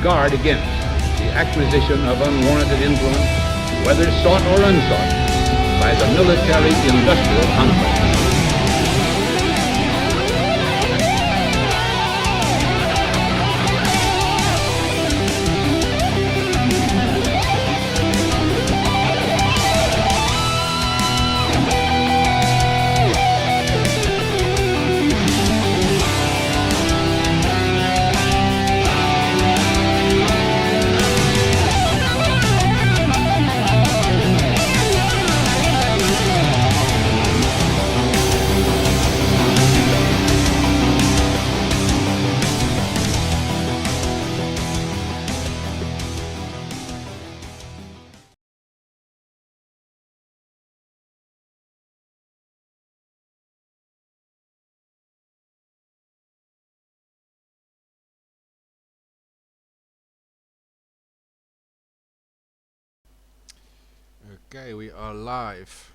guard against the acquisition of unwarranted influence, whether sought or unsought, by the military-industrial complex. Okay, we are live.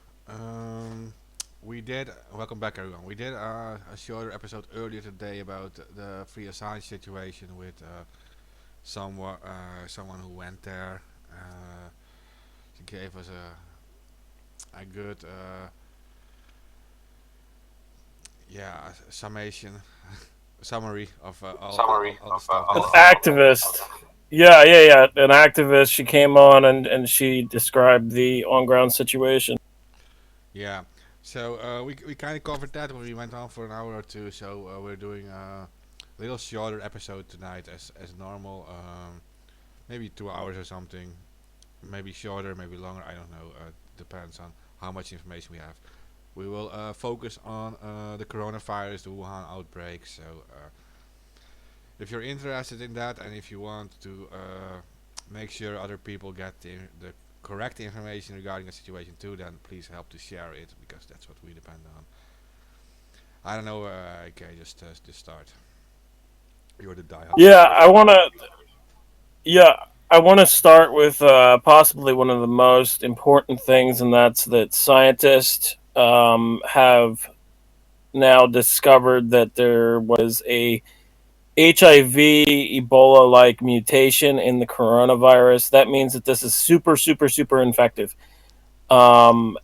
We did. Welcome back, everyone. We did a shorter episode earlier today about the Free Assange situation with someone who went there. She gave us a good summation, summary of all the stuff An that. activist. Yeah. An activist. She came on and she described the on ground situation. Yeah. So we kind of covered that when we went on for an hour or two. So we're doing a little shorter episode tonight as normal. Maybe 2 hours or something. Maybe shorter, maybe longer. I don't know. Depends on how much information we have. We will focus on the coronavirus, the Wuhan outbreak. So if you're interested in that, and if you want to make sure other people get the correct information regarding the situation too, then please help to share it, because that's what we depend on. I don't know. Okay, just start. You're the diehard Yeah, supporter. I want to. Yeah, I want to start with possibly one of the most important things, and that's that scientists have now discovered that there was a HIV Ebola like mutation in the coronavirus. That means that this is super, super, super infective. And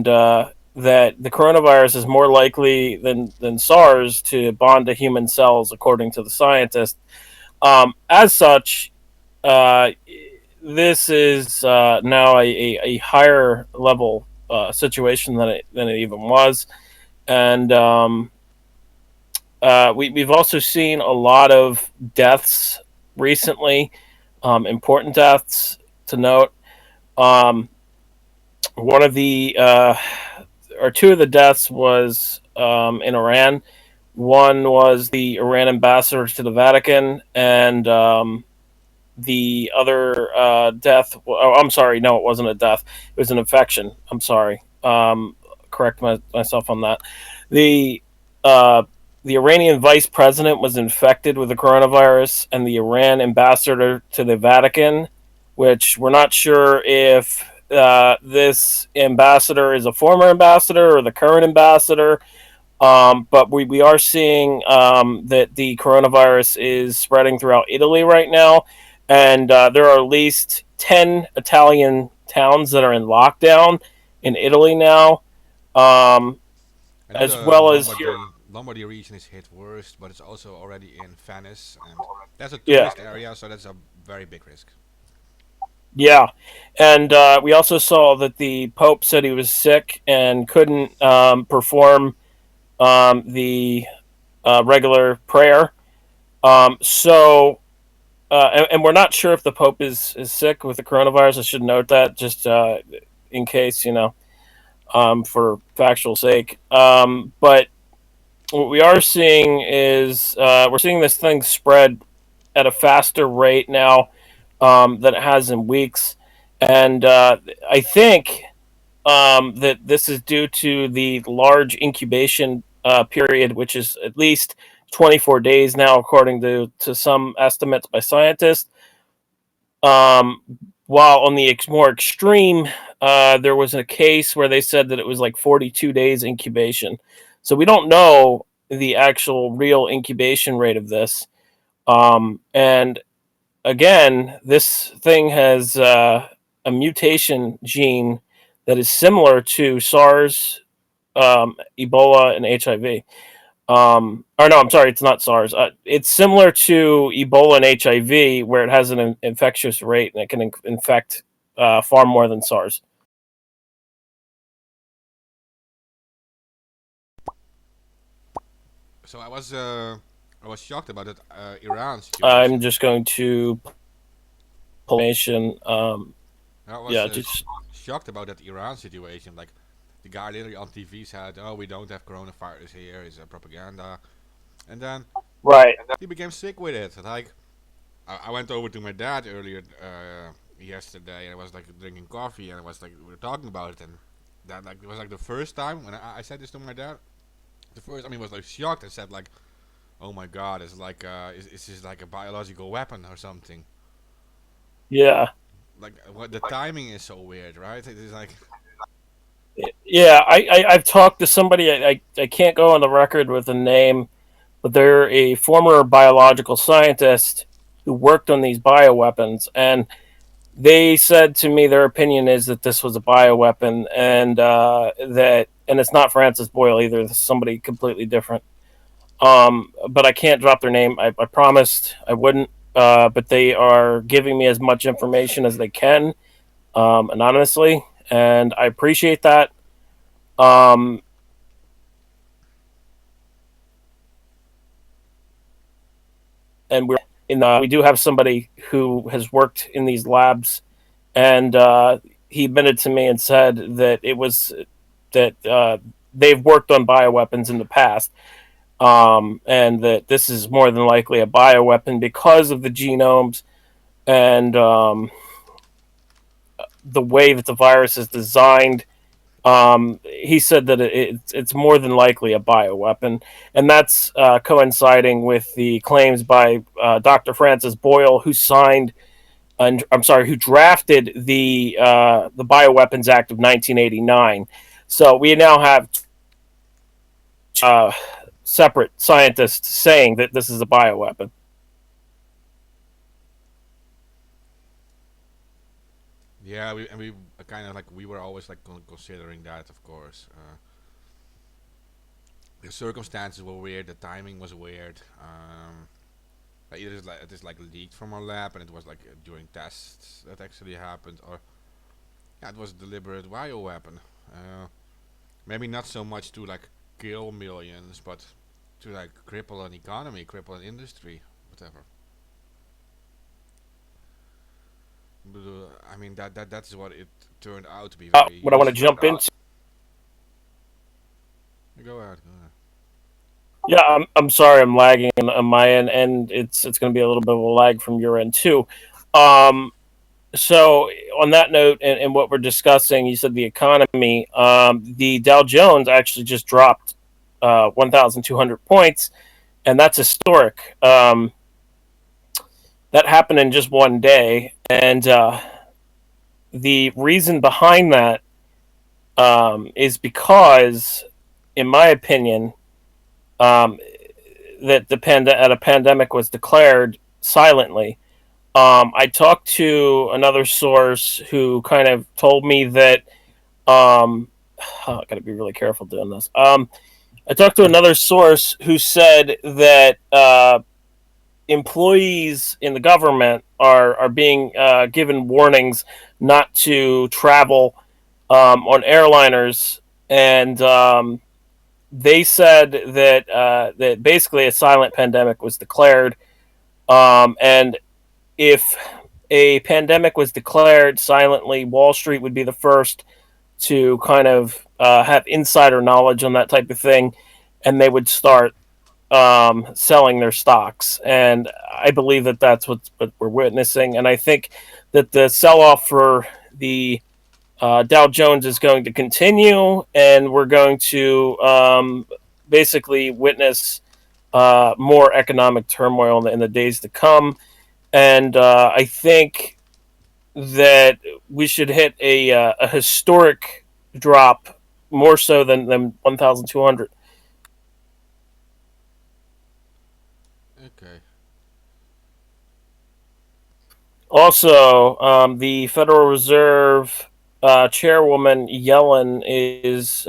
that the coronavirus is more likely than SARS to bond to human cells, according to the scientists. As such, uh, this is now a higher level situation than it even was. And we've also seen a lot of deaths recently, important deaths to note. Um, one of the or two of the deaths was in Iran. One was the Iran ambassador to the Vatican, and the other death. Oh, I'm sorry. No, it wasn't a death. It was an infection. I'm sorry. Correct myself on that. The uh, the Iranian vice president was infected with the coronavirus, and the Iran ambassador to the Vatican, which we're not sure if this ambassador is a former ambassador or the current ambassador. But we are seeing that the coronavirus is spreading throughout Italy right now. And there are at least 10 Italian towns that are in lockdown in Italy now, um, I know as the well as here. Lombardy region is hit worst, but it's also already in Venice, and that's a Yeah, tourist area, so that's a very big risk. yeah. And we also saw that the Pope said he was sick and couldn't perform the regular prayer. So and we're not sure if the Pope is sick with the coronavirus. I should note that just in case, for factual sake. But what we are seeing is we're seeing this thing spread at a faster rate now than it has in weeks. And I think that this is due to the large incubation period, which is at least 24 days now, according to some estimates by scientists. Um, while on the more extreme, there was a case where they said that it was like 42 days incubation. So we don't know the actual real incubation rate of this. And again, this thing has a mutation gene that is similar to SARS, Ebola, and HIV. Or no, I'm sorry, it's not SARS. It's similar to Ebola and HIV, where it has an infectious rate and it can infect far more than SARS. So I was shocked about that Iran I'm situation. just going to information. I was Yeah, just shocked about that Iran situation. Like the guy literally on TV said, "Oh, we don't have coronavirus here. It's propaganda," and then right. he became sick with it. Like I went over to my dad earlier yesterday, and I was like drinking coffee, and I was like we were talking about it, and that like it was like the first time when I said this to my dad. The first time he was like shocked and said like, "Oh my God, it's like is this like a biological weapon or something?" Yeah, Like what the timing is so weird, right? It is like yeah. I've talked to somebody. I can't go on the record with a name, but they're a former biological scientist who worked on these bioweapons, and they said to me their opinion is that this was a bioweapon, and and it's not Francis Boyle either. It's somebody completely different. But I can't drop their name. I promised I wouldn't. But they are giving me as much information as they can, anonymously, and I appreciate that. Um, and we do have somebody who has worked in these labs, and he admitted to me and said that it was that they've worked on bioweapons in the past, and that this is more than likely a bioweapon because of the genomes and the way that the virus is designed. He said that it's more than likely a bioweapon, and that's coinciding with the claims by Dr. Francis Boyle, who signed, and I'm sorry, who drafted the Bioweapons Act of 1989. So we now have uh, separate scientists saying that this is a bioweapon. yeah, we kind of like we were always like considering that, of course. The circumstances were weird. The timing was weird. It is like leaked from our lab, and it was like during tests that actually happened, or yeah, it was a deliberate bioweapon. Uh, Maybe not so much to like kill millions, but to like cripple an economy, cripple an industry, whatever. But, I mean that's what it turned out to be very What I want to useful. jump into. Go ahead. Go ahead. Yeah, I'm sorry, I'm lagging on my end, and it's going to be a little bit of a lag from your end too. Um, so on that note, and what we're discussing, you said the economy. The Dow Jones actually just dropped 1,200 points, and that's historic. That happened in just one day, and the reason behind that is because, in my opinion, um, that a pandemic was declared silently. I talked to another source who kind of told me that I got to be really careful doing this. I talked to another source who said that employees in the government are being given warnings not to travel on airliners, and they said that basically a silent pandemic was declared, and if a pandemic was declared silently, Wall Street would be the first to kind of have insider knowledge on that type of thing, and they would start selling their stocks. And I believe that that's what we're witnessing. And I think that the sell off for the Dow Jones is going to continue, and we're going to basically witness more economic turmoil in the days to come. And I think that we should hit a historic drop, more so than 1,200. Okay. Also, the Federal Reserve chairwoman Yellen is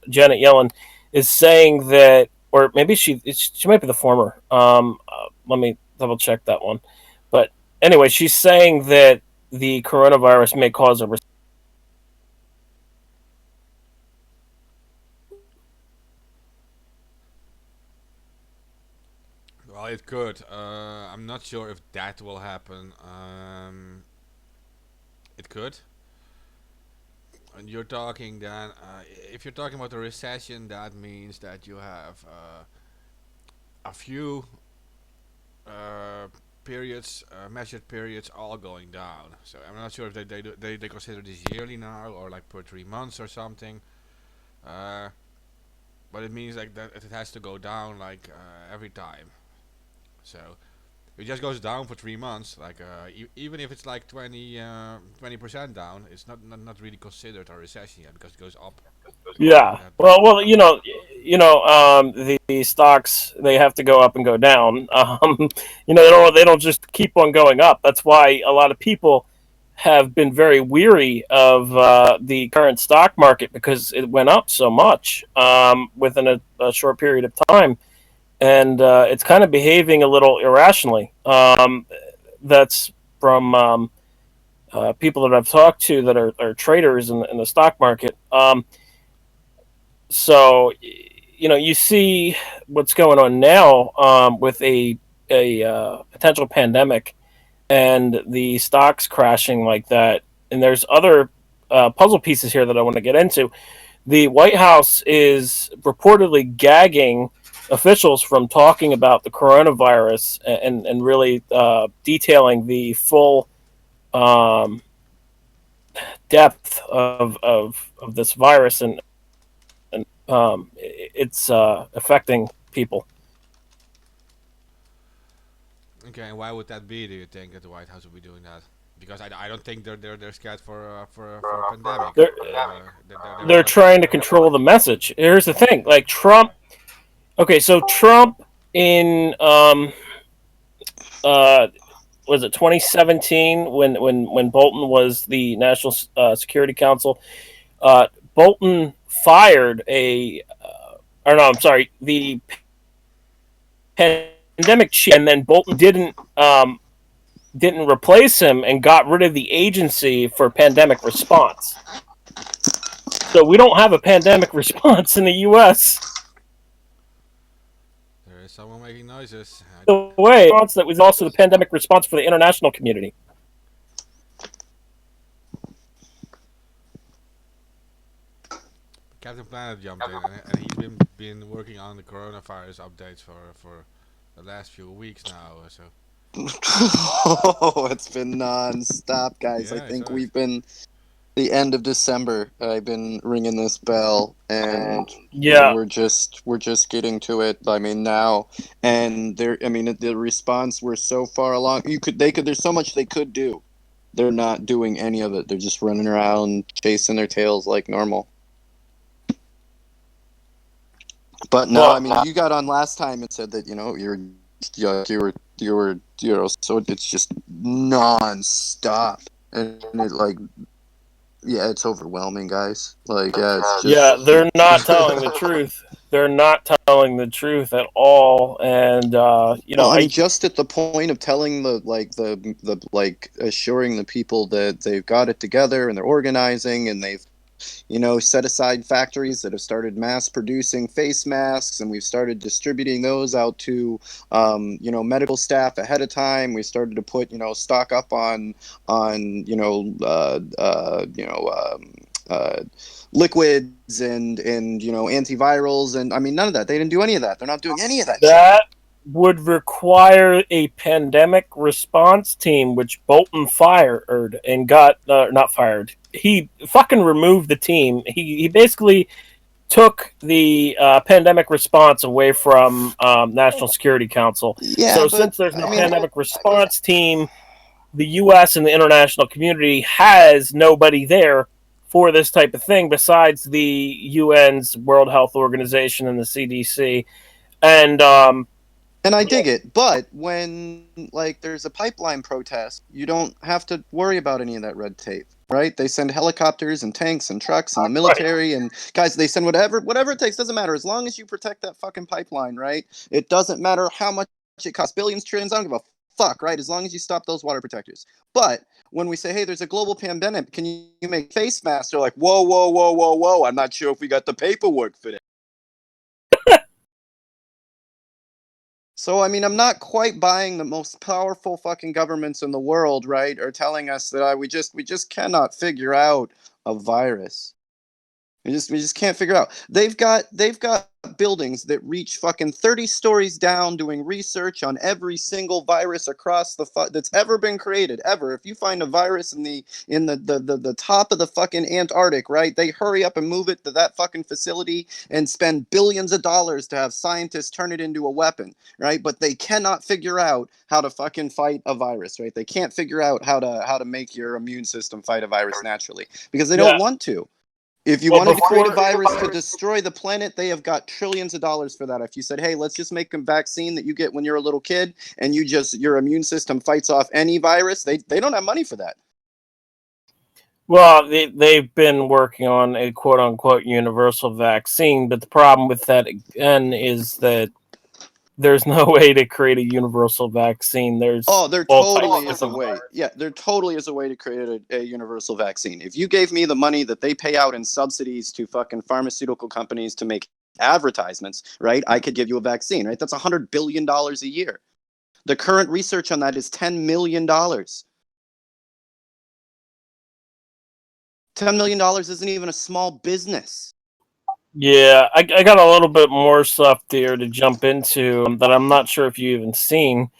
Janet Yellen is saying that, or maybe she might be the former. Let me double check that one. But anyway, she's saying that the coronavirus may cause a Well, it could. I'm not sure if that will happen. It could. And you're talking then, if you're talking about a recession, that means that you have a few uh, periods, measured periods, all going down. So I'm not sure if they consider this yearly now or like per 3 months or something. Uh, but it means like that it has to go down like every time. So it just goes down for 3 months. Like even if it's like 20% down, it's not really considered a recession yet because it goes up. Yeah. That Well, the stocks they have to go up and go down. They don't just keep on going up. That's why a lot of people have been very weary of the current stock market because it went up so much within a short period of time, and it's kind of behaving a little irrationally. That's from people that I've talked to that are traders in the stock market. So you see what's going on now with a potential pandemic and the stocks crashing like that. And there's other puzzle pieces here that I want to get into. The White House is reportedly gagging officials from talking about the coronavirus and really detailing the full um, depth of this virus and it's affecting people. Okay, and why would that be? Do you think that the White House will be doing that? Because I don't think they're scared for a pandemic. They're They're they're more. trying to control the message. Here's the thing: like Trump. Okay, so Trump in uh, was it 2017 when Bolton was the National Security Council. Bolton fired or no, I'm sorry, the pandemic chief, and then Bolton didn't replace him and got rid of the agency for pandemic response. So we don't have a pandemic response in the U.S. There is someone making noises. The way that was also the pandemic response for the international community. Captain Planet jumped in, and he's been working on the coronavirus updates for the last few weeks now. So Oh, it's been non-stop, guys. I yeah, I think saw it. we've been the end of December. I've been ringing this bell, and Yeah, we're just getting to it. I mean now, and there. I mean the response. We're so far along. There's so much they could do. They're not doing any of it. They're just running around chasing their tails like normal. But no, I well, mean you got on last time and said that so it's just non-stop, and it like yeah, it's overwhelming, guys. Like, yeah, it's yeah, just. they're not telling the truth. They're not telling the truth at all, and Well, and just at the point of telling the like assuring the people that they've got it together and they're organizing and they've set aside factories that have started mass producing face masks, and we've started distributing those out to medical staff ahead of time. We started to put stock up on liquids and antivirals, and I mean none of that. They didn't do any of that. They're not doing any of that shit. that would require a pandemic response team, which Bolton fired and got not fired. He fucking removed the team. He basically took the pandemic response away from National Security Council. Yeah, So but since there's I no mean, pandemic response team, the U.S. and the international community has nobody there for this type of thing besides the UN's World Health Organization and the CDC. And And I dig it, but when like there's a pipeline protest, you don't have to worry about any of that red tape, right? They send helicopters and tanks and trucks and the Right. military and guys, they send whatever it takes, doesn't matter as long as you protect that fucking pipeline, right? It doesn't matter how much it costs, billions, trillions, I don't give a fuck, right? As long as you stop those water protectors. But when we say, hey, there's a global pandemic, can you make face masks? They're like, whoa, whoa, whoa, whoa, whoa. I'm not sure if we got the paperwork for that. So I mean, I'm not quite buying the most powerful fucking governments in the world, right? Are telling us that we just cannot figure out a virus. We just can't figure out. They've got buildings that reach fucking 30 stories down doing research on every single virus across that's ever been created ever. If you find a virus in the top of the fucking Antarctic, right? They hurry up and move it to that fucking facility and spend billions of dollars to have scientists turn it into a weapon, right? But they cannot figure out how to fucking fight a virus, right? They can't figure out how to make your immune system fight a virus naturally because they Yeah. don't want to. If you Well, wanted to create a before virus to destroy the planet, they have got trillions of dollars for that. If you said, "Hey, let's just make a vaccine that you get when you're a little kid, and your immune system fights off any virus," they don't have money for that. well, they've been working on a quote unquote universal vaccine, but the problem with that again is that there's no way to create a universal vaccine. There's Oh, there all types totally of is a different way. viruses. Yeah, there totally is a way to create a universal vaccine. If you gave me the money that they pay out in subsidies to fucking pharmaceutical companies to make advertisements, right? I could give you a vaccine, right? That's $100 billion a year. The current research on that is $10 million. $10 million isn't even a small business. Yeah, I got a little bit more stuff there to jump into that I'm not sure if you even seen.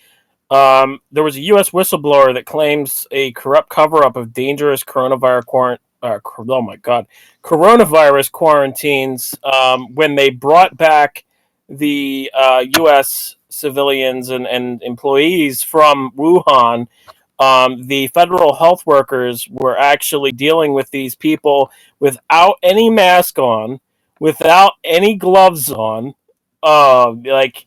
There was a U.S. whistleblower that claims a corrupt cover-up of dangerous oh my god, coronavirus quarantines when they brought back the U.S. civilians and employees from Wuhan. The federal health workers were actually dealing with these people without any mask on, without any gloves on. Like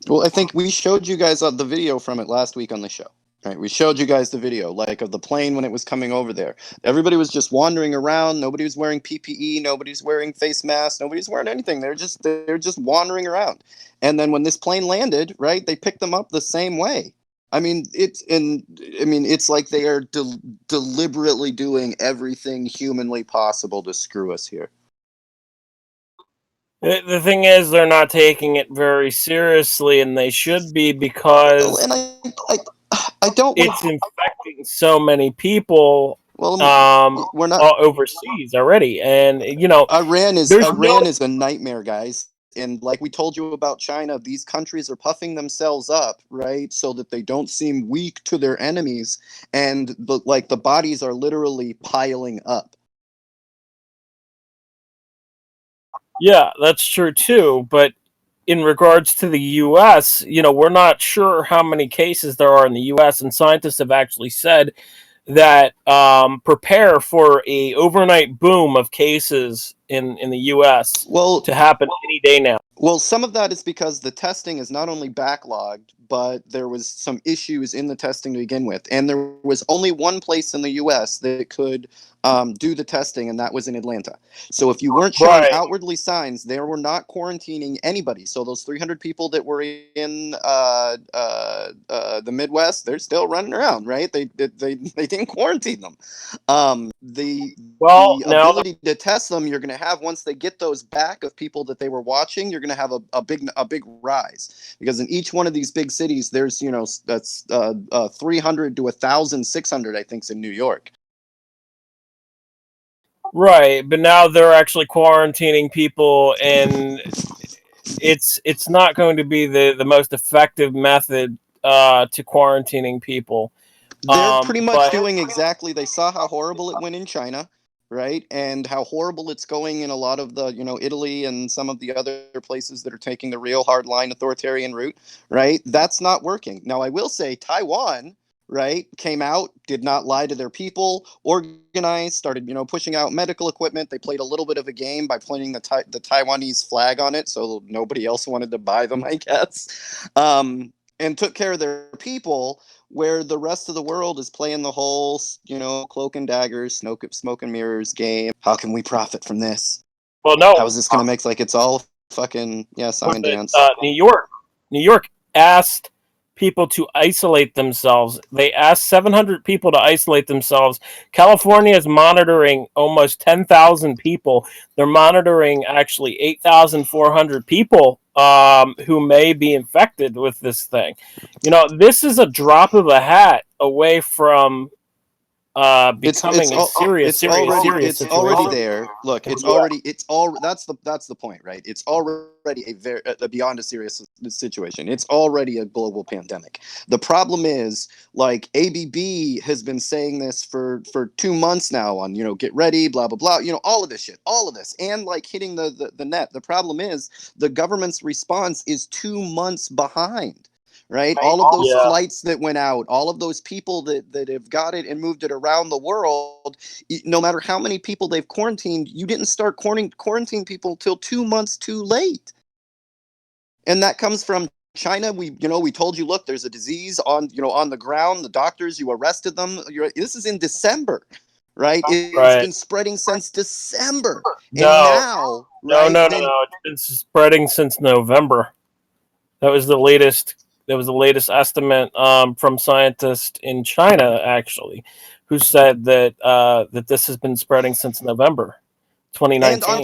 Well, I think we showed you guys the video from it last week on the show. Right, we showed you guys the video, like of the plane when it was coming over there. Everybody was just wandering around. Nobody was wearing PPE. Nobody's wearing face masks. Nobody's wearing anything. They're just wandering around. And then when this plane landed, right, they picked them up the same way. I mean, it's like they are deliberately doing everything humanly possible to screw us here. the thing is, they're not taking it very seriously, and they should be Well, because and I don't want it's to. infecting so many people Well, um, we're not. all overseas already. And Iran is there's no Iran is a nightmare, guys. And like we told you about China, these countries are puffing themselves up, right, so that they don't seem weak to their enemies, and the bodies are literally piling up. yeah, that's true too. But in regards to the U.S., we're not sure how many cases there are in the U.S., and scientists have actually said that prepare for a overnight boom of cases in the U.S. Well, to happen any day now. Well, some of that is because the testing is not only backlogged, but there was some issues in the testing to begin with, and there was only one place in the U.S. that could do the testing, and that was in Atlanta. So if you weren't showing Right. outwardly signs, they were not quarantining anybody. So those 300 people that were in the Midwest, they're still running around, right? They didn't quarantine them. The Well, the now ability to test them you're going to have once they get those back of people that they were watching. You're going to have a big rise because in each one of these big cities there's that's 300 to 1,600 I think's in New York. right, but now they're actually quarantining people, and it's not going to be the most effective method to quarantining people. They're pretty much But doing exactly. They saw how horrible it went in China, right, and how horrible it's going in a lot of the Italy and some of the other places that are taking the real hardline authoritarian route, right? That's not working. Now I will say Taiwan, right, came out, did not lie to their people, organized, started, pushing out medical equipment. They played a little bit of a game by planting the Taiwanese flag on it, so nobody else wanted to buy them, I guess, and took care of their people. Where the rest of the world is playing the whole, cloak and daggers, smoke and mirrors game. How can we profit from this? Well, no. How is this going to make like it's all fucking song and dance? New York asked people to isolate themselves. They asked 700 people to isolate themselves. California is monitoring almost 10,000 people. They're monitoring actually 8,400 people who may be infected with this thing. This is a drop of a hat away from becoming a serious already there. Look, that's the point, right? It's already beyond a serious situation. It's already a global pandemic. The problem is, like, ABB has been saying this for 2 months now on, get ready, blah blah blah, all of this shit, all of this, and like hitting the net. The problem is the government's response is 2 months behind. Right? All of those flights that went out, all of those people that have got it and moved it around the world, no matter how many people they've quarantined, you didn't start quarantine people till 2 months too late. And that comes from China. We told you, look, there's a disease on the ground. The doctors, you arrested them. This is in December, right? It's been spreading since December. No. It's been spreading since November. That was the latest estimate from scientists in China, actually, who said that that this has been spreading since November 2019. And on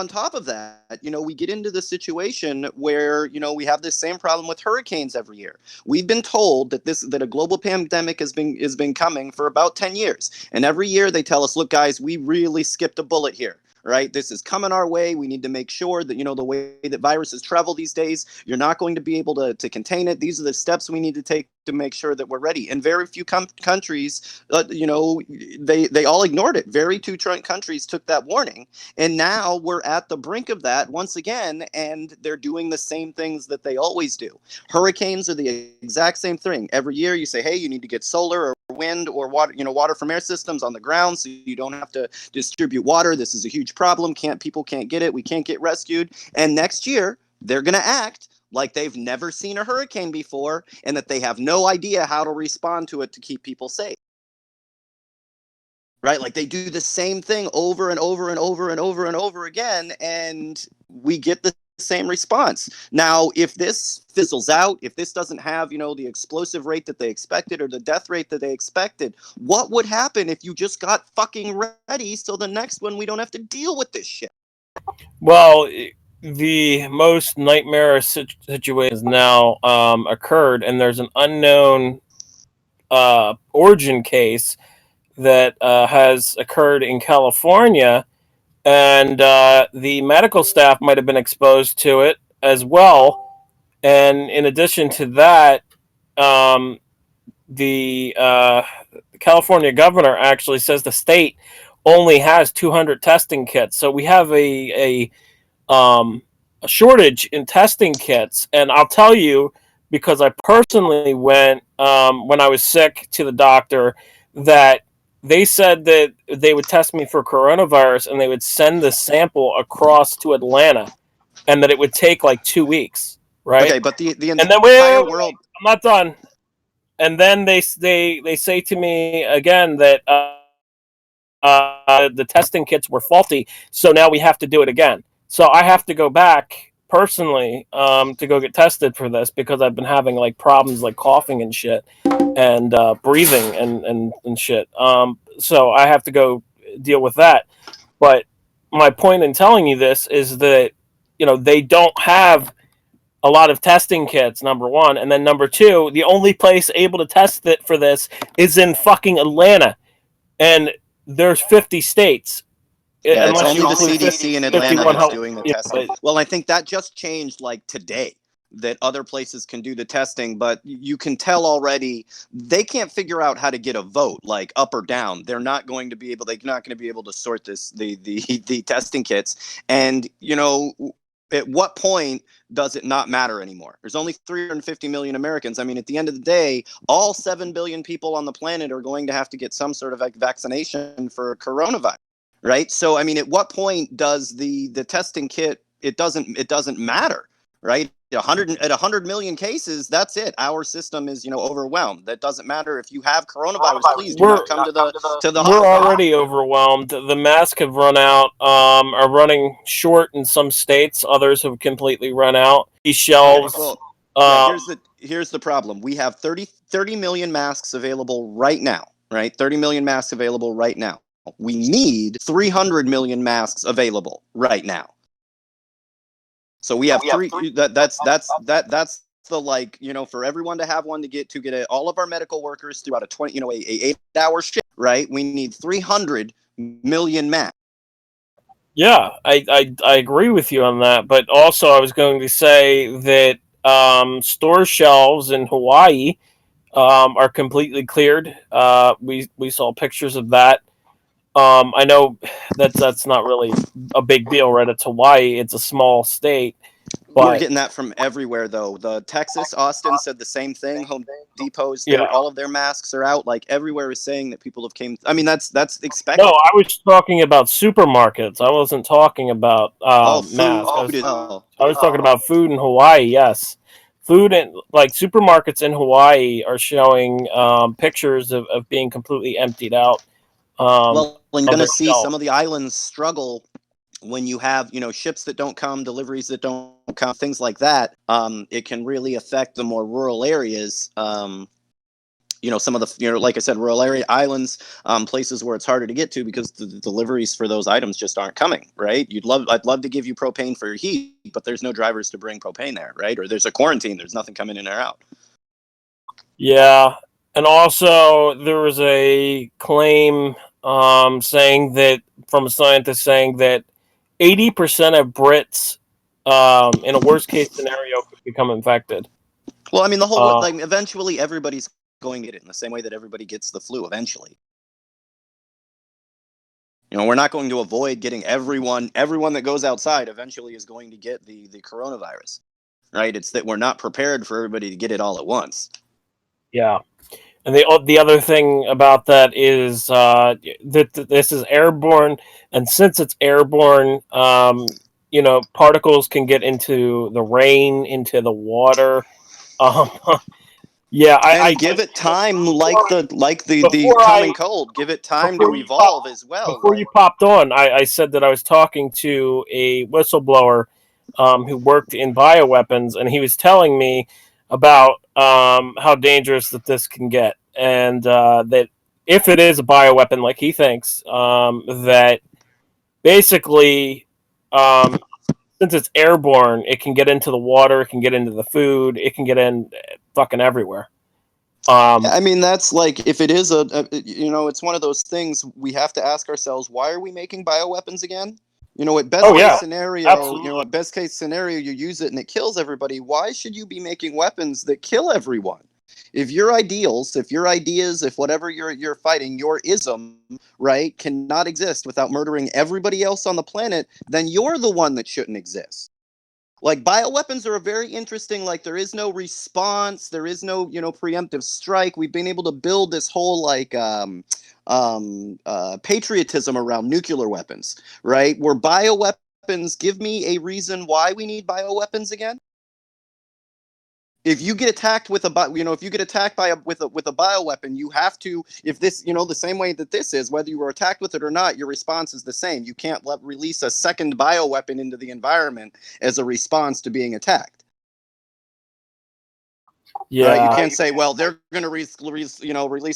top of that, we get into the situation where, we have this same problem with hurricanes every year. We've been told that a global pandemic has been coming for about 10 years. And every year they tell us, look, guys, we really skipped a bullet here. Right? This is coming our way. We need to make sure that, the way that viruses travel these days, you're not going to be able to contain it. These are the steps we need to take to make sure that we're ready. And very few countries, they all ignored it. Very few countries took that warning. And now we're at the brink of that once again, and they're doing the same things that they always do. Hurricanes are the exact same thing. Every year you say, hey, you need to get solar or wind or water, water from air systems on the ground so you don't have to distribute water. This is a huge problem. People can't get it. We can't get rescued. And next year they're going to act like they've never seen a hurricane before and that they have no idea how to respond to it to keep people safe. Right? Like they do the same thing over and over and over and over and over again, and we get the same response. Now, if this fizzles out, if this doesn't have, the explosive rate that they expected or the death rate that they expected, what would happen if you just got fucking ready so the next one we don't have to deal with this shit? Well, the most nightmare situations now occurred, and there's an unknown origin case that has occurred in California, and the medical staff might have been exposed to it as well. And in addition to that, the California governor actually says the state only has 200 testing kits. So we have a shortage in testing kits. And I'll tell you, because I personally went when I was sick to the doctor, that they said that they would test me for coronavirus and they would send the sample across to Atlanta, and that it would take like 2 weeks, right? Okay, but the entire world. I'm not done. And then they say to me again that the testing kits were faulty, so now we have to do it again. So I have to go back personally to go get tested for this because I've been having like problems like coughing and shit and breathing and shit. So I have to go deal with that. But my point in telling you this is that, they don't have a lot of testing kits, number one. And then number two, the only place able to test it for this is in fucking Atlanta. And there's 50 states. Yeah, it's only the CDC in Atlanta that's doing the testing. Well, I think that just changed like today, that other places can do the testing, but you can tell already they can't figure out how to get a vote, like up or down. They're not going to be able to sort the testing kits. And, at what point does it not matter anymore? There's only 350 million Americans. I mean, at the end of the day, all 7 billion people on the planet are going to have to get some sort of vaccination for coronavirus, right? So, I mean, at what point does the testing kit, it doesn't matter, right? At 100 million cases, that's it. Our system is, overwhelmed. That doesn't matter if you have coronavirus. Please do not come to the We're hospital. already overwhelmed. The masks have run out, are running short in some states. Others have completely run out. These shelves. Well, yeah, here's the problem. We have 30 million masks available right now, right? 30 million masks available right now. We need 300 million masks available right now. So we have that's the for everyone to have one to get all of our medical workers throughout a 8-hour shift, right? We need 300 million masks. Yeah, I agree with you on that. But also, I was going to say that store shelves in Hawaii are completely cleared. We saw pictures of that. I know that's not really a big deal, right? It's Hawaii. It's a small state. We're getting that from everywhere, though. The Texas, Austin said the same thing. Home Depot's, all of their masks are out. Like everywhere is saying that people have came. I mean, that's expected. No, I was talking about supermarkets. I wasn't talking about masks. I was talking about food in Hawaii. Yes, food and supermarkets in Hawaii are showing pictures of being completely emptied out. Well, you're going to see some of the islands struggle when you have, ships that don't come, deliveries that don't come, things like that. It can really affect the more rural areas. Some of the, like I said, rural area islands, places where it's harder to get to because the deliveries for those items just aren't coming, right? I'd love to give you propane for your heat, but there's no drivers to bring propane there, right? Or there's a quarantine, there's nothing coming in or out. Yeah, and also there was a claim saying that from a scientist saying that 80% of Brits, in a worst case scenario, could become infected. Well, I mean, the whole eventually everybody's going to get it in the same way that everybody gets the flu eventually. We're not going to avoid getting everyone that goes outside eventually is going to get the coronavirus, right? It's that we're not prepared for everybody to get it all at once. Yeah. And the other thing about that is that this is airborne, and since it's airborne, particles can get into the rain, into the water. Yeah, I give it time, like the common cold. Give it time to evolve as well. Before you popped on, I said that I was talking to a whistleblower who worked in bioweapons, and he was telling me about how dangerous that this can get, and that if it is a bioweapon, like he thinks, that basically, since it's airborne, it can get into the water, it can get into the food, it can get in fucking everywhere. I mean, that's like, if it is it's one of those things we have to ask ourselves, why are we making bioweapons again? At best case scenario, you use it and it kills everybody. Why should you be making weapons that kill everyone? If your ideals, if your ideas, if whatever you're fighting, your ism, right, cannot exist without murdering everybody else on the planet, then you're the one that shouldn't exist. Like, bioweapons are a very interesting, there is no response, there is no, preemptive strike. We've been able to build this whole, patriotism around nuclear weapons, right? Where bioweapons, give me a reason why we need bioweapons again. If you get attacked with with a bioweapon, you have to, if this, the same way that this is, whether you were attacked with it or not, your response is the same. You can't release a second bioweapon into the environment as a response to being attacked. Yeah, right? You can't say, well, they're going to release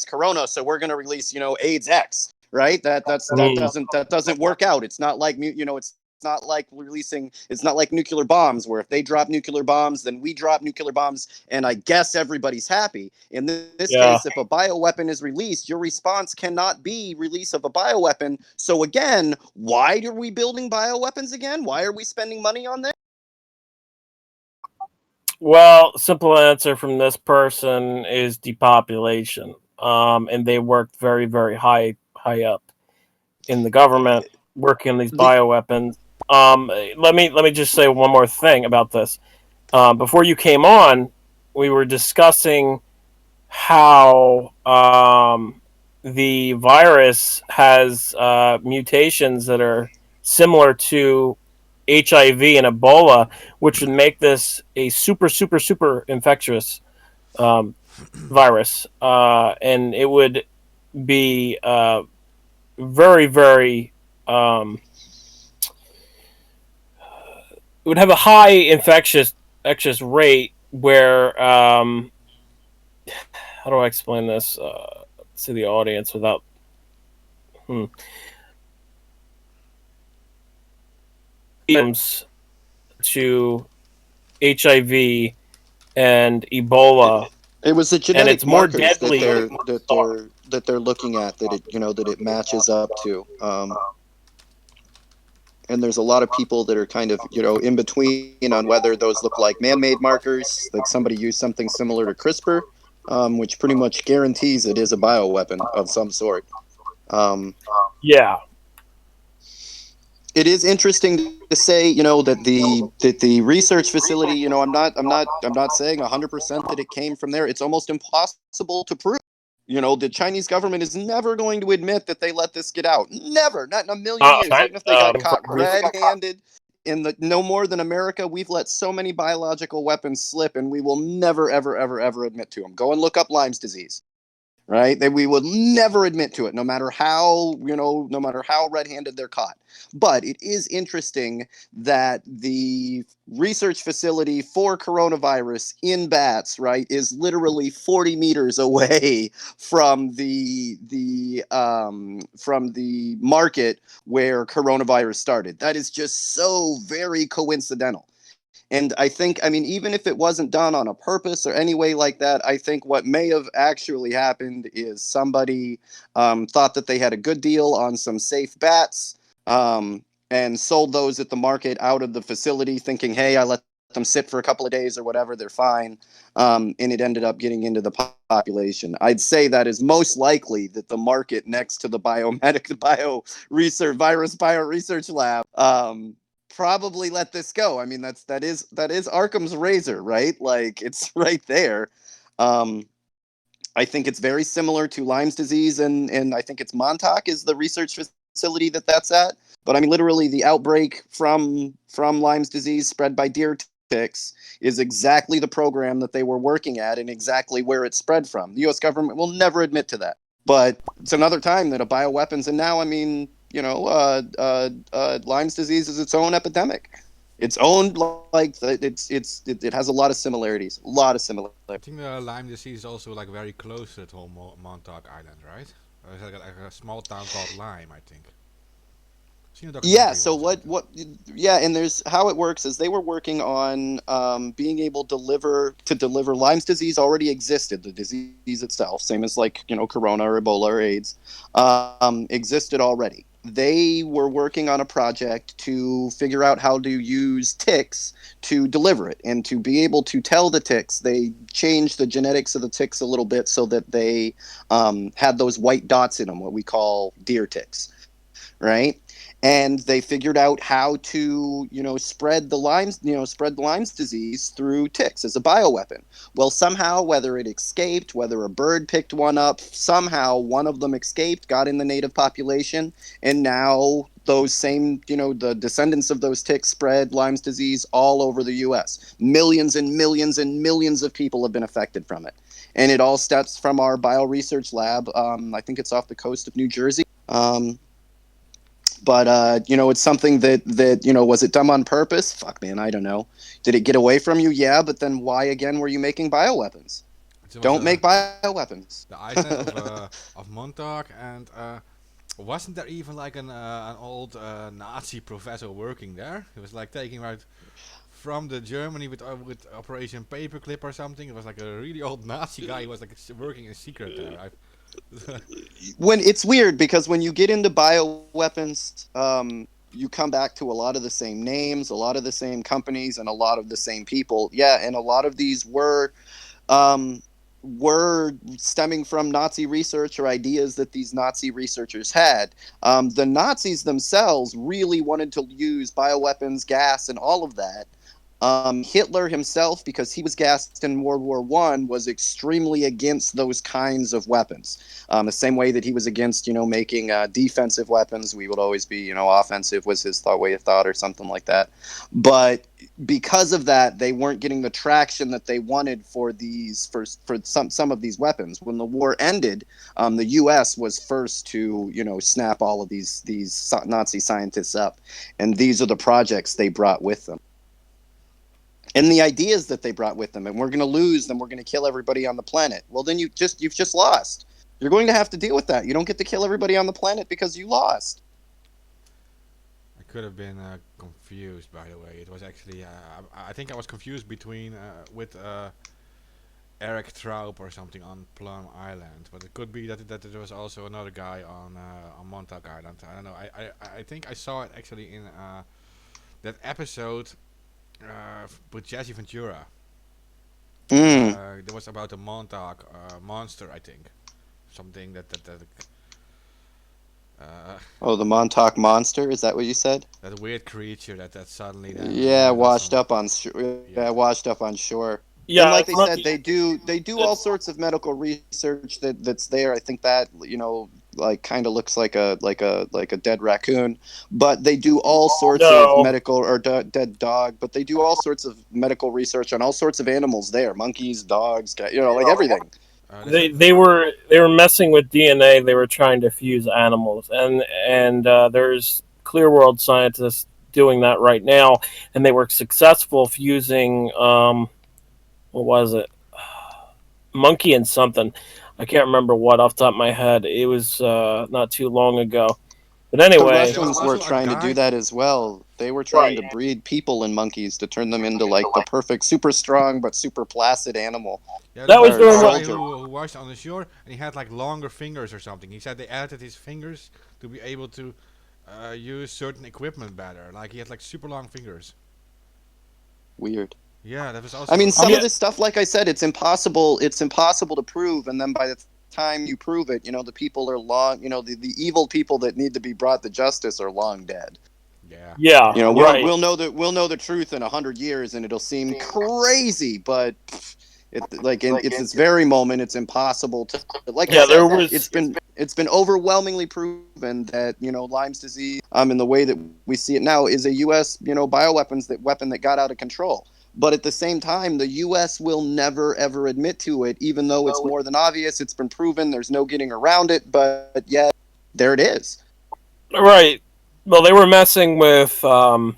Corona, so we're going to release, AIDS X, right? That doesn't work out. It's not like it's not like nuclear bombs, where if they drop nuclear bombs, then we drop nuclear bombs, and I guess everybody's happy. In this case, if a bioweapon is released, your response cannot be release of a bioweapon. So again, why are we building bioweapons again? Why are we spending money on this? Well, simple answer from this person is depopulation. And they worked very, very high up in the government working on these bioweapons. Let me just say one more thing about this. Before you came on, we were discussing how the virus has mutations that are similar to HIV and Ebola, which would make this a super, super, super infectious um, virus, and it would be very, very. It would have a high infectious rate where how do I explain this to the audience without to HIV and Ebola, It was the and genetic it's more markers that deadly. they're looking at that it matches up to. And there's a lot of people that are kind of in between on whether those look like man-made markers that somebody used something similar to CRISPR, which pretty much guarantees it is a bioweapon of some sort. Yeah, It is interesting to say, that the research facility, I'm not saying 100% that it came from there. It's almost impossible to prove. The Chinese government is never going to admit that they let this get out. Never, not in a million years. Even if they got caught red-handed in the no more than America, we've let so many biological weapons slip, and we will never, ever, ever, ever admit to them. Go and look up Lyme's disease. Right? That we would never admit to it, no matter how red-handed they're caught. But it is interesting that the research facility for coronavirus in bats, right, is literally 40 meters away from the market where coronavirus started. That is just so very coincidental. And even if it wasn't done on a purpose or any way like that, I think what may have actually happened is somebody thought that they had a good deal on some safe bats and sold those at the market out of the facility, thinking, hey, I let them sit for a couple of days or whatever, they're fine. And it ended up getting into the population. I'd say that is most likely that the market next to the virus bio research lab probably let this go. I mean, that is Arkham's razor, right? Like, it's right there. I think it's very similar to Lyme's disease, and I think it's Montauk is the research facility that's at. But I mean, literally, the outbreak from Lyme's disease spread by deer ticks is exactly the program that they were working at, and exactly where it spread from. The U.S. government will never admit to that. But it's another time that a bioweapons, and now, I mean, Lyme's disease is its own epidemic. It's owned it has a lot of similarities. A lot of similarities. I think Lyme disease is also like very close to that whole Montauk Island, right? There's like a small town called Lyme, I think. Seen a Yeah. documentary So once about what? Yeah, and there's how it works is they were working on being able to deliver. Lyme's disease already existed. The disease itself, same as like Corona or Ebola or AIDS, existed already. They were working on a project to figure out how to use ticks to deliver it, and to be able to tell the ticks. They changed the genetics of the ticks a little bit so that they had those white dots in them, what we call deer ticks, right? And they figured out how to, spread the Lyme's disease through ticks as a bioweapon. Well, somehow, whether it escaped, whether a bird picked one up, somehow one of them escaped, got in the native population, and now those same, the descendants of those ticks spread Lyme's disease all over the U.S. Millions and millions and millions of people have been affected from it. And it all stems from our bioresearch lab. I think it's off the coast of New Jersey. But it's something that was it done on purpose? Fuck, man, I don't know. Did it get away from you? Yeah, but then why again were you making bioweapons? it. It was Don't make bioweapons. the island of Montauk, and wasn't there even like an old Nazi professor working there? He was like taking right from the Germany with Operation Paperclip or something. It was like a really old Nazi guy. He was like working in secret there. When it's weird because when you get into bioweapons, you come back to a lot of the same names, a lot of the same companies, and a lot of the same people. Yeah, and a lot of these were were stemming from Nazi research or ideas that these Nazi researchers had. The Nazis themselves really wanted to use bioweapons, gas, and all of that. Hitler himself, because he was gassed in World War One, was extremely against those kinds of weapons. The same way that he was against, making defensive weapons. We would always be, offensive was his way of thought or something like that. But because of that, they weren't getting the traction that they wanted for some of these weapons. When the war ended, the U.S. was first to, snap all of these Nazi scientists up, and these are the projects they brought with them. And the ideas that they brought with them, and we're going to lose them, we're going to kill everybody on the planet. Well, then you've just lost. You're going to have to deal with that. You don't get to kill everybody on the planet because you lost. I could have been confused, by the way. It was actually, I think I was confused with Eric Traub or something on Plum Island, but it could be that there was also another guy on Montauk Island. I don't know. I think I saw it actually in that episode with Jesse Ventura. It was about the Montauk monster, I think. Something that the Montauk Monster, is that what you said? that weird creature that suddenly Washed up on shore. Yeah, washed up on shore. Yeah, And like they said, they do all sorts of medical research that's there. I think that like kind of looks like a dead raccoon, but they do all sorts of medical or dead dog. But they do all sorts of medical research on all sorts of animals there: monkeys, dogs, like everything. They were messing with DNA. They were trying to fuse animals, and there's clear world scientists doing that right now, and they were successful fusing what was it? Monkey and something. I can't remember what off the top of my head. It was not too long ago. But The anyway, Russians were trying to do that as well. They were trying to breed people and monkeys to turn them into like the perfect, super strong but super placid animal. Yeah, that was a during guy who washed on the shore, and he had like longer fingers or something. He said they added his fingers to be able to use certain equipment better. Like he had like super long fingers. Weird. Yeah, that was also. I mean, some of this stuff, like I said, it's impossible. It's impossible to prove, and then by the time you prove it, the people are long. The evil people that need to be brought to justice are long dead. Yeah. We'll know the truth in 100 years, and it'll seem crazy, but it's this very moment, it's impossible to. Like I said, it's been overwhelmingly proven that Lyme's disease, in the way that we see it now, is a U.S. bioweapons weapon that got out of control. But at the same time, the U.S. will never, ever admit to it, even though it's more than obvious. It's been proven. There's no getting around it. But yet, there it is. Right. Well, they were messing with all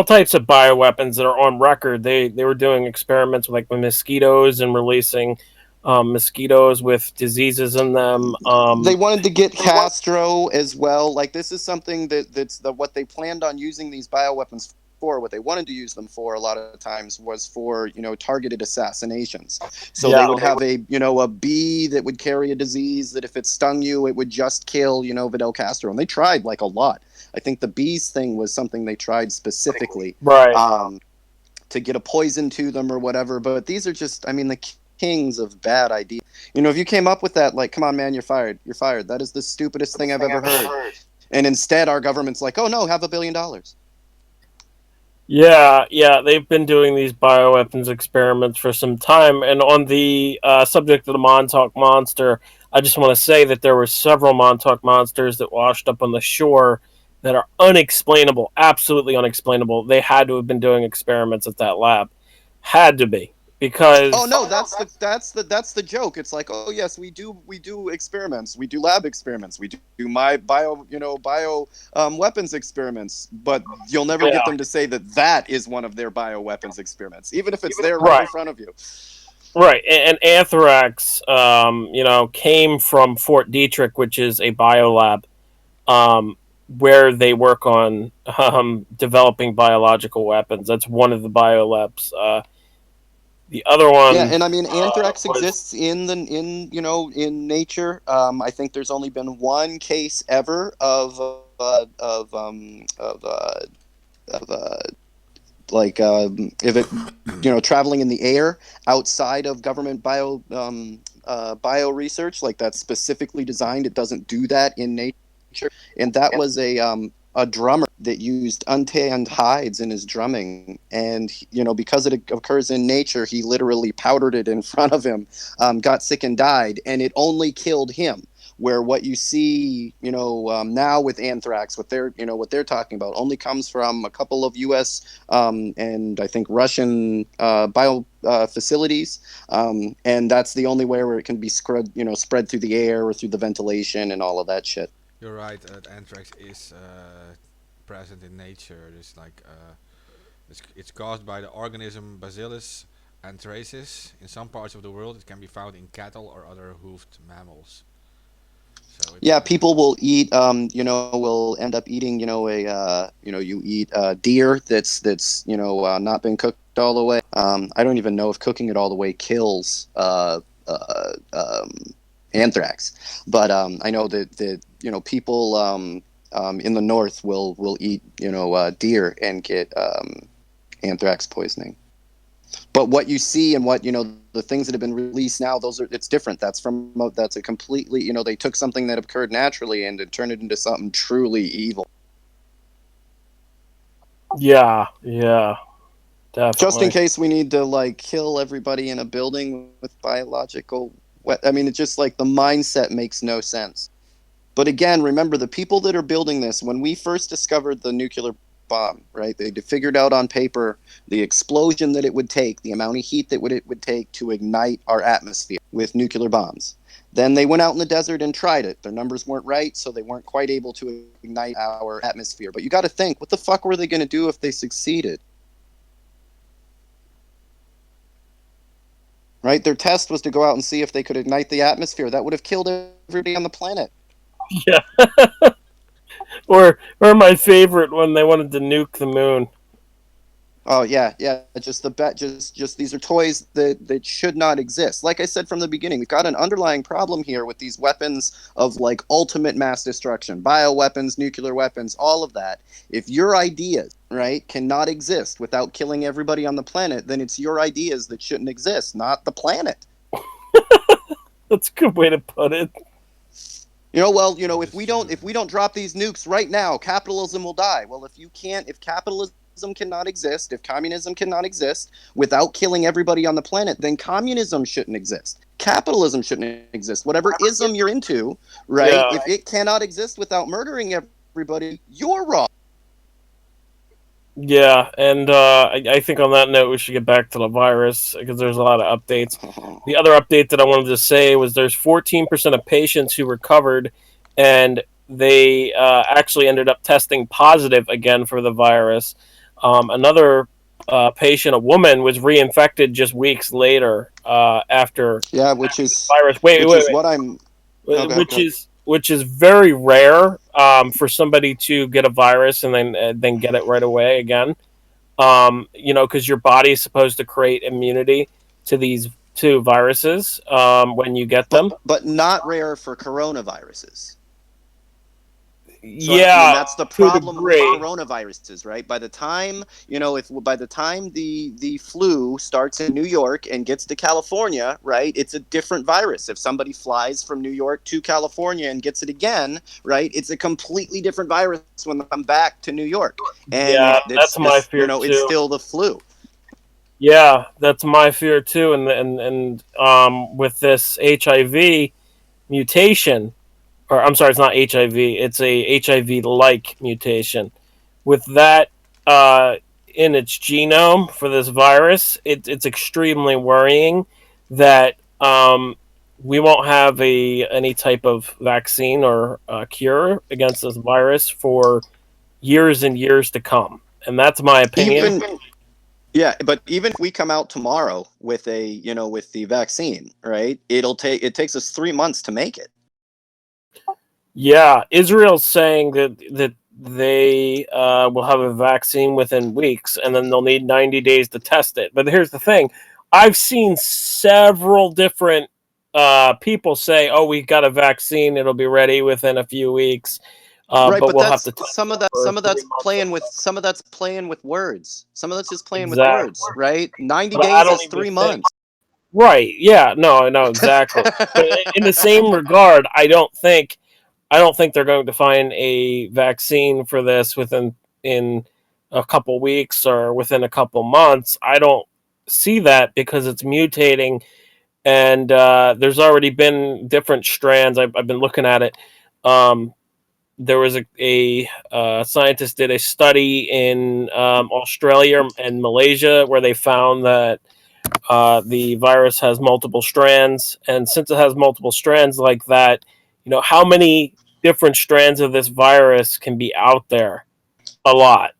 types of bioweapons that are on record. They were doing experiments with mosquitoes and releasing mosquitoes with diseases in them. They wanted to get Castro as well. Like, this is something that's what they planned on using these bioweapons for. What they wanted to use them for a lot of times was for targeted assassinations. So they would have a bee that would carry a disease that if it stung you it would just kill Fidel Castro, and they tried like a lot. I think the bees thing was something they tried specifically, right, to get a poison to them or whatever. But these are just, the kings of bad ideas. If you came up with that, like, come on man, you're fired, that is the stupidest thing I've ever heard. And instead our government's like, oh no, have $1 billion. Yeah, they've been doing these bioweapons experiments for some time. And on the subject of the Montauk Monster, I just want to say that there were several Montauk Monsters that washed up on the shore that are unexplainable, absolutely unexplainable. They had to have been doing experiments at that lab. Had to be. Because that's the joke. It's like, oh yes, we do experiments, we do lab experiments, we do bio weapons experiments, but you'll never get them to say that is one of their bioweapons experiments, even if it's there right in front of you. Right, and anthrax, came from Fort Detrick, which is a biolab, where they work on developing biological weapons. That's one of the biolabs. The other one, anthrax exists in nature. I think there's only been one case ever of if it traveling in the air outside of government bio research, like that's specifically designed. It doesn't do that in nature, and that was a drummer that used untanned hides in his drumming, and because it occurs in nature, he literally powdered it in front of him, got sick and died, and it only killed him. Where what you see, now with anthrax, what they're talking about, only comes from a couple of U.S. And I think Russian bio facilities, and that's the only way where it can be spread through the air or through the ventilation and all of that shit. You're right. Anthrax is present in nature. It's like it's caused by the organism Bacillus anthracis. In some parts of the world, it can be found in cattle or other hoofed mammals. So Yeah, people will eat, will end up eating, you eat deer that's not been cooked all the way. I don't even know if cooking it all the way kills anthrax, but I know that people in the north will eat deer and get anthrax poisoning. But what you see and what the things that have been released now, it's different. That's a completely they took something that occurred naturally and turned it into something truly evil. Yeah, definitely. Just in case we need to kill everybody in a building with biological. I mean, it's just like the mindset makes no sense. But again, remember the people that are building this. When we first discovered the nuclear bomb, right? They figured out on paper the explosion that it would take, the amount of heat that it would take to ignite our atmosphere with nuclear bombs. Then they went out in the desert and tried it. Their numbers weren't right, so they weren't quite able to ignite our atmosphere. But you got to think, what the fuck were they going to do if they succeeded? Right? Their test was to go out and see if they could ignite the atmosphere. That would have killed everybody on the planet. Yeah. or my favorite, when they wanted to nuke the moon. Oh yeah. Just these are toys that should not exist. Like I said from the beginning, we've got an underlying problem here with these weapons of ultimate mass destruction, bioweapons, nuclear weapons, all of that. If your ideas, right, cannot exist without killing everybody on the planet, then it's your ideas that shouldn't exist, not the planet. That's a good way to put it. If we don't drop these nukes right now, capitalism will die. Well, if capitalism cannot exist, if communism cannot exist without killing everybody on the planet, then communism shouldn't exist. Capitalism shouldn't exist. Whatever ism you're into, right? Yeah. If it cannot exist without murdering everybody, you're wrong. Yeah, and I think on that note, we should get back to the virus because there's a lot of updates. The other update that I wanted to say was there's 14% of patients who recovered, and they actually ended up testing positive again for the virus. Another patient, a woman, was reinfected just weeks later after Which is virus. what I'm. Okay. Which is very rare for somebody to get a virus and then get it right away again. Because your body is supposed to create immunity to these two viruses when you get them. But not rare for coronaviruses. So, yeah, that's the problem with coronaviruses, right? By the time the flu starts in New York and gets to California, right, it's a different virus. If somebody flies from New York to California and gets it again, right, it's a completely different virus when they come back to New York. And that's my fear too. It's still the flu. Yeah, that's my fear too. And with this HIV mutation. Or I'm sorry, it's not HIV. It's a HIV-like mutation. With that in its genome for this virus, it's extremely worrying that we won't have any type of vaccine or cure against this virus for years and years to come. And that's my opinion. But even if we come out tomorrow with with the vaccine, right? It takes us 3 months to make it. Yeah, Israel's saying that they will have a vaccine within weeks, and then they'll need 90 days to test it. But here's the thing. I've seen several different people say, oh, we got a vaccine. It'll be ready within a few weeks. Right, but but we'll have that's to test some of it that. for Some of 3 that's months. playing with. Some of that's playing with words. Some of that's just playing with words. Exactly. Right. 90 But I days don't is even 3 months. right. Yeah. No. No. Exactly. But in the same regard, I don't think they're going to find a vaccine for this within in a couple weeks or within a couple months. I don't see that because it's mutating, and there's already been different strands. I've been looking at it. Um, there was a scientist did a study in Australia and Malaysia where they found that the virus has multiple strands, and since it has multiple strands like that, how many different strands of this virus can be out there? A lot.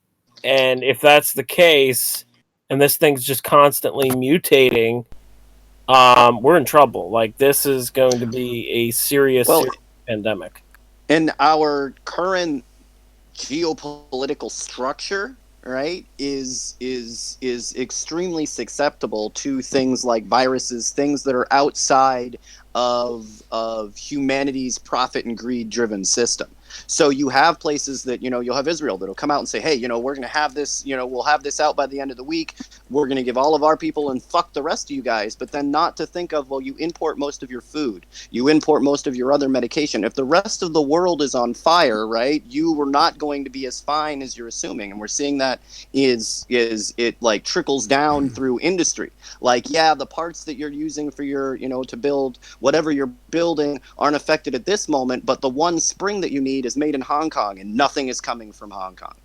And if that's the case, and this thing's just constantly mutating, we're in trouble. Like this is going to be a serious, Well, serious pandemic. in our current geopolitical structure, right, is extremely susceptible to things like viruses, things that are outside of humanity's profit and greed driven system. So you have places that, you'll have Israel that'll come out and say, hey, we're going to have this, we'll have this out by the end of the week. We're going to give all of our people and fuck the rest of you guys. But then not to think of, well, you import most of your food, you import most of your other medication. If the rest of the world is on fire, right, you were not going to be as fine as you're assuming. And we're seeing that is it like trickles down through industry. Like, yeah, the parts that you're using for your, to build whatever you're building aren't affected at this moment, but the one spring that you need is made in Hong Kong and nothing is coming from Hong Kong.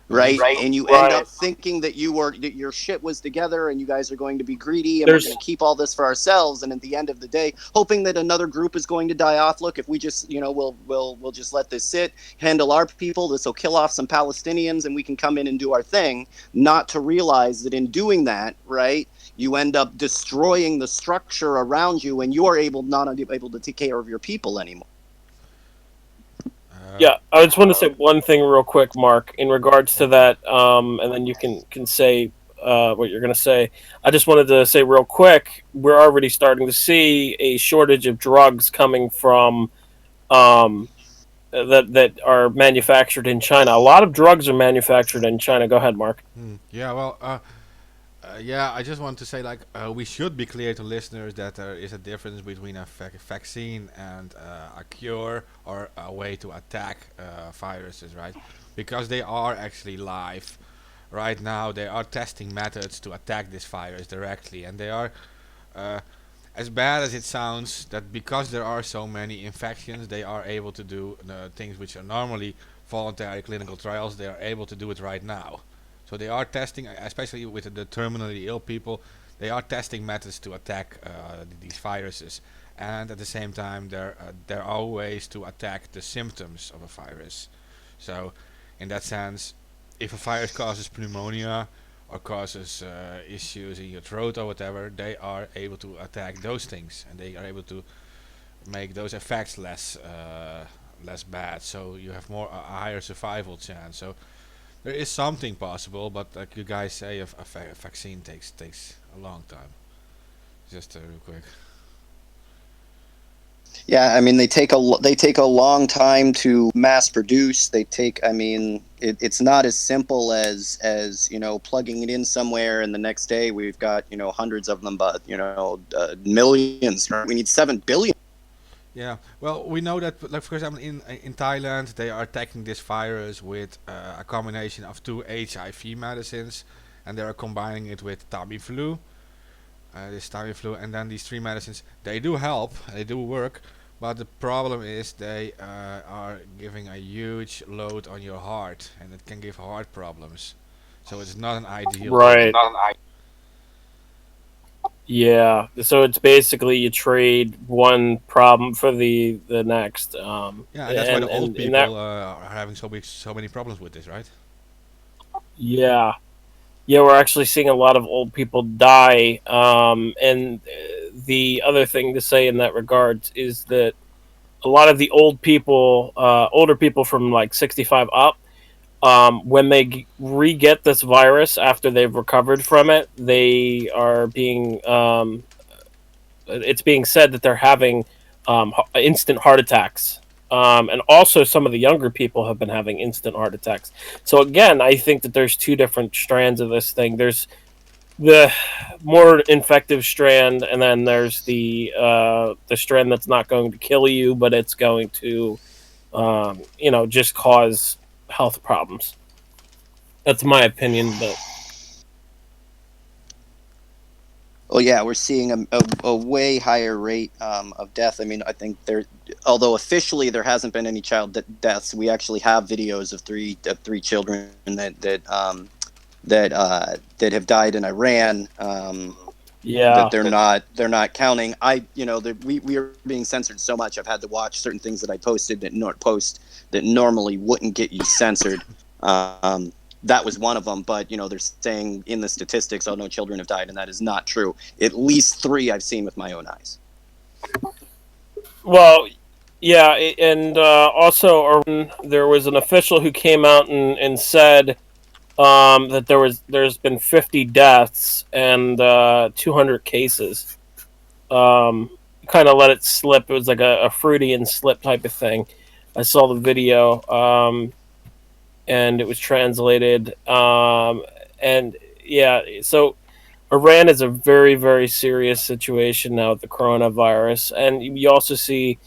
Right? And you end up thinking that your shit was together and you guys are going to be greedy and we're going to keep all this for ourselves, and at the end of the day hoping that another group is going to die off. Look, if we just we'll just let this sit, handle our people, this will kill off some Palestinians and we can come in and do our thing, not to realize that in doing that, right, you end up destroying the structure around you and you're not able to take care of your people anymore. Yeah, I just want to say one thing real quick, Mark, in regards to that, and then you can say what you're going to say. I just wanted to say real quick, we're already starting to see a shortage of drugs coming from that are manufactured in China. A lot of drugs are manufactured in China. Go ahead, Mark. Yeah, well, yeah, I just want to say, like, we should be clear to listeners that there is a difference between a vaccine and a cure or a way to attack viruses, right? Because they are actually live. Right now, they are testing methods to attack this virus directly, and they are, as bad as it sounds, that because there are so many infections, they are able to do things which are normally voluntary clinical trials. They are able to do it right now. So they are testing, especially with the terminally ill people, they are testing methods to attack these viruses. And at the same time, there are ways to attack the symptoms of a virus. So in that sense, if a virus causes pneumonia or causes issues in your throat or whatever, they are able to attack those things. And they are able to make those effects less bad. So you have a higher survival chance. So there is something possible, but like you guys say, a vaccine takes a long time. Just real quick. Yeah, I mean they take a long time to mass produce. It's not as simple as plugging it in somewhere and the next day we've got hundreds of them, but millions. We need 7 billion. Yeah, well, we know that, like for example, in Thailand, they are attacking this virus with a combination of 2 HIV medicines, and they are combining it with Tamiflu, and then these 3 medicines, they do help, they do work, but the problem is they are giving a huge load on your heart, and it can give heart problems. So it's not an ideal. Right. Yeah, so it's basically you trade one problem for the next. Yeah, and that's why the old and people are having so many problems with this, right? yeah, yeah, we're actually seeing a lot of old people die. And the other thing to say in that regard is that a lot of the older people from like 65 up, when they re-get this virus after they've recovered from it, they are being it's being said that they're having instant heart attacks and also some of the younger people have been having instant heart attacks. So again, I think that there's two different strands of this thing. There's the more infective strand, and then there's the strand that's not going to kill you, but it's going to, just cause health problems. That's my opinion, but Well, yeah, we're seeing a way higher rate of death. I mean, I think although officially there hasn't been any child deaths, we actually have videos of three children that have died in Iran. yeah, That they're not counting. We are being censored so much. I've had to watch certain things that I posted that normally wouldn't get you censored. That was one of them, but they're saying in the statistics, no children have died, and that is not true. At least 3 I've seen with my own eyes. well, yeah, and also there was an official who came out and said that there's been 50 deaths and 200 cases. Kind of let it slip. It was like a Freudian slip type of thing. I saw the video, and it was translated. And yeah, so Iran is a very, very serious situation now with the coronavirus, and you also see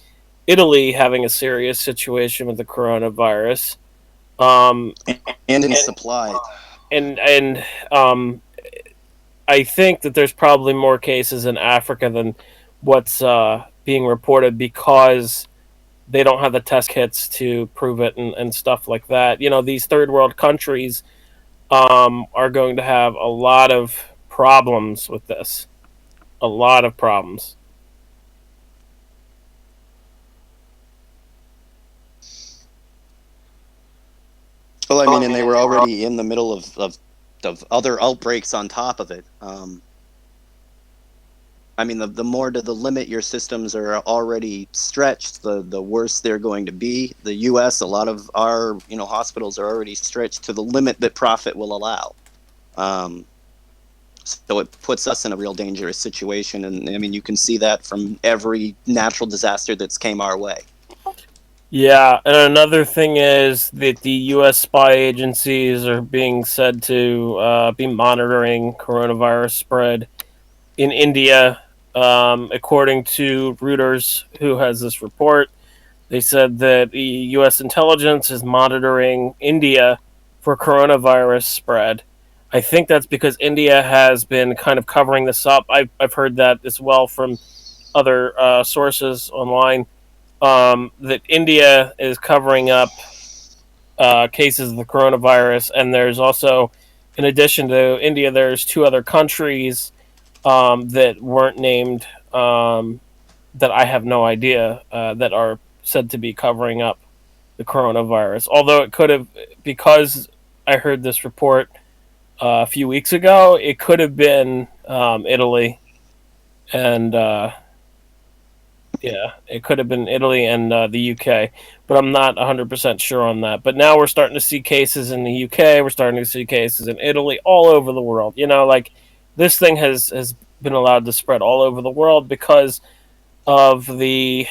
Italy having a serious situation with the coronavirus. Um, And in supply. and I think that there's probably more cases in Africa than what's being reported because they don't have the test kits to prove it and stuff like that. These third world countries are going to have a lot of problems with this. A lot of problems. Well, I mean, and they were already in the middle of other outbreaks on top of it. I mean, the more to the limit your systems are already stretched, the worse they're going to be. The U.S., a lot of our hospitals are already stretched to the limit that profit will allow. So it puts us in a real dangerous situation, and I mean, you can see that from every natural disaster that's came our way. Yeah, and another thing is that the U.S. spy agencies are being said to be monitoring coronavirus spread in India. According to Reuters, who has this report, they said that the U.S. intelligence is monitoring India for coronavirus spread. I think that's because India has been kind of covering this up. I've heard that as well from other sources online. That India is covering up cases of the coronavirus, and there's also, in addition to India, there's 2 other countries that weren't named, that I have no idea, that are said to be covering up the coronavirus. Although it could have, because I heard this report a few weeks ago, it could have been Italy and. Yeah, it could have been Italy and the UK, but I'm not 100% sure on that. But now we're starting to see cases in the UK, we're starting to see cases in Italy, all over the world. Like this thing has been allowed to spread all over the world because of the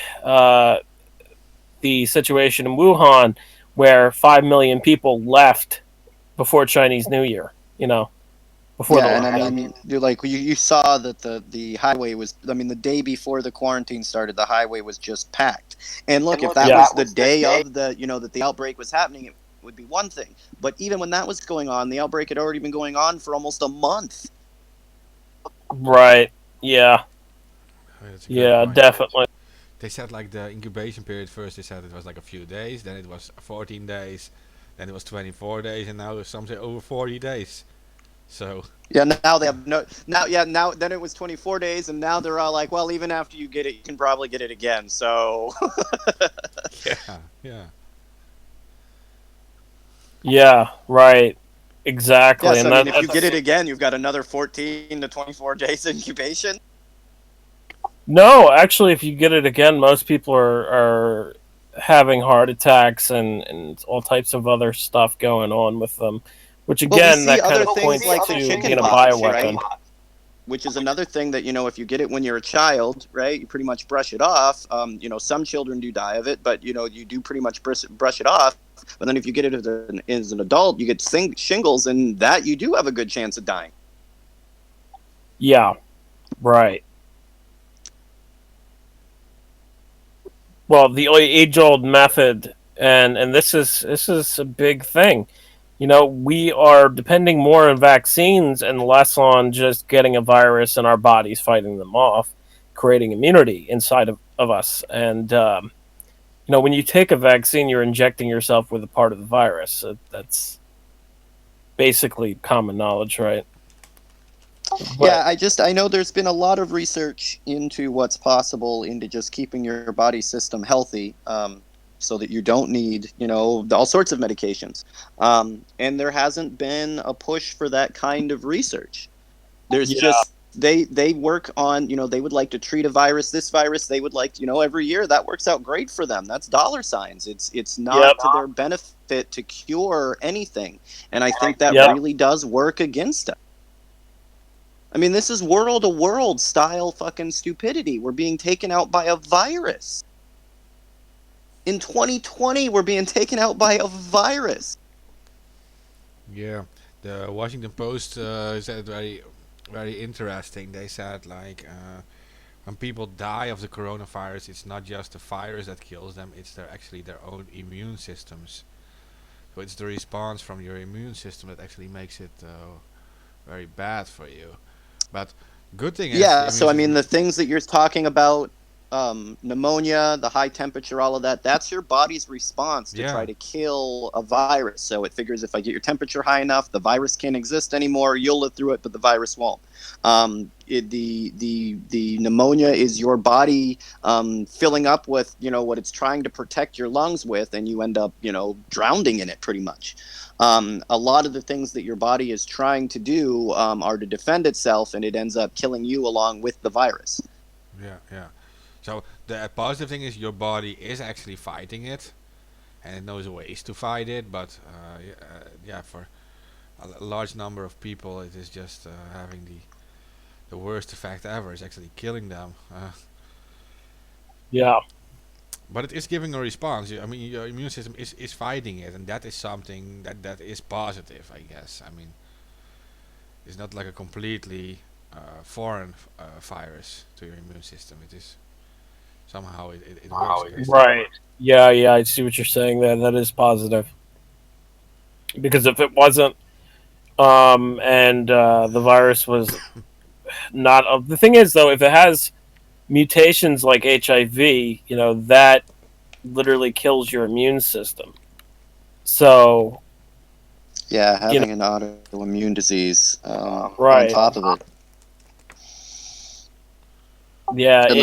situation in Wuhan, where 5 million people left before Chinese New Year. Before Yeah, the and I lockdown. mean, you saw that the highway was. I mean, the day before the quarantine started, the highway was just packed. And look, if that Yeah. was the day of that the outbreak was happening, it would be one thing. But even when that was going on, the outbreak had already been going on for almost a month. Right. Yeah. That's a good Yeah. point. Definitely. They said like the incubation period first. They said it was like a few days. Then it was 14 days. Then it was 24 days, and now some say over 40 days. So Yeah, now they have now then it was 24 days, and now they're all like, well, even after you get it, you can probably get it again. So yeah. Yeah. Right. Exactly. yes, And I mean, if you get it again, you've got another 14 to 24 days incubation. No, actually, if you get it again, most people are having heart attacks and all types of other stuff going on with them. Which Well, we again, see that kind other of things points like to the being chicken a pox, bioweapon. right? which is another thing that, if you get it when you're a child, right, you pretty much brush it off. Some children do die of it, but you do pretty much brush it off. But then if you get it as an adult, you get shingles, and that you do have a good chance of dying. Yeah, right. Well, the age-old method, and this is a big thing. We are depending more on vaccines and less on just getting a virus and our bodies fighting them off, creating immunity inside of us. And when you take a vaccine, you're injecting yourself with a part of the virus. That's basically common knowledge, right? Yeah, I know there's been a lot of research into what's possible into just keeping your body system healthy, so that you don't need, all sorts of medications. And there hasn't been a push for that kind of research. There's just they work on, they would like to treat a virus, this virus, they would like, every year that works out great for them. That's dollar signs. It's not to their benefit to cure anything. And I think that really does work against us. I mean, this is world-to-world style fucking stupidity. We're being taken out by a virus. In 2020, we're being taken out by a virus. Yeah, the Washington Post said very, very interesting. They said when people die of the coronavirus, it's not just the virus that kills them; it's actually their own immune systems. So it's the response from your immune system that actually makes it very bad for you. But good thing is, Yeah, so I mean, the things that you're talking about, pneumonia, the high temperature, all of that, that's your body's response to try to kill a virus. So it figures if I get your temperature high enough, the virus can't exist anymore. You'll live through it, but the virus won't. The pneumonia is your body filling up with, what it's trying to protect your lungs with, and you end up, drowning in it pretty much. A lot of the things that your body is trying to do are to defend itself, and it ends up killing you along with the virus. Yeah. So the positive thing is your body is actually fighting it, and it knows ways to fight it. But for a large number of people, it is just having the worst effect ever. It's actually killing them. Yeah. But it is giving a response. I mean, your immune system is fighting it, and that is something that is positive, I guess. I mean, it's not like a completely foreign virus to your immune system. It is somehow it works against it. Right. Yeah, I see what you're saying there. That is positive. Because if it wasn't, and the virus was not, the thing is though, if it has mutations like HIV, that literally kills your immune system. So, yeah, having an autoimmune disease on right. top of it. Yeah, And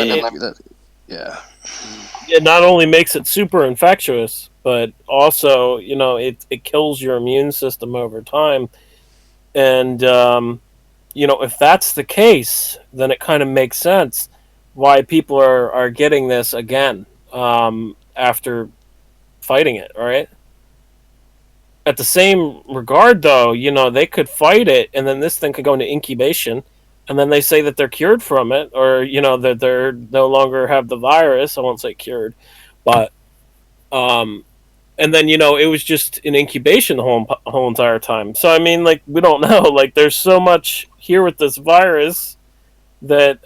it not only makes it super infectious, but also, it kills your immune system over time. And, if that's the case, then it kind of makes sense why people are getting this again after fighting it, right? At the same regard, though, they could fight it, and then this thing could go into incubation, and then they say that they're cured from it, or that they're no longer have the virus. I won't say cured, but and then it was just in incubation the whole entire time. So I mean, we don't know. There's so much here with this virus that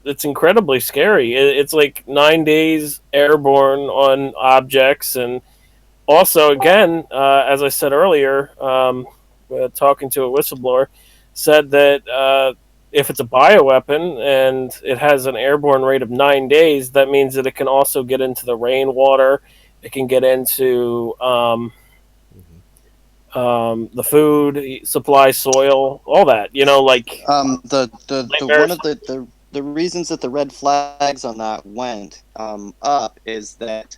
it's incredibly scary. It's 9 days airborne on objects, and also again, as I said earlier, talking to a whistleblower, said that if it's a bioweapon and it has an airborne rate of 9 days, that means that it can also get into the rainwater. It can get into the food supply, soil, all that. One of the reasons that the red flags on that went up is that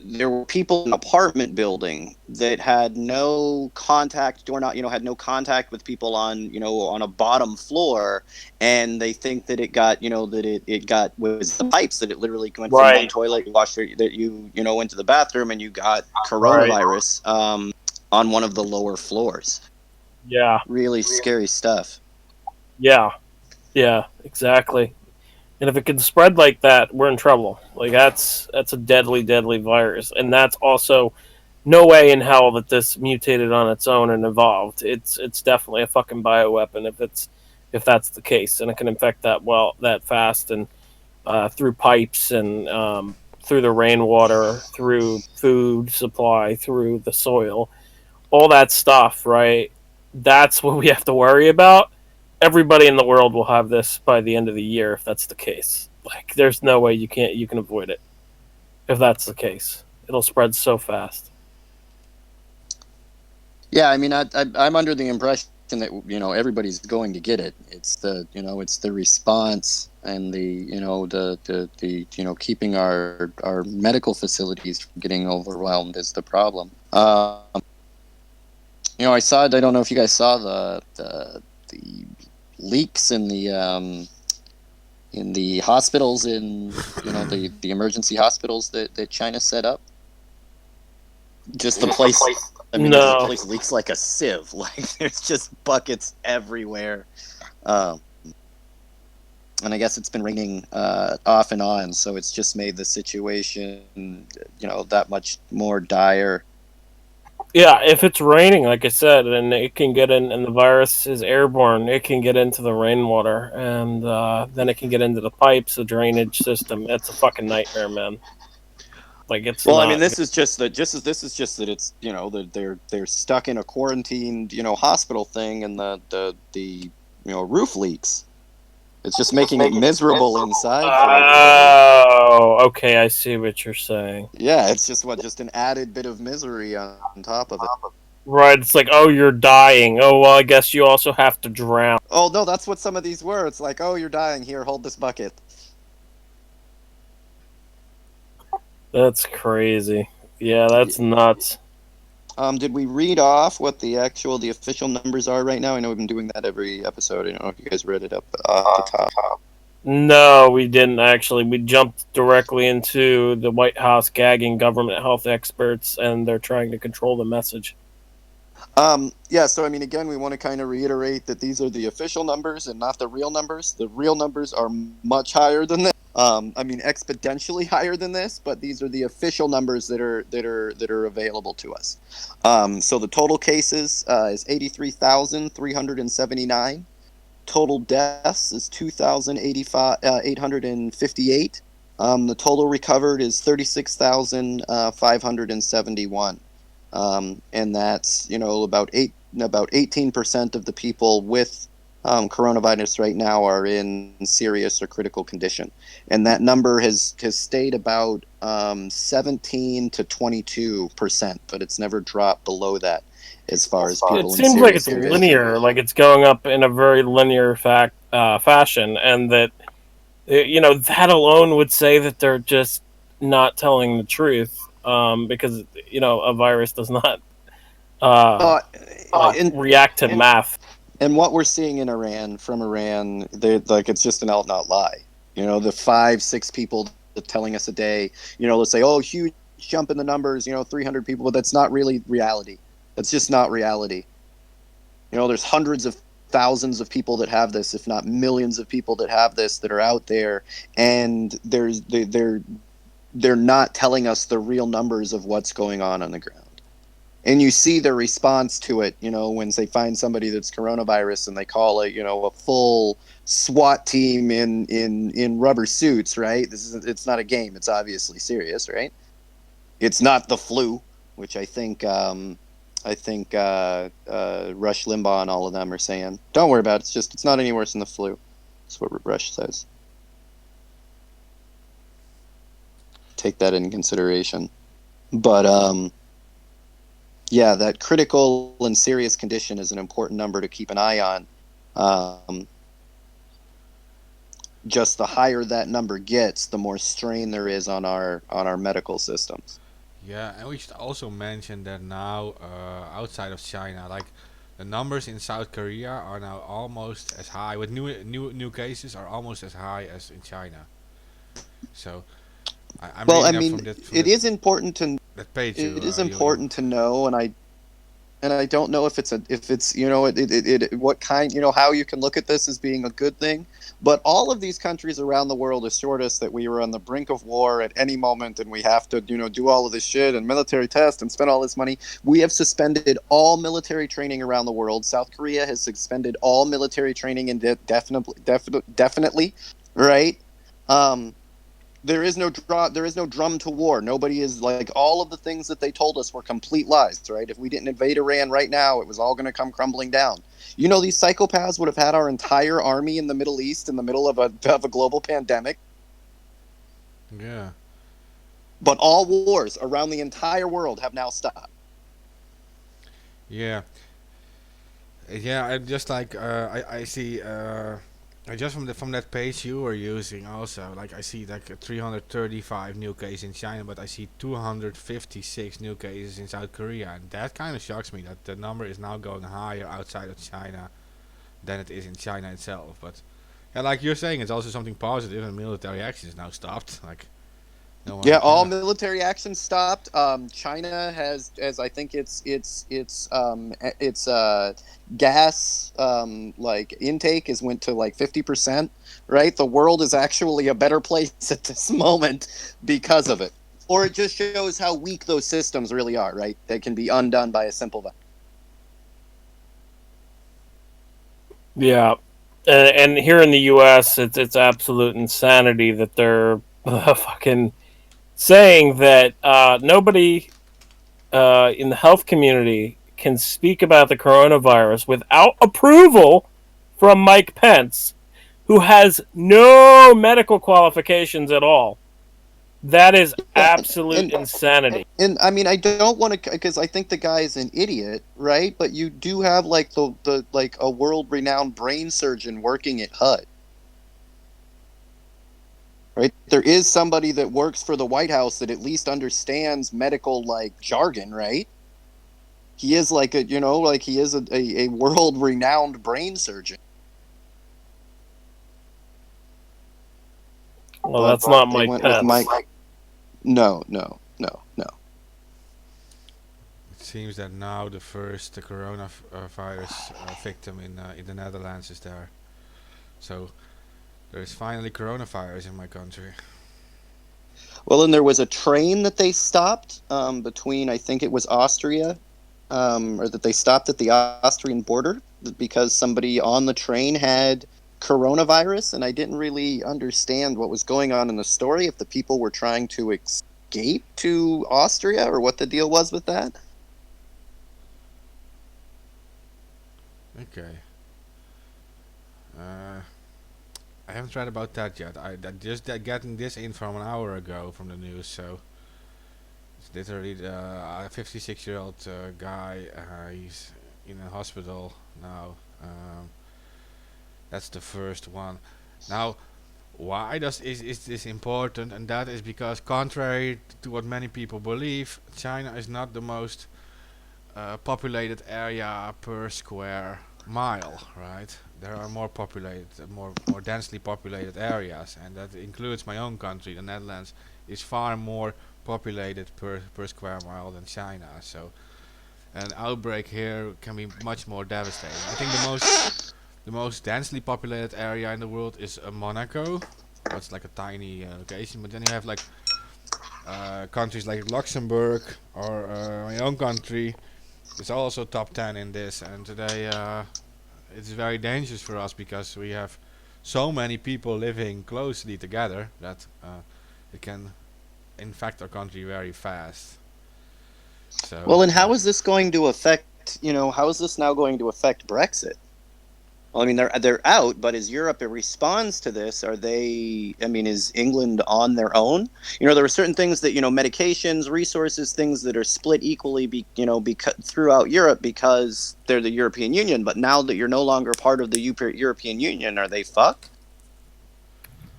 there were people in an apartment building that had no contact had no contact with people on a bottom floor, and they think that it got it got was the pipes, that it literally went from one toilet, you washed it, that you went to the bathroom and you got coronavirus on one of the lower floors. Yeah, really scary stuff. Yeah. Yeah, exactly. And if it can spread like that, we're in trouble. Like that's a deadly, deadly virus, and that's also no way in hell that this mutated on its own and evolved. It's definitely a fucking bioweapon if that's the case, and it can infect that fast and through pipes and through the rainwater, through food supply, through the soil, all that stuff. Right, that's what we have to worry about. Everybody in the world will have this by the end of the year if that's the case. Like, there's no way you can avoid it if that's the case. It'll spread so fast. Yeah, I mean, I'm under the impression that everybody's going to get it. It's the response and the keeping our medical facilities from getting overwhelmed is the problem. I saw. I don't know if you guys saw the leaks in the hospitals the emergency hospitals that China set up. Just the place. I mean, No. the place leaks like a sieve. Like there's just buckets everywhere. Um, and I guess it's been raining off and on, so it's just made the situation, that much more dire. Yeah, if it's raining, like I said, and it can get in, and the virus is airborne, it can get into the rainwater, and then it can get into the pipes, the drainage system. It's a fucking nightmare, man. Like it's Well, I not. mean, this is just that. This is just that it's they're stuck in a quarantined hospital thing, and the roof leaks. It's just making it miserable inside for everybody. Oh, okay. I see what you're saying. Yeah, it's just an added bit of misery on top of it. Right. It's like, oh, you're dying. Oh, well, I guess you also have to drown. Oh no, that's what some of these were. It's like, oh, you're dying. Here, hold this bucket. That's crazy. Yeah, that's nuts. Did we read off what the official numbers are right now? I know we've been doing that every episode. I don't know if you guys read it up off the top. No, we didn't actually. We jumped directly into the White House gagging government health experts, and they're trying to control the message. Yeah, so I mean, again, we want to kind of reiterate that these are the official numbers and not the real numbers. The real numbers are much higher than this. I mean, exponentially higher than this, but these are the official numbers that are available to us. So the total cases is 83,379. Total deaths is 2,858. The total recovered is 36,571. And that's about 18% of the people with coronavirus right now are in serious or critical condition, and that number has stayed about 17 to 22%, but it's never dropped below that as far as people. It in seems like it's serious linear, like it's going up in a very linear fashion, and that that alone would say that they're just not telling the truth, because a virus does not react to math. And what we're seeing in from Iran, like it's just an out and out lie. The 5-6 people telling us a day, let's say, oh, huge jump in the numbers, 300 people, but that's not really reality. That's just not reality. There's hundreds of thousands of people that have this, if not millions of people that have this, that are out there, and they're not telling us the real numbers of what's going on the ground. And you see their response to it, when they find somebody that's coronavirus and they call it, a full SWAT team in rubber suits, right? It's not a game. It's obviously serious, right? It's not the flu, which I think Rush Limbaugh and all of them are saying. Don't worry about it. It's not any worse than the flu. That's what Rush says. Take that into consideration. But yeah, that critical and serious condition is an important number to keep an eye on. Just the higher that number gets, the more strain there is on our medical systems. Yeah, and we should also mention that now outside of China, like the numbers in South Korea are now almost as high with new cases are almost as high as in China. So I'm well, I reading mean, from it is important to that page. it is important to know, and and I don't know if it's what kind, how you can look at this as being a good thing. But all of these countries around the world assured us that we were on the brink of war at any moment, and we have to do all of this shit and military test and spend all this money. We have suspended all military training around the world. South Korea has suspended all military training definitely, right? There is no drum to war. Nobody is like, all of the things that they told us were complete lies, right? If we didn't invade Iran right now, it was all going to come crumbling down. These psychopaths would have had our entire army in the Middle East in the middle of a global pandemic. Yeah. But all wars around the entire world have now stopped. Yeah. Yeah, I just like I see I just from that page you were using also, like I see like 335 new cases in China, but I see 256 new cases in South Korea, and that kind of shocks me that the number is now going higher outside of China than it is in China itself. But yeah, like you're saying, it's also something positive, and military action is now stopped. Like no one. Yeah, all military action stopped. China has, as I think its gas like intake is went to like 50%. Right, the world is actually a better place at this moment because of it. Or it just shows how weak those systems really are. Right, that can be undone by a simple vote. Yeah, and here in the U.S., it's absolute insanity that they're fucking saying that nobody in the health community can speak about the coronavirus without approval from Mike Pence, who has no medical qualifications at all. That is absolute insanity. And I mean, I don't want to, because I think the guy is an idiot, right? But you do have like the like a world-renowned brain surgeon working at HUD. Right, there is somebody that works for the White House that at least understands medical like jargon, right? He is like he is a world-renowned brain surgeon. Well, that's not Mike Pence. No. It seems that now the first coronavirus victim in the Netherlands is there. So there is finally coronavirus in my country. Well, and there was a train that they stopped between, I think it was Austria, or that they stopped at the Austrian border because somebody on the train had coronavirus, and I didn't really understand what was going on in the story, if the people were trying to escape to Austria or what the deal was with that. Okay. I haven't read about that yet. I just getting this in from an hour ago from the news, so it's literally a 56-year-old guy. He's in a hospital now. That's the first one. Now, why is this important? And that is because, contrary to what many people believe, China is not the most populated area per square mile, right? There are more populated, more densely populated areas, and that includes my own country. The Netherlands is far more populated per square mile than China. So, an outbreak here can be much more devastating. I think the most densely populated area in the world is Monaco. It's like a tiny location, but then you have like countries like Luxembourg or my own country. It's also top 10 in this, and today it's very dangerous for us because we have so many people living closely together that it can infect our country very fast. So, well, and how is this going to affect? How is this now going to affect Brexit? Well, I mean, they're out, but is Europe a response to this? Are they? I mean, is England on their own? There are certain things that medications, resources, things that are split equally, throughout Europe because they're the European Union. But now that you're no longer part of the European Union, are they fucked?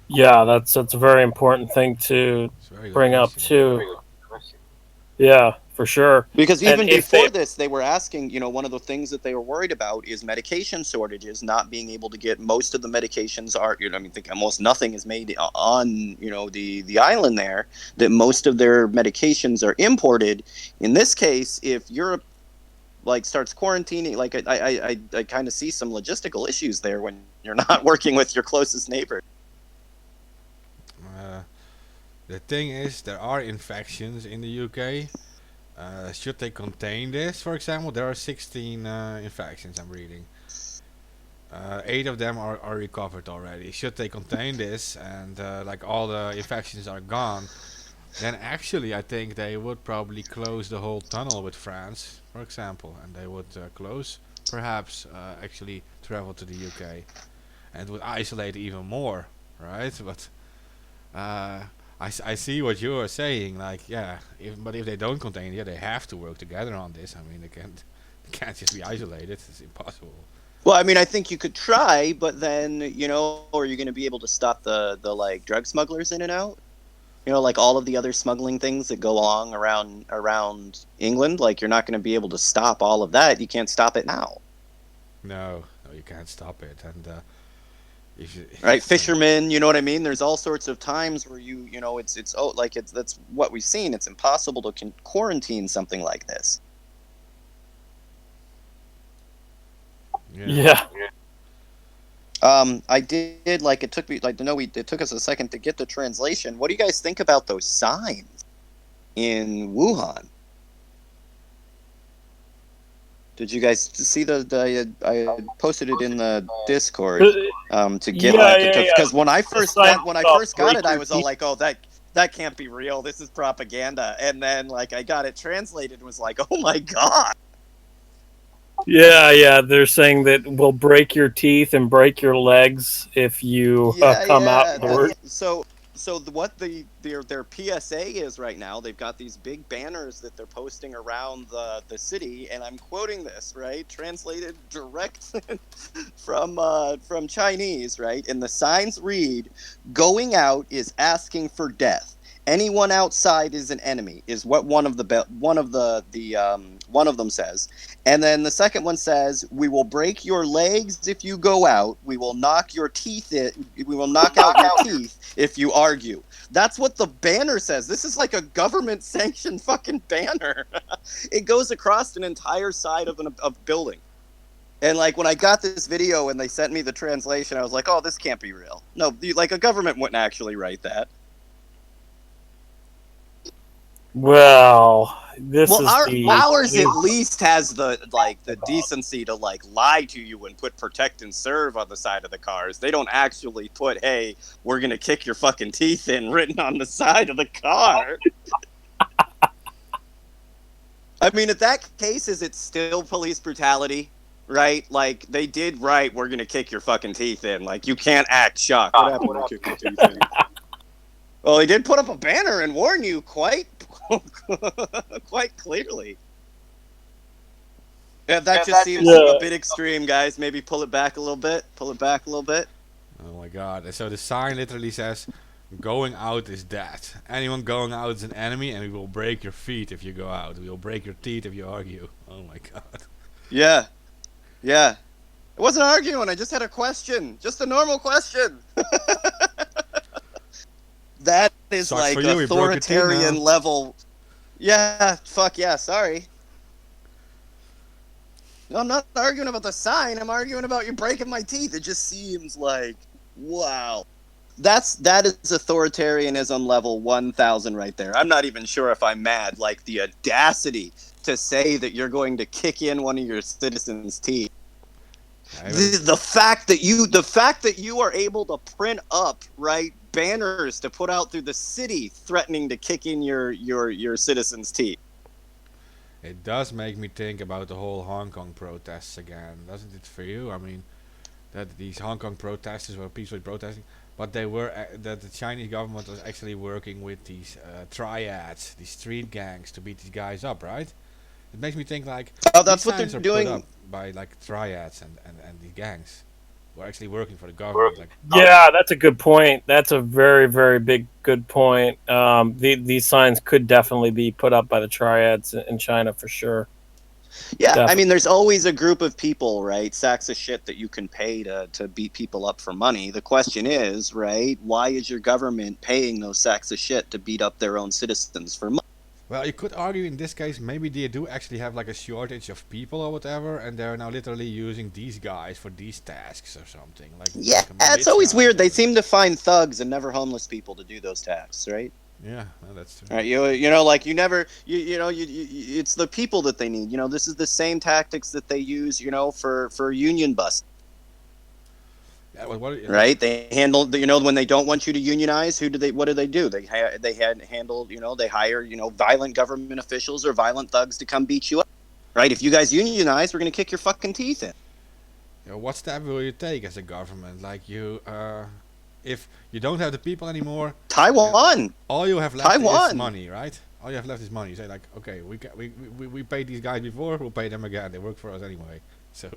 Yeah, that's a very important thing to bring up too. Yeah, for sure. Because even before this, they were asking, one of the things that they were worried about is medication shortages, not being able to get most of the medications are, I think almost nothing is made on, the island there, that most of their medications are imported. In this case, if Europe starts quarantining, like I kind of see some logistical issues there when you're not working with your closest neighbor. The thing is, there are infections in the UK. Should they contain this, for example, there are 16 infections I'm reading. 8 of them are recovered already. Should they contain this and like all the infections are gone, then actually I think they would probably close the whole tunnel with France, for example, and they would close, perhaps actually travel to the UK, and would isolate even more, right? But I see what you are saying. Like, yeah, but if they don't contain it, yeah, they have to work together on this. I mean, they can't just be isolated. It's impossible. Well, I mean, I think you could try, but then, are you going to be able to stop the like drug smugglers in and out? Like all of the other smuggling things that go along around England. Like, you're not going to be able to stop all of that. You can't stop it now. No, you can't stop it. And right, fishermen, you know what I mean? There's all sorts of times where that's what we've seen. It's impossible to quarantine something like this. Yeah. I did, like, it took me, like, it took us a second to get the translation. What do you guys think about those signs in Wuhan? Did you guys see I posted it in the Discord to get because when I first got it, I was all like, oh, that can't be real. This is propaganda. And then, like, I got it translated and was like, oh my god. Yeah, they're saying that we'll break your teeth and break your legs if you come out. So what their PSA is right now, they've got these big banners that they're posting around the city, and I'm quoting this, right, translated direct from Chinese, right, and the signs read, "Going out is asking for death. Anyone outside is an enemy," is what one of them says. And then the second one says, "We will break your legs if you go out. We will knock your teeth we will knock out your teeth if you argue." That's what the banner says. This is like a government sanctioned fucking banner. It goes across an entire side of a building. And, like, when I got this video and they sent me the translation, I was like, oh, this can't be real. No, like, a government wouldn't actually write that. Well, ours at least has the decency to, like, lie to you and put "protect and serve" on the side of the cars. They don't actually put, "Hey, we're gonna kick your fucking teeth in" written on the side of the car. I mean, in that case, is it still police brutality? Right? Like, they did write, "We're gonna kick your fucking teeth in." Like, you can't act shocked. What happened? We'll kick your teeth in. Well, he did put up a banner and warn you quite clearly. Yeah, that just seems a bit extreme, guys. Maybe pull it back a little bit. Oh my god. So the sign literally says, "Going out is death. Anyone going out is an enemy, and we will break your feet if you go out. We will break your teeth if you argue." Oh my god. Yeah. I wasn't arguing. I just had a question. Just a normal question. That is Sucks like for you, authoritarian level. Yeah, fuck yeah, sorry. No, I'm not arguing about the sign. I'm arguing about you breaking my teeth. It just seems like, wow. That is authoritarianism level 1000 right there. I'm not even sure if I'm mad. Like, the audacity to say that you're going to kick in one of your citizens' teeth. The fact that you are able to print up, right, banners to put out through the city threatening to kick in your citizens' teeth. It does make me think about the whole Hong Kong protests again, doesn't it, for you? I mean, that these Hong Kong protesters were peacefully protesting, but that the Chinese government was actually working with these triads, these street gangs, to beat these guys up, right? It makes me think, like, that's what they're doing. Put up by, like, triads and these gangs who are actually working for the government. Like, yeah, that's a good point. That's a very, very good point. These signs could definitely be put up by the triads in China for sure. Yeah, definitely. I mean, there's always a group of people, right, sacks of shit that you can pay to beat people up for money. The question is, right, why is your government paying those sacks of shit to beat up their own citizens for money? Well, you could argue in this case maybe they do actually have like a shortage of people or whatever, and they're now literally using these guys for these tasks or something Yeah, like a it's always militia or weird. They something. seem to find thugs and never homeless people to do those tasks, right? Yeah, well, that's true. Right, you know, like you never, you know, it's the people that they need. You know, this is the same tactics that they use, you know, for union bus, Yeah, well, like right? They handle, you know, when they don't want you to unionize, what do? They had handled, you know, they hire, you know, violent government officials or violent thugs to come beat you up, right? If you guys unionize, we're gonna kick your fucking teeth in. what step will you take as a government? Like if you don't have the people anymore, uh, Taiwan, all you have left is Taiwan. money, right? All you have left is money. You say like, okay, we paid these guys before, we'll pay them again. They work for us anyway. So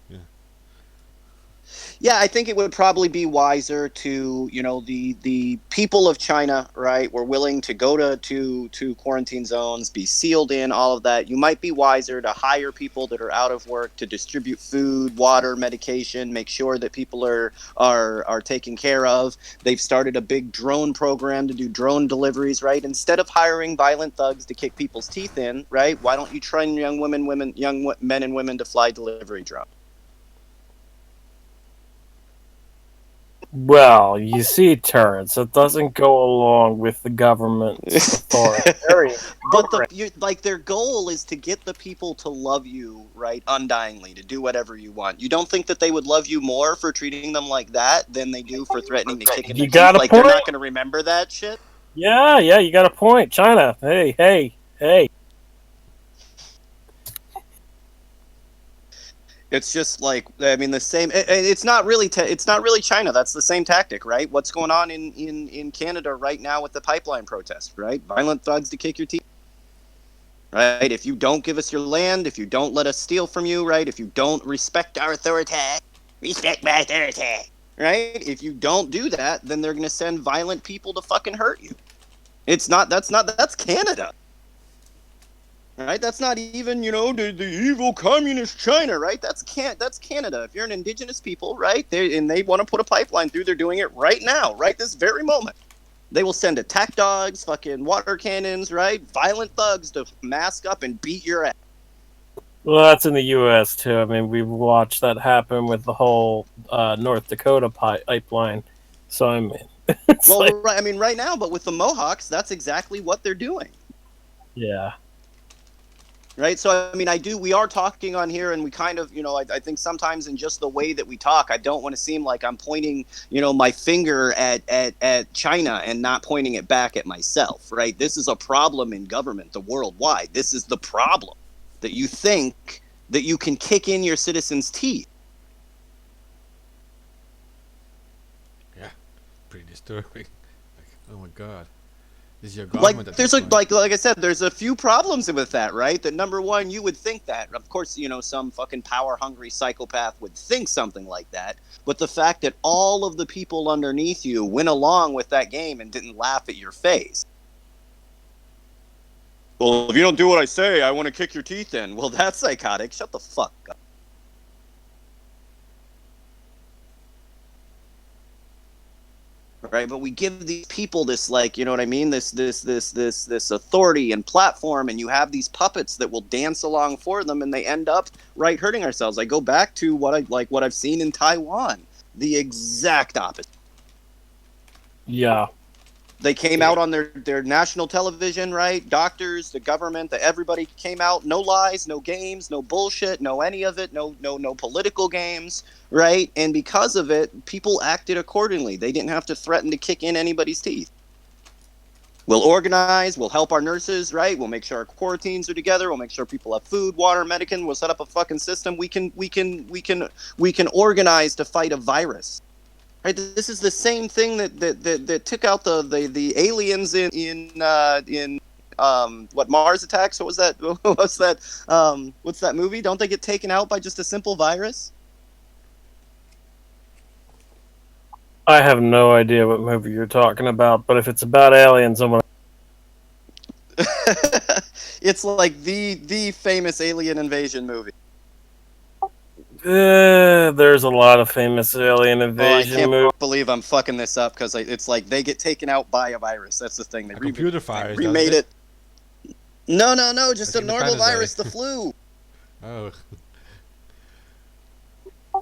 yeah, Yeah, I think it would probably be wiser to, you know, the people of China, right, were willing to go to quarantine zones, be sealed in, all of that. You might be wiser to hire people that are out of work to distribute food, water, medication, make sure that people are taken care of. They've started a big drone program to do drone deliveries, right? Instead of hiring violent thugs to kick people's teeth in, right? Why don't you train young men and women to fly delivery drones? Well, you see, Terrence, it doesn't go along with the government's authoritarian But program. like their goal is to get the people to love you, right, undyingly, to do whatever you want. You don't think that they would love you more for treating them like that than they do for threatening to kick in their You teeth? got a Like they're point. not going to remember that shit. Yeah, you got a point. China, hey. It's just like, I mean, the same. It's not really. It's not really China. That's the same tactic, right? What's going on in Canada right now with the pipeline protest, right? Violent thugs to kick your teeth. Right? If you don't give us your land, if you don't let us steal from you, right? If you don't respect our authority, respect my authority, right? If you don't do that, then they're going to send violent people to fucking hurt you. It's not. That's Canada. Right? That's not even, you know, the evil communist China, right? That's Canada. If you're an indigenous people, right? They want to put a pipeline through, they're doing it right now, right this very moment. They will send attack dogs, fucking water cannons, right? Violent thugs to mask up and beat your ass. Well, that's in the U.S. too. I mean, we've watched that happen with the whole North Dakota pipeline. So I mean, it's Well, like, right, I mean, right now, but with the Mohawks, that's exactly what they're doing. yeah, Right. So, I mean, we are talking on here and we kind of, you know, I think sometimes in just the way that we talk, I don't want to seem like I'm pointing, you know, my finger at China and not pointing it back at myself. Right. This is a problem in government, the worldwide. This is the problem, that you think that you can kick in your citizens' teeth. yeah, pretty disturbing. Like, oh my god, this is your Like government at there's this point. like I said, there's a few problems with that, right? That number one, you would think that. Of course, you know, some fucking power hungry psychopath would think something like that. But the fact that all of the people underneath you went along with that game and didn't laugh at your face. Well, if you don't do what I say, I want to kick your teeth in. Well, that's psychotic. Shut the fuck up. Right, but we give these people this, like, you know what I mean, this authority and platform, and you have these puppets that will dance along for them, and they end up right hurting ourselves. I go back to what I've seen in Taiwan, the exact opposite. yeah. They came out on their national television, right? Doctors, the government, everybody came out. No lies, no games, no bullshit, no any of it, no political games, right? And because of it, people acted accordingly. They didn't have to threaten to kick in anybody's teeth. We'll organize. We'll help our nurses, right? We'll make sure our quarantines are together. We'll make sure people have food, water, medicine. We'll set up a fucking system. We can organize to fight a virus. Right, this is the same thing that took out the aliens in what, Mars Attacks? What was that? What's that movie? Don't they get taken out by just a simple virus? I have no idea what movie you're talking about, but if it's about aliens, I'm gonna. It's like the famous alien invasion movie. There's a lot of famous alien Oh, I invasion can't movies. believe I'm fucking this up because it's like they get taken out by a virus. That's the thing. They A computer virus, doesn't remade it? it. No. Just It's a normal Independence Day. virus, the flu. Oh,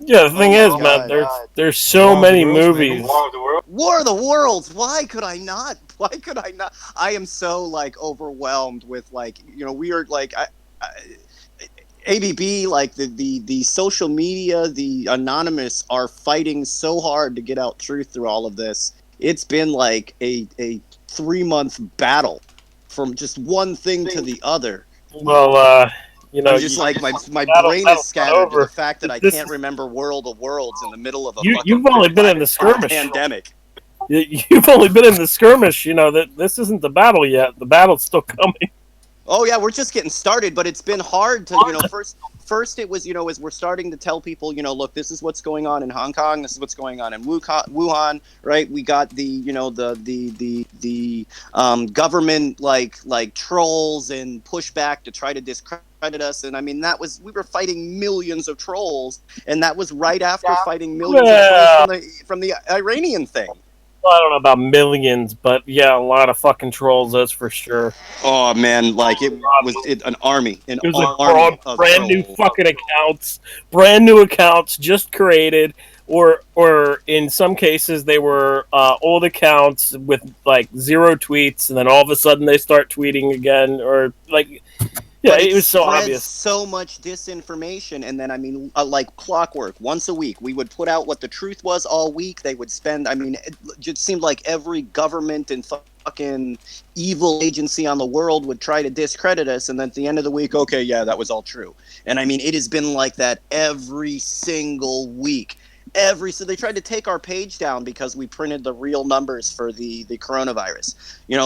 Yeah, the Oh thing my is, man, god. there's or so War of the many Worlds, movies. maybe. War of the Worlds. Why could I not? Why could I not? I am so like overwhelmed with like we are like ABB, like the social media, the anonymous are fighting so hard to get out truth through all of this. It's been like a 3 month battle from just one thing to the other. Well, I'm just like my brain is battle's not scattered to the over. fact that I This can't is remember World of Worlds in the middle of a you've fucking only been in the skirmish. pandemic. You've only been in the skirmish. You know that this isn't the battle yet. The battle's still coming. Oh yeah, we're just getting started, but it's been hard to, first it was, as we're starting to tell people, look, this is what's going on in Hong Kong, this is what's going on in Wuhan, right? We got the, government like trolls and pushback to try to discredit us, and I mean we were fighting millions of trolls, and that was right after fighting millions of trolls from the Iranian thing. I don't know about millions, but yeah, a lot of fucking trolls. That's for sure. Oh man, like it was an army, It was like army of brand new trolls. fucking accounts, brand new accounts just created, or in some cases they were old accounts with like 0 tweets, and then all of a sudden they start tweeting again, or like. Yeah, it was so obvious. So much disinformation, and then I mean, like clockwork. Once a week, we would put out what the truth was all week. They would spend. I mean, it just seemed like every government and fucking evil agency on the world would try to discredit us, and then at the end of the week, okay, yeah, that was all true. And I mean, it has been like that every single week. So they tried to take our page down because we printed the real numbers for the coronavirus.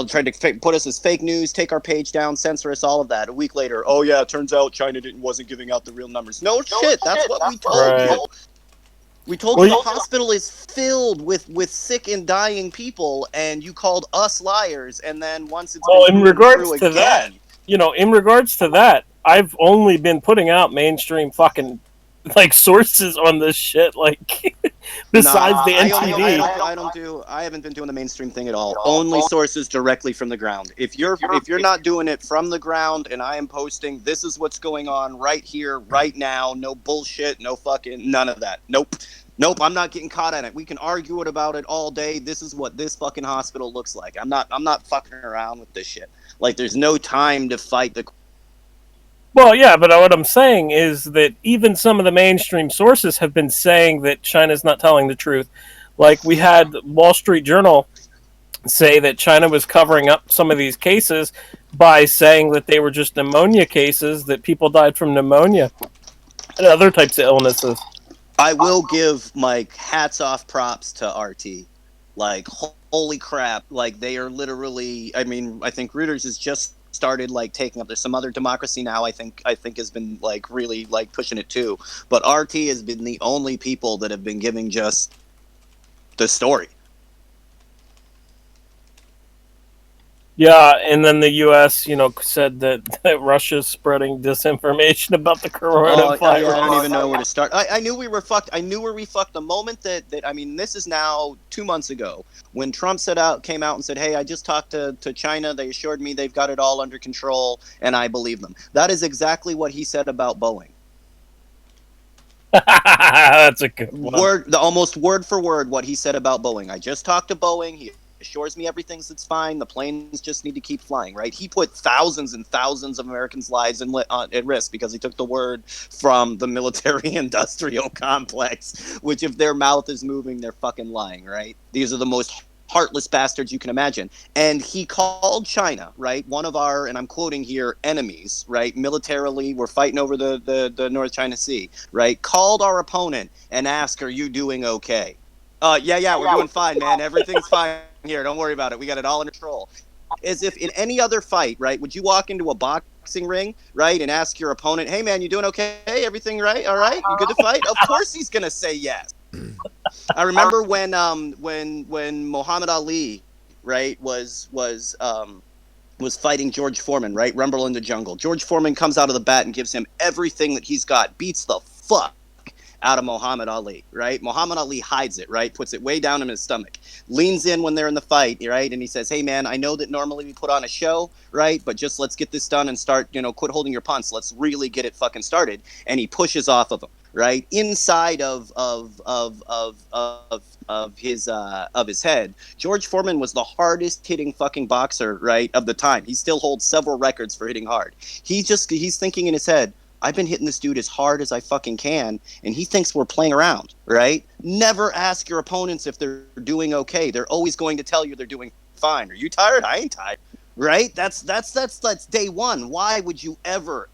Tried to put us as fake news, take our page down, censor us, all of that. A week later, oh yeah, it turns out China wasn't giving out the real numbers. No shit, that's what we told you. We told you the hospital is filled with sick and dying people, and you called us liars. And then once it's in regards to that, in regards to that, I've only been putting out mainstream fucking like sources on this shit, like besides the NTD. I haven't been doing the mainstream thing at all. Only sources directly from the ground. If you're not doing it from the ground, and I am posting, this is what's going on right here, right now. No bullshit, no fucking none of that. Nope. I'm not getting caught on it. We can argue about it all day. This is what this fucking hospital looks like. I'm not fucking around with this shit. Like, there's no time to fight the. Well, yeah, but what I'm saying is that even some of the mainstream sources have been saying that China's not telling the truth. Like, we had Wall Street Journal say that China was covering up some of these cases by saying that they were just pneumonia cases, that people died from pneumonia and other types of illnesses. I will give my hats off props to RT. Like, holy crap. Like, they are literally, I mean, I think Reuters is just started like taking up. There's some other Democracy Now! I think has been like really like pushing it too. But RT has been the only people that have been giving just the story. Yeah, and then the U.S., said that Russia's spreading disinformation about the coronavirus. I don't even know where to start. I knew we were fucked. I knew where we fucked the moment that I mean, this is now 2 months ago when Trump came out and said, hey, I just talked to China. They assured me they've got it all under control, and I believe them. That is exactly what he said about Boeing. That's a good one. Almost word for word what he said about Boeing. I just talked to Boeing. He assures me everything's fine. The planes just need to keep flying, right? He put thousands and thousands of Americans' lives at risk because he took the word from the military-industrial complex, which if their mouth is moving, they're fucking lying, right? These are the most heartless bastards you can imagine. And he called China, right, one of our, and I'm quoting here, enemies, right, militarily, we're fighting over the North China Sea, right, called our opponent and asked, are you doing okay? Yeah, we're doing fine, man. Everything's fine here. Don't worry about it. We got it all under control. As if in any other fight, right, would you walk into a boxing ring, right, and ask your opponent, hey, man, you doing okay? Everything right? All right? You good to fight? Of course he's going to say yes. I remember when Muhammad Ali, right, was fighting George Foreman, right, Rumble in the Jungle. George Foreman comes out of the bat and gives him everything that he's got, beats the fuck out of Muhammad Ali, right? Muhammad Ali hides it, right? Puts it way down in his stomach, leans in when they're in the fight, right? And he says, hey, man, I know that normally we put on a show, right? But just let's get this done and start, quit holding your punch. Let's really get it fucking started. And he pushes off of him, right? Inside of his head. George Foreman was the hardest hitting fucking boxer, right, of the time. He still holds several records for hitting hard. He's thinking in his head, I've been hitting this dude as hard as I fucking can, and he thinks we're playing around, right? Never ask your opponents if they're doing okay. They're always going to tell you they're doing fine. Are you tired? I ain't tired. Right? That's day one. Why would you ever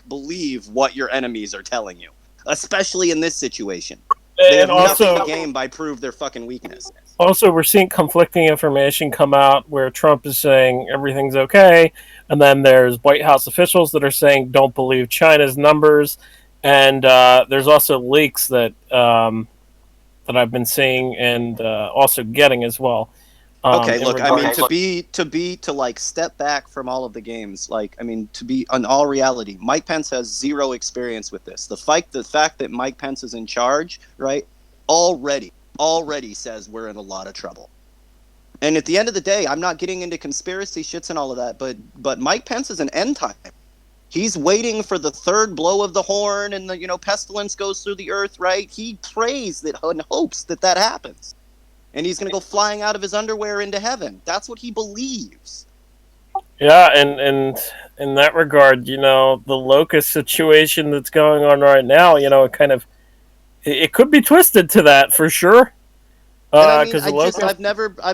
believe what your enemies are telling you, especially in this situation? They have And nothing also, to gain by prove their fucking weakness. also, we're seeing conflicting information come out where Trump is saying everything's okay, and then there's White House officials that are saying don't believe China's numbers, and there's also leaks that I've been seeing and also getting as well. Okay, in look, I mean, regards- to like step back from all of the games, like, I mean, to be in all reality, Mike Pence has zero experience with this. The fact that Mike Pence is in charge, right, already says we're in a lot of trouble. And at the end of the day, I'm not getting into conspiracy shits and all of that, but Mike Pence is an end time. He's waiting for the third blow of the horn and the pestilence goes through the earth, right? He prays that and hopes that happens. And he's going to go flying out of his underwear into heaven. That's what he believes. Yeah, and in that regard, the locust situation that's going on right now, it could be twisted to that for sure. And I mean, Because the locust, I've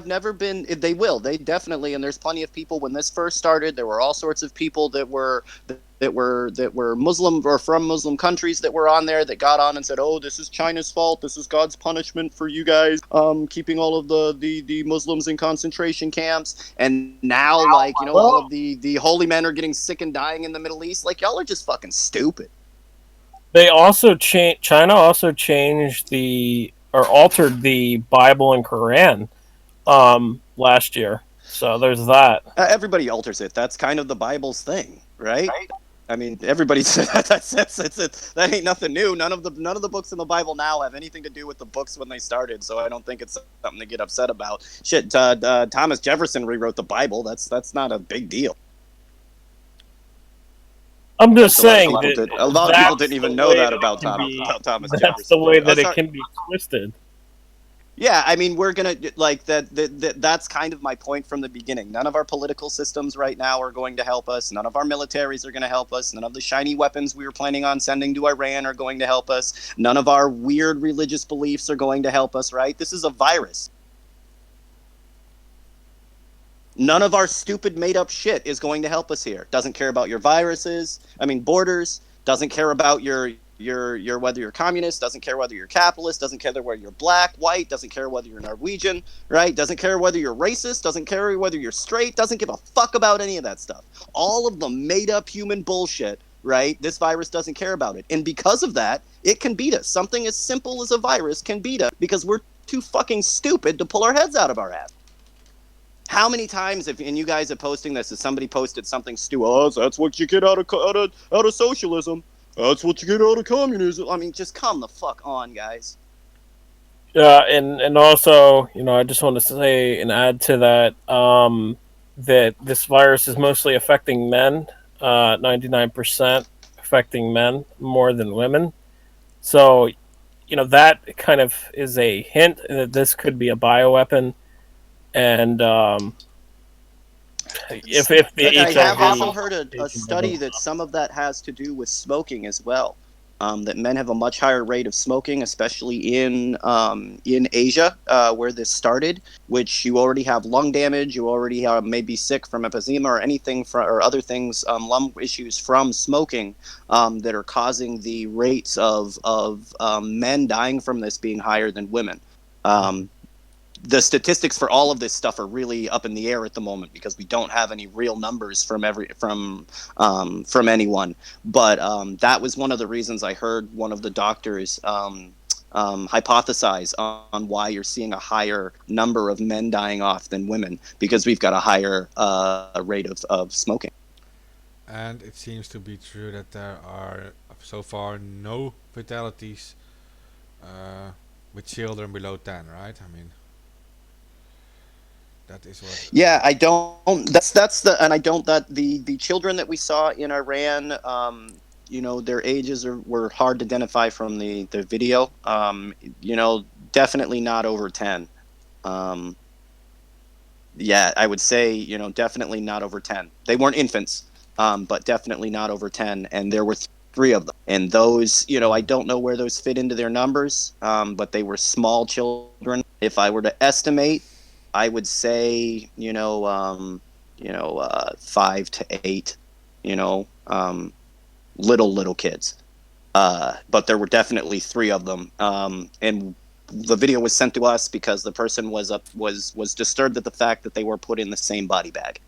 never been. They definitely. And there's plenty of people when this first started. There were all sorts of people that were Muslim or from Muslim countries that were on there that got on and said, "Oh, this is China's fault. This is God's punishment for you guys, keeping all of the Muslims in concentration camps." And now, all of the holy men are getting sick and dying in the Middle East. Like, y'all are just fucking stupid. they also China also changed or altered the Bible and Quran last year. So there's that. Everybody alters it. That's kind of the Bible's thing, right? I mean, everybody said that ain't nothing new. None of the books in the Bible now have anything to do with the books when they started. So I don't think it's something to get upset about. Shit, Thomas Jefferson rewrote the Bible. That's not a big deal. I'm just saying A lot of people didn't even know that about Thomas Jefferson. That's the way that it can be twisted. Yeah, I mean, we're gonna that's kind of my point from the beginning. None of our political systems right now are going to help us. None of our militaries are going to help us. None of the shiny weapons we were planning on sending to Iran are going to help us. None of our weird religious beliefs are going to help us, right? This is a virus. None of our stupid made-up shit is going to help us here. Doesn't care about your borders. Doesn't care about your whether you're communist. Doesn't care whether you're capitalist. Doesn't care whether you're black, white. Doesn't care whether you're Norwegian, right? Doesn't care whether you're racist. Doesn't care whether you're straight. Doesn't give a fuck about any of that stuff. All of the made-up human bullshit, right? This virus doesn't care about it, and because of that, it can beat us. Something as simple as a virus can beat us because we're too fucking stupid to pull our heads out of our ass. How many times, and you guys are posting this, if somebody posted something stupid, oh, that's what you get out of socialism. That's what you get out of communism. I mean, just come the fuck on, guys. Yeah, and also, I just want to say and add to that that this virus is mostly affecting men, 99% affecting men more than women. So, that kind of is a hint that this could be a bioweapon. And if the I have HIV also heard a study that some of that has to do with smoking as well. That men have a much higher rate of smoking, especially in Asia, where this started. Which you already have lung damage, you already may be sick from emphysema or anything or other things, lung issues from smoking, that are causing the rates of men dying from this being higher than women. The statistics for all of this stuff are really up in the air at the moment because we don't have any real numbers from anyone. But that was one of the reasons I heard one of the doctors hypothesize on why you're seeing a higher number of men dying off than women, because we've got a higher rate of smoking. And it seems to be true that there are so far no fatalities with children below 10, right? I mean, that is what. Yeah, I don't. That's the and I don't that the children that we saw in Iran. Their ages were hard to identify from the video. Definitely not over 10. Um, yeah, I would say definitely not over 10. They weren't infants, but definitely not over 10. And there were three of them. And those, I don't know where those fit into their numbers, but they were small children. If I were to estimate, I would say 5 to 8. Little kids. But there were definitely three of them. And the video was sent to us because the person was disturbed at the fact that they were put in the same body bag.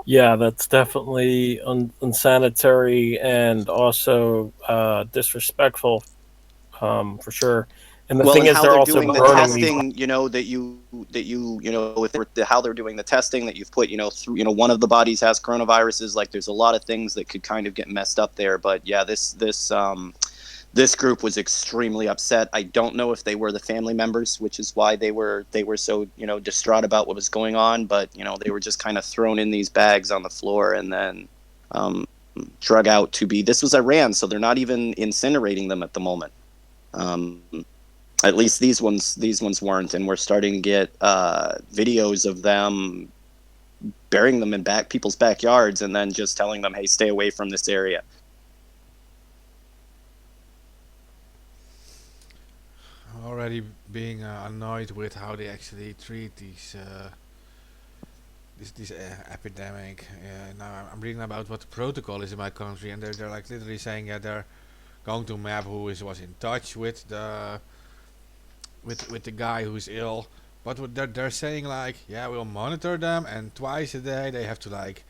Yeah, that's definitely unsanitary and also disrespectful, for sure. And the Well, thing and is, how they're they're also doing the burning these. testing, how they're doing the testing that you've put, through, one of the bodies has coronaviruses. Like, there's a lot of things that could kind of get messed up there. But yeah, this group was extremely upset. I don't know if they were the family members, which is why they were so distraught about what was going on. But they were just kind of thrown in these bags on the floor and then drug out to be. This was Iran, so they're not even incinerating them at the moment. At least these ones weren't, and we're starting to get videos of them burying them in people's backyards and then just telling them, hey, stay away from this area. Already being annoyed with how they actually treat this epidemic. Now I'm reading about what the protocol is in my country, and they're like literally saying that they're going to map who was in touch with the guy who's ill. But what they're saying, like, yeah, we'll monitor them, and twice a day they have to like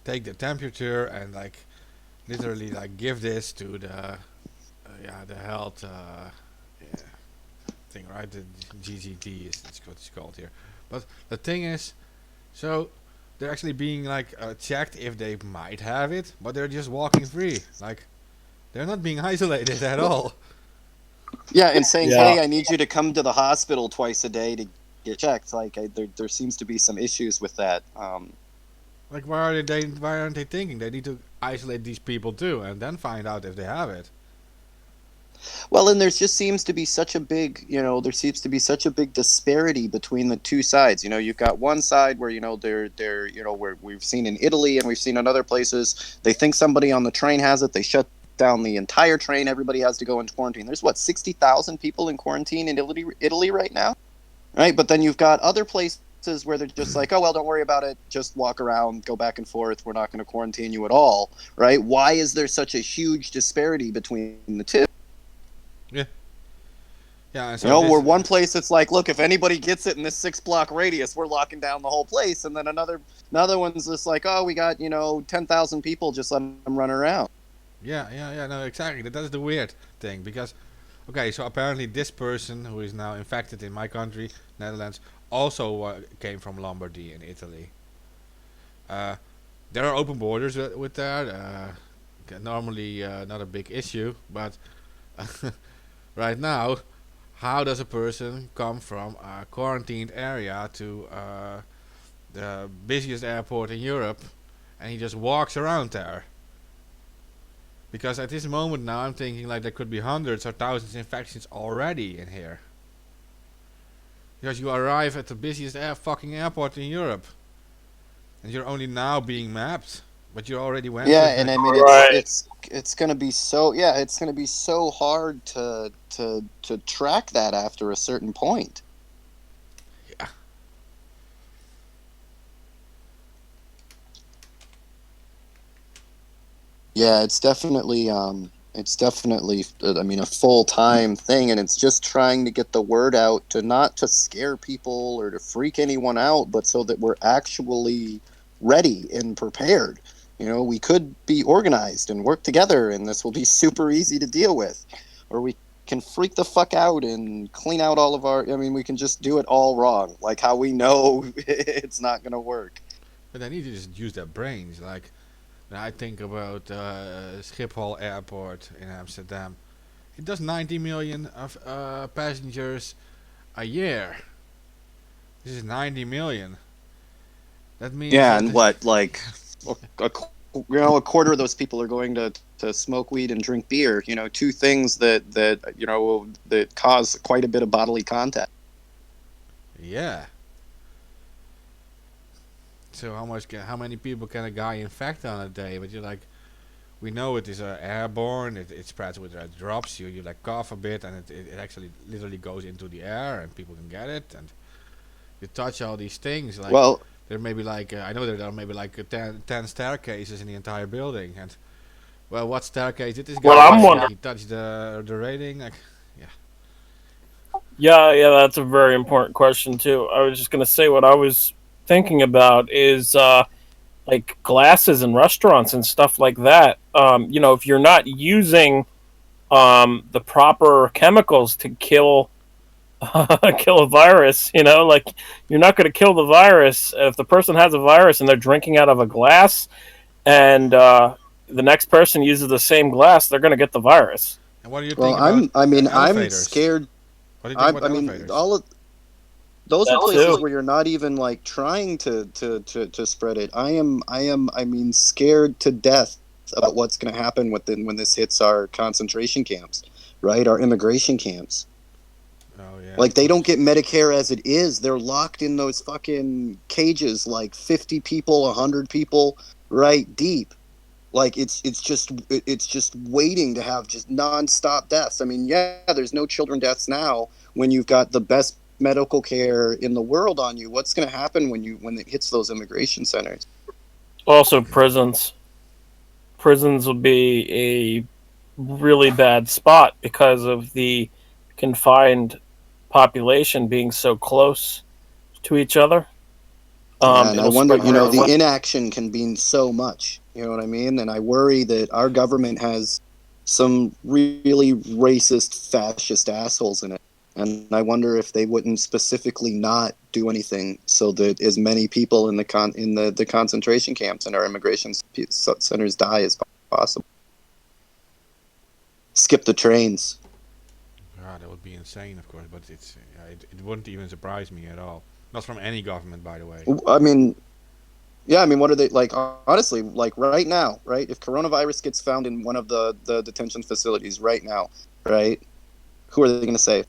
take the temperature and like literally like give this to the health yeah, thing, right? The GGT is that's what it's called here. But the thing is, so they're actually being like checked if they might have it, but they're just walking free. Like, they're not being isolated at all. Yeah, and saying, Yeah, hey, I need you to come to the hospital twice a day to get checked. Like, there seems to be some issues with that. Like, why aren't they thinking they need to isolate these people too, and then find out if they have it? Well, and there seems to be such a big, disparity between the two sides. You've got one side where, where we've seen in Italy and we've seen in other places, they think somebody on the train has it, they shut down the entire train, everybody has to go into quarantine. There's 60,000 people in quarantine in Italy right now, right? But then you've got other places where they're just like, oh, well, don't worry about it, just walk around, go back and forth, we're not going to quarantine you at all, right? Why is there such a huge disparity between the two? Yeah. Yeah, and so We're one place it's like, look, if anybody gets it in this 6-block radius, we're locking down the whole place. And then another one's just like, oh, we got 10,000 people, just let them run around. Yeah, no, exactly. That's the weird thing, because, okay, so apparently this person who is now infected in my country, Netherlands, also came from Lombardy in Italy. There are open borders with that. Normally not a big issue, but right now, how does a person come from a quarantined area to the busiest airport in Europe, and he just walks around there? Because at this moment now, I'm thinking like there could be hundreds or thousands of infections already in here. Because you arrive at the busiest fucking airport in Europe, and you're only now being mapped, but you already went. Yeah, and I mean right. it's gonna be it's gonna be so hard to track that after a certain point. Yeah. Yeah, it's definitely I mean, a full-time thing, and it's just trying to get the word out to not to scare people or to freak anyone out, but so that we're actually ready and prepared. We could be organized and work together, and this will be super easy to deal with. Or we can freak the fuck out and clean out all of our, I mean, we can just do it all wrong, like how we know it's not going to work. But they need to just use their brains. Like, And I think about Schiphol Airport in Amsterdam. It does 90 million of passengers a year. This is 90 million. That means Yeah, that and what like a quarter of those people are going to smoke weed and drink beer. Two things that cause quite a bit of bodily contact. yeah. So how many people can a guy infect on a day? But you're like, we know it is airborne. It spreads with drops. You like cough a bit, and it actually literally goes into the air, and people can get it. And you touch all these things. Like Well, there may be like I know there are maybe like 10 staircases in the entire building. And well, what staircase did this Well, guy I'm touch? wondering. He touched the railing. Like yeah, Yeah, that's a very important question too. I was just gonna say what I was thinking about is like glasses in restaurants and stuff like that. If you're not using the proper chemicals to kill kill a virus, like you're not going to kill the virus if the person has a virus and they're drinking out of a glass, and the next person uses the same glass, they're going to get the virus. and what do you well, think about I'm elevators? scared. What do you think about I mean, elevators? all of those are That places too. where you're not even like trying to spread it. I mean, scared to death about what's going to happen when this hits our concentration camps, right? Our immigration camps. Oh yeah, Like of they don't course. get Medicare as it is. They're locked in those fucking cages, like 50 people, 100 people, right deep. Like it's just waiting to have just nonstop deaths. I mean, yeah, there's no children deaths now when you've got the best medical care in the world on you. What's going to happen when it hits those immigration centers? Also, prisons will be a really bad spot because of the confined population being so close to each other. Yeah, and I It'll wonder, spread very the well. inaction can mean so much. You know what I mean? And I worry that our government has some really racist, fascist assholes in it. And I wonder if they wouldn't specifically not do anything so that as many people in the concentration camps and our centers die as possible. Skip the trains. God, that would be insane, of course. But it wouldn't even surprise me at all. Not from any government, by the way. I mean, yeah, I mean, what are they like? Honestly, like right now, right? If coronavirus gets found in one of the detention facilities right now, right? Who are they going to save?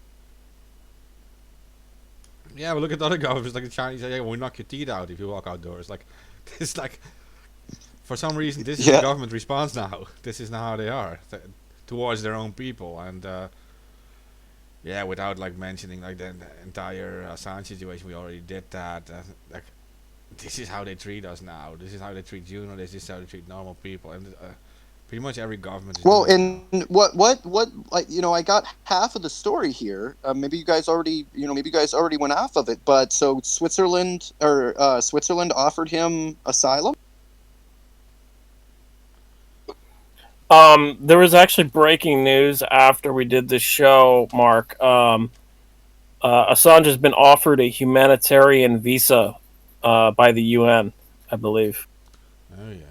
Yeah, but look at other governments like the Chinese. Yeah, we'll knock your teeth out if you walk outdoors. Like, it's like for some reason this is the Yeah. government response now. This is now how they are towards their own people, and yeah, without like mentioning like the entire Assange situation, we already did that. Like, this is how they treat us now. This is how they treat Juno. This is how they treat normal people, and pretty much every government is Well, doing it now. and what like I got half of the story here. Maybe you guys already went off of it, but so Switzerland offered him asylum. There was actually breaking news after we did the show, Mark. Assange has been offered a humanitarian visa by the UN, I believe. Oh yeah.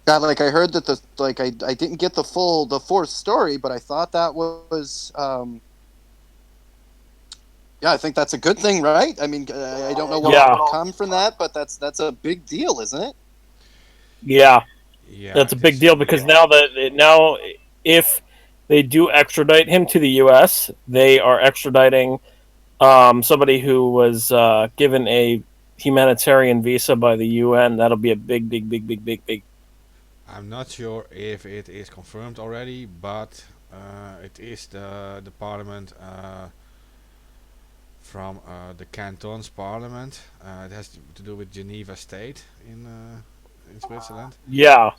God, like I heard that I didn't get the fourth story, but I thought that was yeah, I think that's a good thing, right? I mean, I don't know what Yeah, will come from that, but that's a big deal, isn't it? yeah, Yeah, that's a it big is. deal because now if they do extradite him to the U.S., they are extraditing somebody who was given a humanitarian visa by the UN. That'll be a big, big, big, big, big, big. I'm not sure if it is confirmed already, but it is the parliament from the cantons parliament. It has to do with Geneva State in Switzerland. Yeah.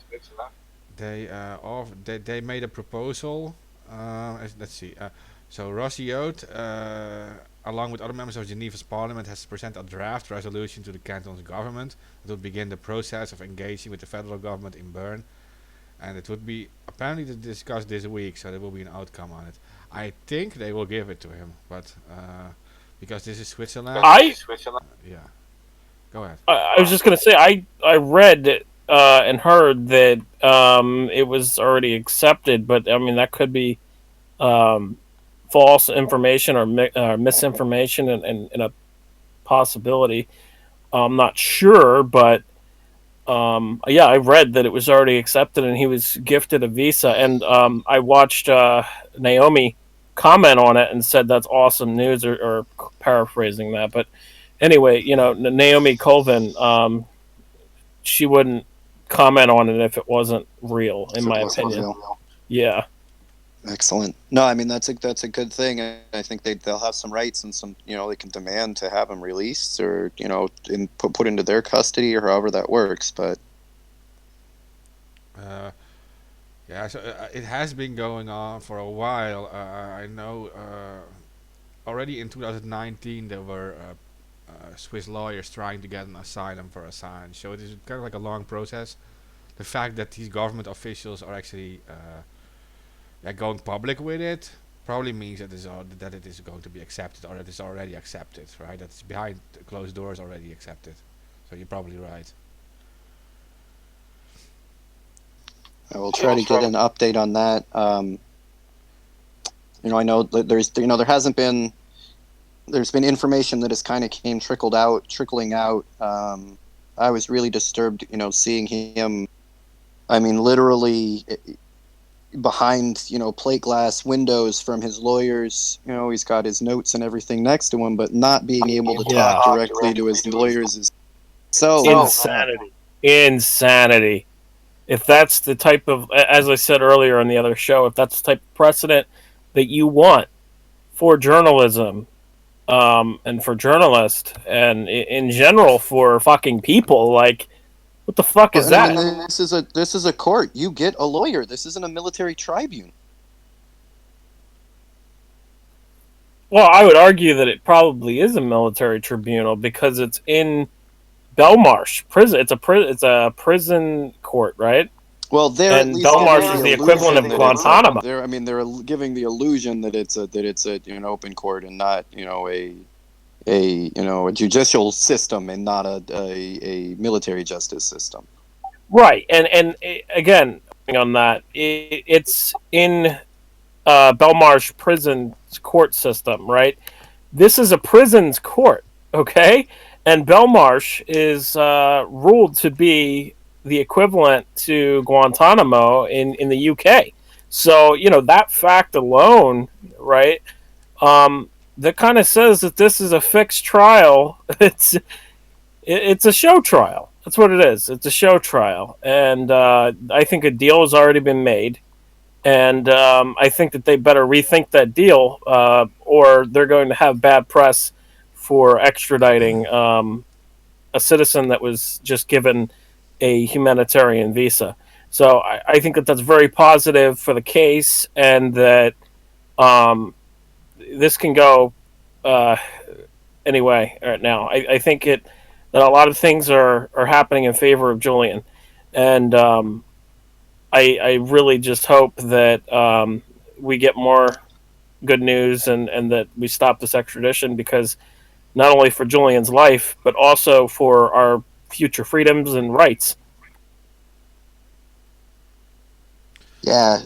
They made a proposal. Let's see. So Rossiot, along with other members of Geneva's parliament, has presented a draft resolution to the canton's government that would begin the process of engaging with the federal government in Bern, and it would be apparently discussed this week. So there will be an outcome on it. I think they will give it to him, but because this is Switzerland, I yeah. Go ahead. I was just gonna say I read and heard that it was already accepted, but I mean that could be um, false information or misinformation and a possibility. I'm not sure, but yeah, I read that it was already accepted and he was gifted a visa. And I watched Naomi comment on it and said that's awesome news, or paraphrasing that. But anyway, Naomi Colvin, she wouldn't comment on it if it wasn't real, in If it my wasn't opinion. real. Yeah. Excellent. No, I mean that's a good thing. I think they'll have some rights and some, they can demand to have them released, or put into their custody, or however that works. But Uh, yeah, so it has been going on for a while. I know already in 2019 there were Swiss lawyers trying to get an asylum for Assange. So it is kind of like a long process. The fact that these government officials are actually going public with it probably means that it is going to be accepted, or that it's already accepted, right? That it's behind closed doors already accepted. So you're probably right. I will try to get an update on that. I know that there's been information that has kind of trickling out. I was really disturbed, seeing him. I mean, literally behind, plate glass windows from his lawyers. He's got his notes and everything next to him, but not being able to Yeah. talk directly to his lawyers is so Insanity. Insanity. If that's the type of, as I said earlier on the other show, if that's the type of precedent that you want for journalism, and for journalists, and in general for fucking people, like, what the fuck Well, is and I that? mean, this is a court. You get a lawyer. This isn't a military tribune. Well, I would argue that it probably is a military tribunal because it's in Belmarsh prison. It's a prison court, right? Well, they're at And least giving Belmarsh is the the equivalent illusion of that Guantanamo. they're giving the illusion that it's an open court, and not a judicial system, and not a military justice system. Right, and again on that, it's in Belmarsh prison court system, right? This is a prison's court, okay? And Belmarsh is ruled to be the equivalent to Guantanamo in the UK. So, that fact alone, right? That kind of says that this is a fixed trial. It's a show trial. That's what it is. It's a show trial, and I think a deal has already been made, and I think that they better rethink that deal, or they're going to have bad press for extraditing a citizen that was just given a humanitarian visa. So I think that that's very positive for the case, and that um, this can go uh, anyway right now. I think that a lot of things are happening in favor of Julian, and I really just hope that we get more good news, and that we stop this extradition, because not only for Julian's life but also for our future freedoms and rights. Yeah,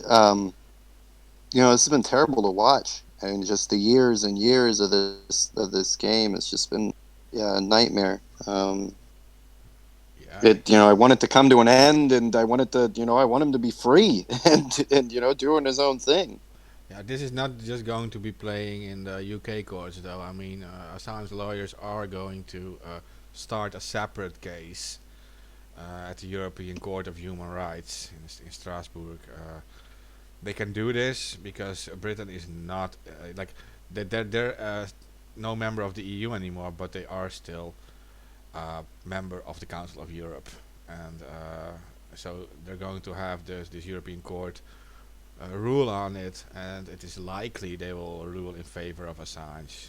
this has been terrible to watch. I mean, just the years and years of this game. It's just been, a nightmare. Yeah, I want it to come to an end, and I want I want him to be free, and doing his own thing. yeah. This is not just going to be playing in the UK courts, though. I mean, Assange lawyers are going to start a separate case at the European Court of Human Rights in Strasbourg. They can do this because Britain is not like they're no member of the EU anymore, but they are still member of the Council of Europe, and so they're going to have this European Court rule on it, and it is likely they will rule in favor of Assange,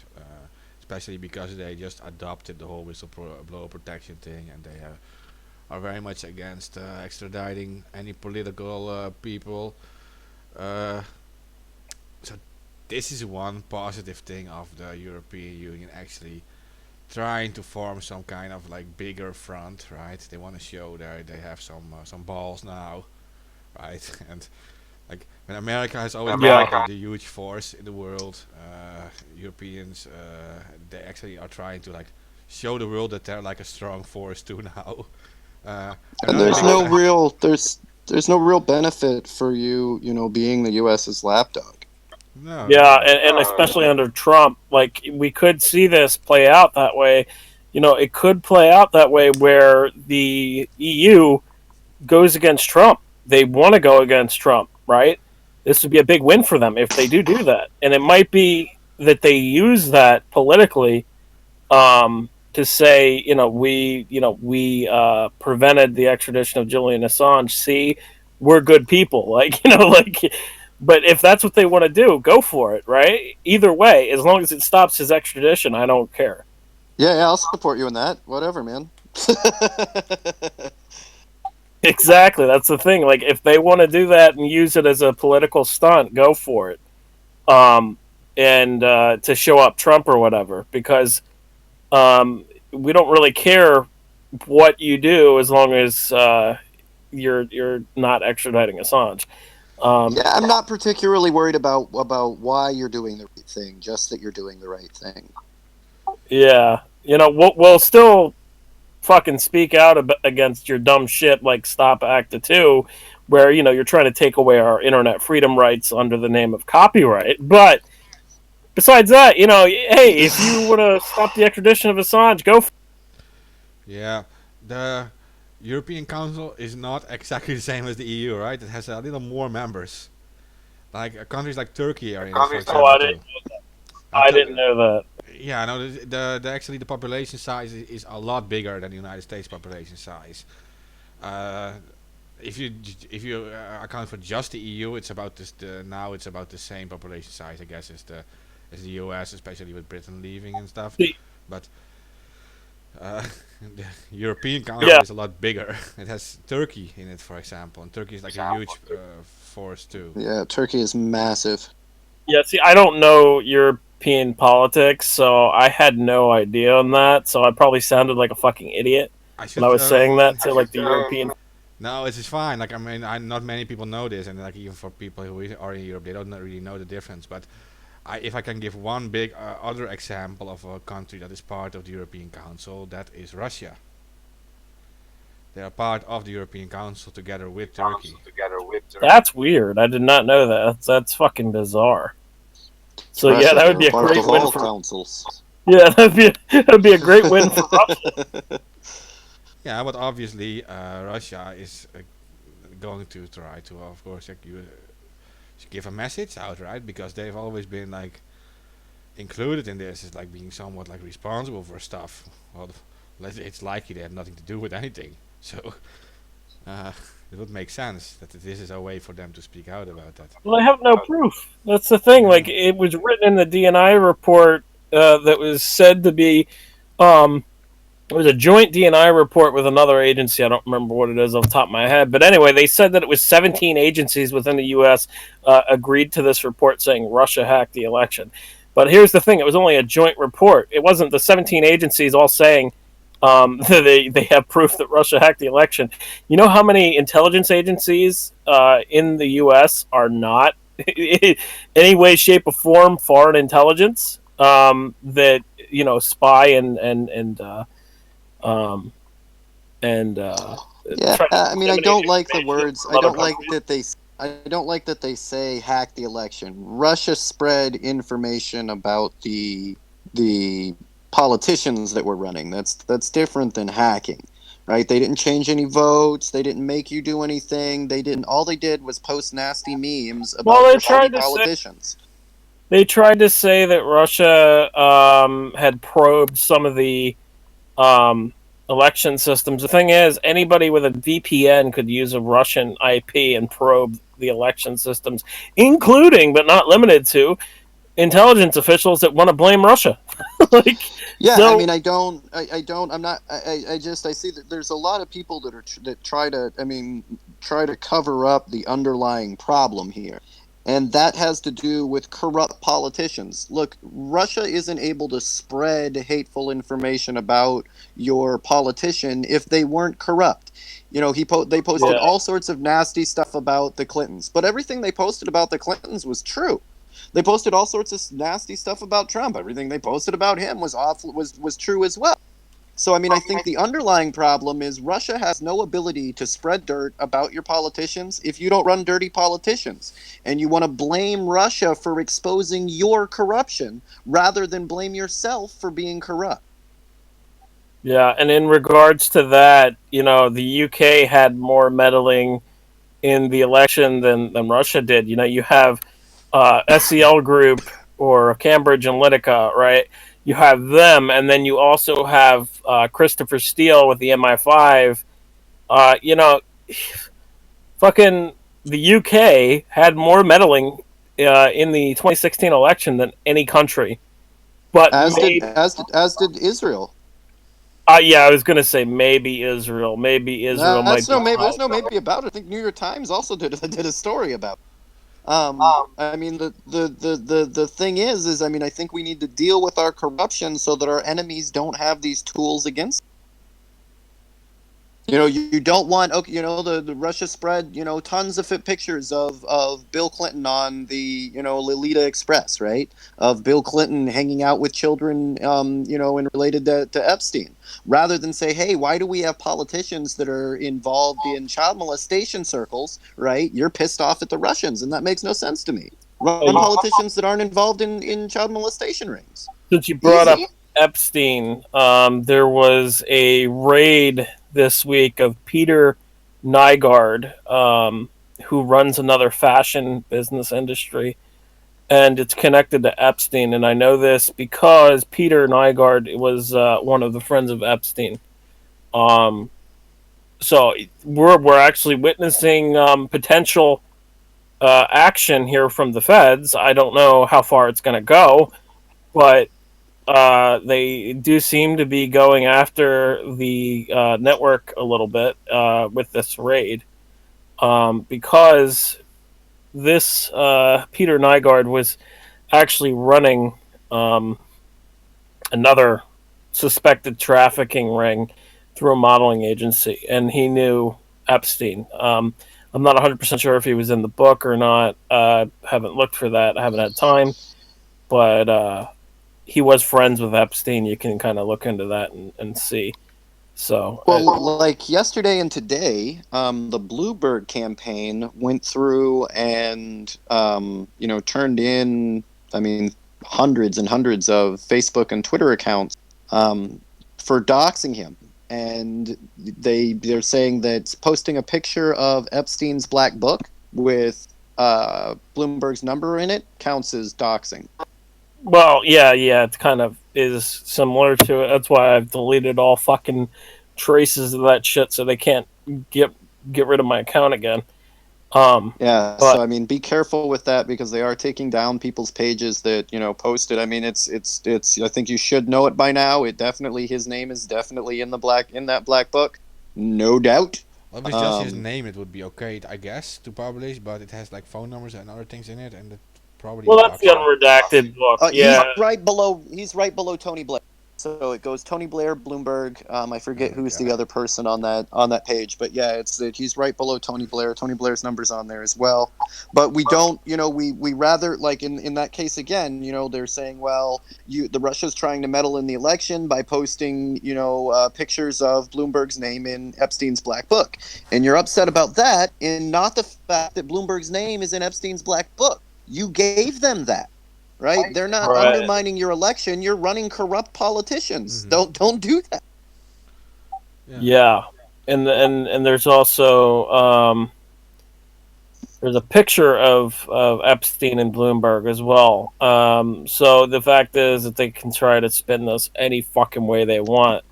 especially because they just adopted the whole whistleblower protection thing, and they are very much against extraditing any political people. Uh, so this is one positive thing of the European Union actually trying to form some kind of like bigger front, right? They want to show they have some balls now, right? And like when America has always been like the huge force in the world, Europeans they actually are trying to like show the world that they're like a strong force too now. And Another there's big no thing. real there's no real benefit for you, being the U.S.'s lapdog. No, Yeah, no. and especially under Trump, like we could see this play out that way. It could play out that way where the EU goes against Trump. They want to go against Trump, right? This would be a big win for them if they do that, and it might be that they use that politically to say, we prevented the extradition of Julian Assange. See, we're good people, like like. But if that's what they want to do, go for it, right? Either way, as long as it stops his extradition, I don't care. Yeah, I'll support you in that. Whatever, man. Exactly, that's the thing. Like, if they want to do that and use it as a political stunt, go for it. Um, and to show up Trump or whatever, because we don't really care what you do as long as you're not extraditing Assange. Um, Yeah, I'm not particularly worried about why you're doing the right thing, just that you're doing the right thing. yeah, we'll still fucking speak out against your dumb shit like Stop Acta 2, where you're trying to take away our internet freedom rights under the name of copyright. But besides that, hey, if you want to stop the extradition of Assange, go for Yeah, the European Council is not exactly the same as the EU, right? It has a little more members. Like countries like Turkey are in it, for it. Oh, example, too. I didn't know that. Yeah, no, the actually the population size is a lot bigger than the United States population size. Uh, if you account for just the EU, it's about this. Now it's about the same population size, I guess, as the US, especially with Britain leaving and stuff. The- But the European Council Yeah, is a lot bigger. It has Turkey in it, for example, and Turkey is like a huge force too. Yeah, Turkey is massive. yeah. See, I don't know European politics, so I had no idea on that. So I probably sounded like a fucking idiot I when I should was saying that to like the European. No, it's fine. Like I mean, not many people know this, and like even for people who are in Europe, they don't really know the difference. But if I can give one big other example of a country that is part of the European Council, that is Russia. They are part of the European Council together with Turkey. That's weird. I did not know that. That's fucking bizarre. So yeah, Russia, that would they're be a part great of win all for. councils. Yeah, that'd be a great win for Russia. Yeah, but obviously Russia is going to try to, of course, like give a message out, right? Because they've always been like included in this as like being somewhat like responsible for stuff. Well, it's likely they have nothing to do with anything. So uh, it would make sense that this is a way for them to speak out about that. Well, I have no proof. That's the thing. Yeah. Like it was written in the DNI report that was said to be. It was a joint DNI report with another agency. I don't remember what it is off the top of my head. But anyway, they said that it was 17 agencies within the U.S. Agreed to this report saying Russia hacked the election. But here's the thing: it was only a joint report. It wasn't the 17 agencies all saying that they have proof that Russia hacked the election. You know how many intelligence agencies in the U.S. are not any way, shape, or form foreign intelligence that spy um, and Yeah, try to I mean, I disseminate don't like the information words. from I other don't like countries. that they. I don't like that they say hack the election. Russia spread information about the politicians that were running. That's different than hacking, right? They didn't change any votes. They didn't make you do anything. They didn't. All they did was post nasty memes Well, about their shitty politicians. they tried to say that Russia had probed some of the um, election systems. The thing is, anybody with a VPN could use a Russian IP and probe the election systems, including but not limited to intelligence officials that want to blame Russia. like, Yeah, I so mean, I don't. I don't. I'm not. I just. I see that there's a lot of people that that try to. I mean, try to cover up the underlying problem here. And that has to do with corrupt politicians. Look, Russia isn't able to spread hateful information about your politician if they weren't corrupt. You know, they posted Yeah. all sorts of nasty stuff about the Clintons, but everything they posted about the Clintons was true. They posted all sorts of nasty stuff about Trump. Everything they posted about him was awful, was true as well. So, I mean, I think the underlying problem is Russia has no ability to spread dirt about your politicians if you don't run dirty politicians. And you want to blame Russia for exposing your corruption rather than blame yourself for being corrupt. Yeah, and in regards to that, the UK had more meddling in the election than Russia did. You have SEL Group or Cambridge Analytica, right? You have them, and then you also have Christopher Steele with the MI5. You know, fucking the UK had more meddling in the 2016 election than any country, but As did Israel. yeah, I was gonna say maybe Israel. Maybe Israel might That's be no maybe. There's tied. no maybe about it. I think New York Times also did a story about it. I mean, the thing is, I mean, I think we need to deal with our corruption so that our enemies don't have these tools against. You know, you don't want, okay, the Russia spread, tons of pictures of Bill Clinton on the, Lolita Express, right? Of Bill Clinton hanging out with children, and related to Epstein. Rather than say, hey, why do we have politicians that are involved in child molestation circles, right? You're pissed off at the Russians, and that makes no sense to me. Run politicians that aren't involved in child molestation rings. Since you brought up Easy. Epstein, there was a raid this week of Peter Nygaard, who runs another fashion business industry, and it's connected to Epstein. And I know this because Peter Nygaard was one of the friends of Epstein. Um, so we're actually witnessing potential action here from the feds. I don't know how far it's going to go, but they do seem to be going after the network a little bit with this raid, because this Peter Nygaard was actually running another suspected trafficking ring through a modeling agency, and he knew Epstein. I'm not 100% sure if he was in the book or not. Haven't looked for that. I haven't had time, but he was friends with Epstein. You can kind of look into that and see. So, Well, like yesterday and today, the Bloomberg campaign went through and turned in, I mean, hundreds and hundreds of Facebook and Twitter accounts for doxing him, and they're saying that posting a picture of Epstein's black book with Bloomberg's number in it counts as doxing. well, yeah, it kind of is similar to it. That's why I've deleted all fucking traces of that shit, so they can't get rid of my account again. Yeah, But so I mean, be careful with that because they are taking down people's pages that posted. I mean, it's. I think you should know it by now. His name is definitely in that black book, no doubt. Well, if it's just his name, it would be okay, I guess, to publish, but it has like phone numbers and other things in it, and it probably. well, that's the unredacted book. Yeah, He's right below Tony Blair. So it goes Tony Blair, Bloomberg. I forget who's the other person on that page, but yeah, he's right below Tony Blair. Tony Blair's number's on there as well. But we don't, we rather, like in that case again, they're saying, well, the Russia's trying to meddle in the election by posting, pictures of Bloomberg's name in Epstein's black book, and you're upset about that, and not the fact that Bloomberg's name is in Epstein's black book. You gave them that. Right? They're not undermining your election. You're running corrupt politicians. Mm-hmm. Don't do that. Yeah. And there's also there's a picture of Epstein and Bloomberg as well. So the fact is that they can try to spin this any fucking way they want.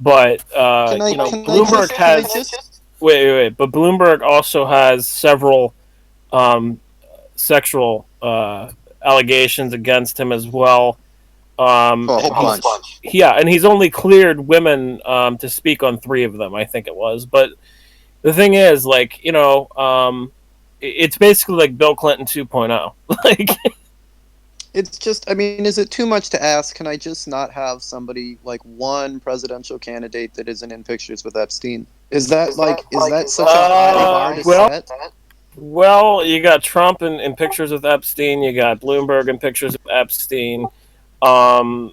But Bloomberg has wait. But Bloomberg also has several sexual allegations against him as well. A whole bunch. Yeah, and he's only cleared women to speak on 3 of them, I think it was. But the thing is, like, it's basically like Bill Clinton 2.0. Like, It's just, I mean, is it too much to ask? Can I just not have somebody like one presidential candidate that isn't in pictures with Epstein? Is that such a high bar to well, set? well, you got Trump in pictures with Epstein. You got Bloomberg in pictures with Epstein. Um,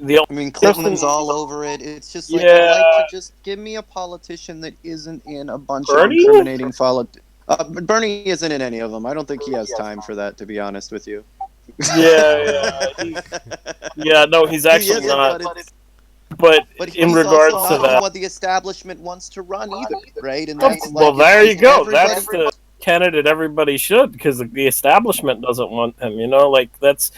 the I mean, person, Clinton's all over it. It's just like, I'd yeah, like to just give me a politician that isn't in a bunch of Bernie. incriminating but Bernie isn't in any of them. I don't think he has time for that, to be honest with you. Yeah. No, he's He actually isn't, not. but In he's regards also to not in that, what the establishment wants to run either, right? And oh, that's well, like, there you if go. everybody, That's the candidate everybody should, because the establishment doesn't want him. You know, like that's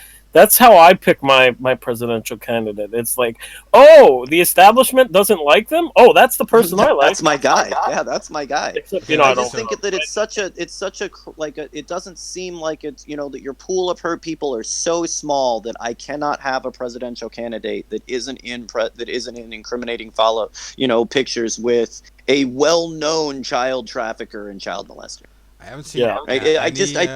how I pick my presidential candidate. It's like, oh, the establishment doesn't like them. Oh, that's the person I like. that's my guy. Yeah, that's my guy. Except, Yeah, I I don't. just think that it's such a it doesn't seem like it's, that your pool of hurt people are so small that I cannot have a presidential candidate that isn't in incriminating pictures with a well-known child trafficker and child molester. I haven't seen Yeah. I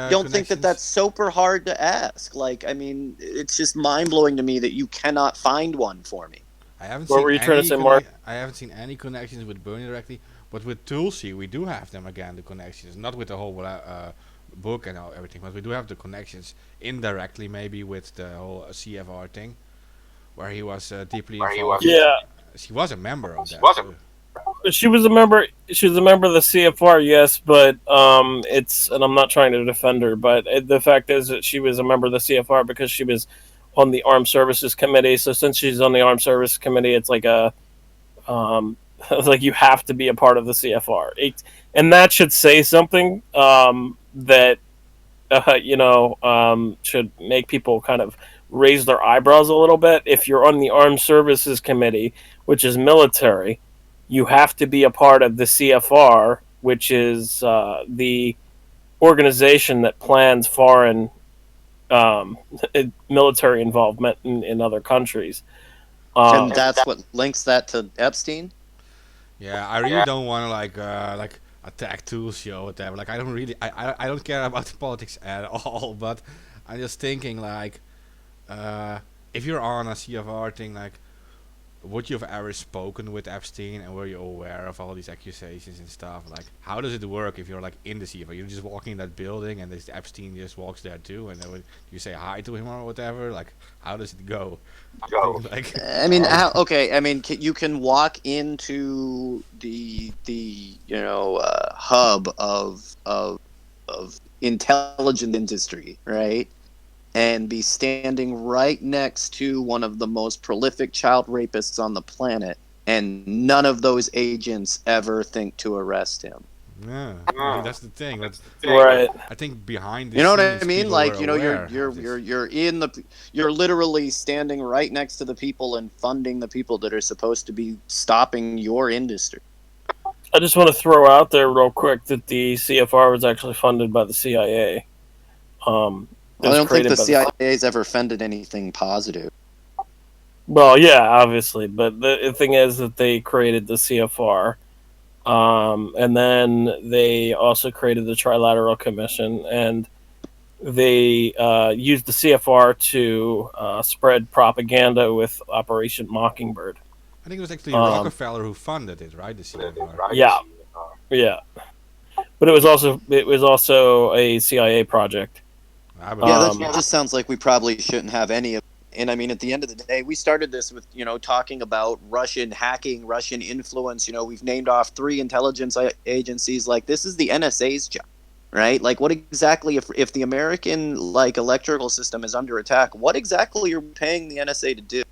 don't think that that's super hard to ask. Like, I mean, it's just mind-blowing to me that you cannot find one for me. I haven't What seen were you any trying to say, Mark? I haven't seen any connections with Bernie directly, but with Tulsi we do have them again. The connections, not with the whole book and everything, but we do have the connections indirectly, maybe with the whole CFR thing, where he was deeply involved. Yeah, She was a member of that. Too. she was a member. She was a member of the CFR, yes, but and I'm not trying to defend her, but the fact is that she was a member of the CFR because she was on the Armed Services Committee. So since she's on the Armed Services Committee, it's like it's like you have to be a part of the CFR, and that should say something that should make people kind of raise their eyebrows a little bit. If you're on the Armed Services Committee, which is military, you have to be a part of the CFR, which is the organization that plans foreign military involvement in other countries. And that's what links that to Epstein. Yeah, I really don't want to like attack Tulsi or whatever. Like, I don't really, I don't care about the politics at all. But I'm just thinking, like, if you're on a CFR thing, like, would you have ever spoken with Epstein, and were you aware of all these accusations and stuff? Like, how does it work if you're like in the CFR? You're just walking in that building, and this Epstein just walks there too, and then you say hi to him or whatever. Like, how does it go? Like, I mean, okay. I mean, you can walk into the hub of intelligence industry, right? And be standing right next to one of the most prolific child rapists on the planet, and none of those agents ever think to arrest him. yeah, I mean, that's the thing. That's Right. I think behind the You know what scenes, I mean? people Like, were aware you're literally standing right next to the people and funding the people that are supposed to be stopping your industry. I just want to throw out there real quick that the CFR was actually funded by the CIA. I don't think the CIA's ever funded anything positive. Well, yeah, obviously, but the thing is that they created the CFR, and then they also created the Trilateral Commission, and they used the CFR to spread propaganda with Operation Mockingbird. I think it was actually Rockefeller who funded it, right? The CFR. Yeah, but it was also a CIA project. I Yeah, believe that just sounds like we probably shouldn't have any of. And I mean, at the end of the day, we started this with talking about Russian hacking, Russian influence. We've named off 3 intelligence agencies. Like, this is the NSA's job, right? Like, what exactly if the American electrical system is under attack? What exactly are we paying the NSA to do?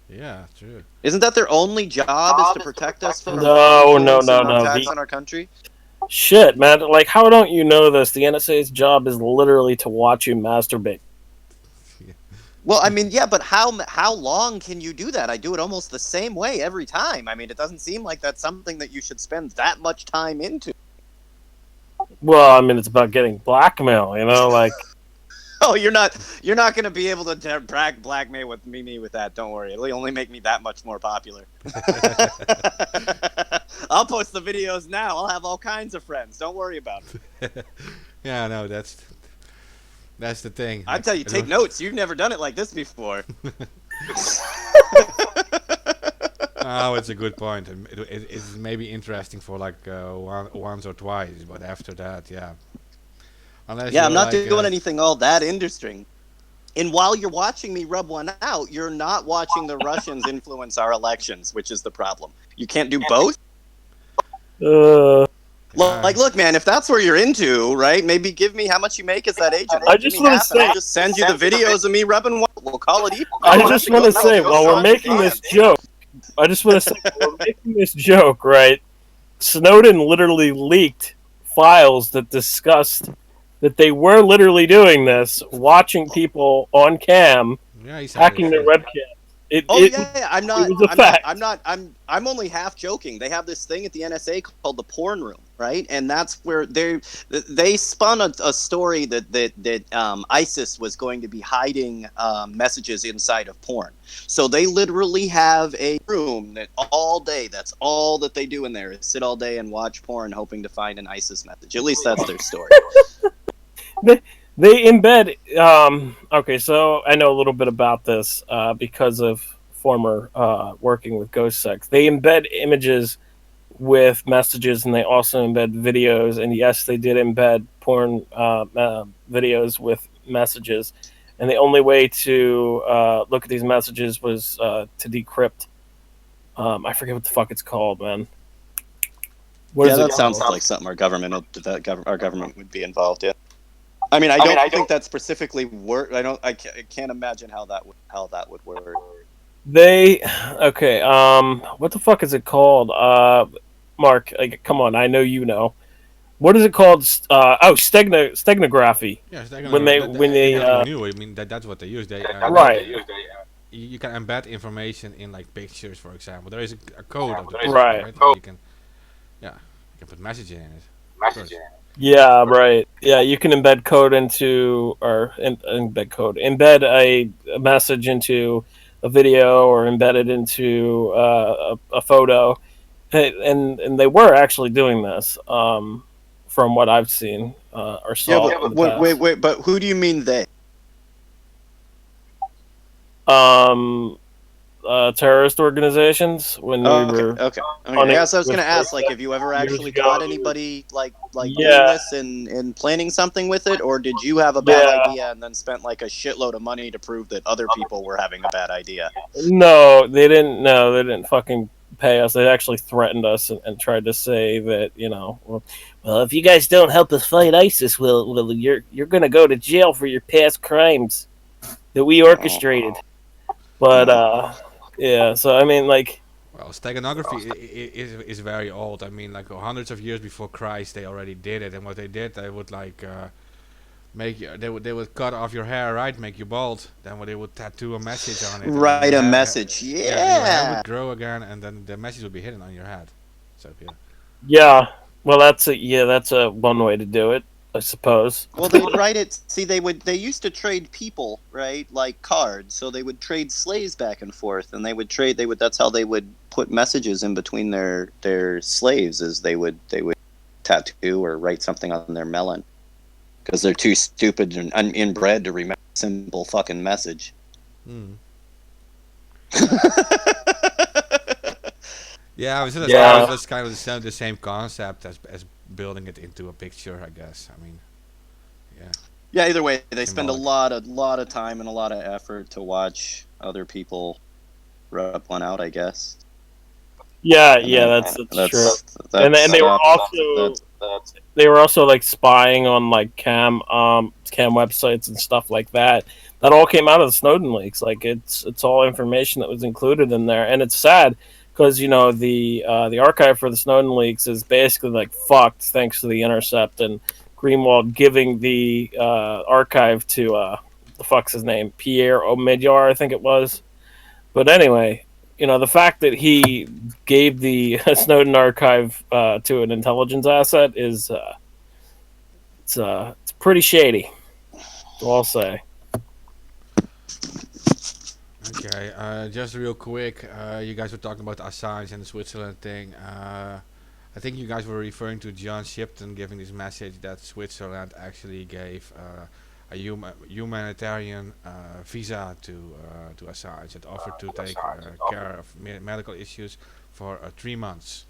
Yeah, true. Isn't that their only job is to protect us from No. attacks on our country? Shit, man! Like, how don't you know this? The NSA's job is literally to watch you masturbate. Well, I mean, yeah, but how long can you do that? I do it almost the same way every time. I mean, it doesn't seem like that's something that you should spend that much time into. Well, I mean, it's about getting blackmail, like. Oh, you're not going to be able to blackmail with me with that. Don't worry. It'll only make me that much more popular. I'll post the videos now. I'll have all kinds of friends. Don't worry about it. Yeah, no, that's the thing. I tell you, I take don't- notes. You've never done it like this before. Oh, it's a good point. And it's maybe interesting for like once or twice, but after that, yeah. Unless Yeah, you're I'm not like, doing anything all that interesting. And while you're watching me rub one out, you're not watching the Russians influence our elections, which is the problem. You can't do both. Uh, yeah, Like, look, man, if that's where you're into, right? Maybe give me how much you make as that agent. I Give just me wanna half, and I'll say- just send you the videos of me rubbing one. We'll call it even. I just want to say, while we're making this joke, I just want to say, while we're making this joke, right? Snowden literally leaked files that discussed that they were literally doing this, watching people on cam, yeah, he said hacking their it. webcam. Oh It yeah, I'm it not. was a I'm not. fact. I'm only half joking. They have this thing at the NSA called the porn room, right? And that's where they spun a story that ISIS was going to be hiding messages inside of porn. So they literally have a room that all day. That's all that they do in there is sit all day and watch porn, hoping to find an ISIS message. At least that's their story. They embed. Okay, so I know a little bit about this because of former working with Ghost Sex. They embed images with messages, and they also embed videos. And yes, they did embed porn videos with messages. And the only way to look at these messages was to decrypt. I forget what the fuck it's called, man. What Yeah, is it that sounds called? like something our government would be involved in. I mean, I don't think that specifically work. I can't imagine how that would work. They okay. What the fuck is it called? Mark, like, come on. I know you know. What is it called? Steganography. Yeah, so they're When gonna, they nothing new. I mean that's what they use. right, You can embed information in like pictures, for example. There is a code of the picture, Right. right? And you can, yeah, you can put messaging in it. Of course. yeah, right, yeah. You can embed code into embed a message into a video or embed it into a photo, and they were actually doing this. From what I've seen or Yeah, saw in the but past. wait. But who do you mean they? um, terrorist organizations when we Oh, were okay. on Yeah, it so I was with gonna ask, like, have you ever years actually ago. caught anybody like doing Yeah. this and planning something with it, or did you have a bad Yeah. idea and then spent like a shitload of money to prove that other people were having a bad idea? No, they didn't. No, they didn't fucking pay us. They actually threatened us and tried to say that well, if you guys don't help us fight ISIS, well, you're gonna go to jail for your past crimes that we orchestrated. But yeah. So I mean, like, Well, steganography is very old. I mean, like hundreds of years before Christ, they already did it. And what they did, they would like make you, they would cut off your hair, right? Make you bald. Then they would tattoo a message on it. and Write your a hair- message. Yeah, and your hair Yeah. would grow again, and then the message would be hidden on your head. So yeah. yeah. Well, that's a one way to do it, I suppose. Well, they'd write it. See, they used to trade people, right? Like cards. So they would trade slaves back and forth, and that's how they would put messages in between their slaves, is they would tattoo or write something on their melon, because they're too stupid and inbred to remember a simple fucking message. Hmm. Yeah, so that's kind of the same concept as building it into a picture, I guess. I mean, yeah. Yeah, either way, they spend a Symbolic. lot of time and a lot of effort to watch other people rub one out, I guess. Yeah, And yeah, then- that's true. that's- And they were that's- also they were also like spying on like cam websites and stuff like that. That all came out of the Snowden leaks. Like it's all information that was included in there, and it's sad because the archive for the Snowden leaks is basically like fucked thanks to the Intercept and Greenwald giving the archive to the fuck's his name, Pierre Omidyar, I think it was. But anyway, the fact that he gave the Snowden archive to an intelligence asset is it's pretty shady. I'll say. Okay, just real quick, you guys were talking about Assange and the Switzerland thing. I think you guys were referring to John Shipton giving this message that Switzerland actually gave a humanitarian visa to Assange. It offered to take care of medical issues for 3 months.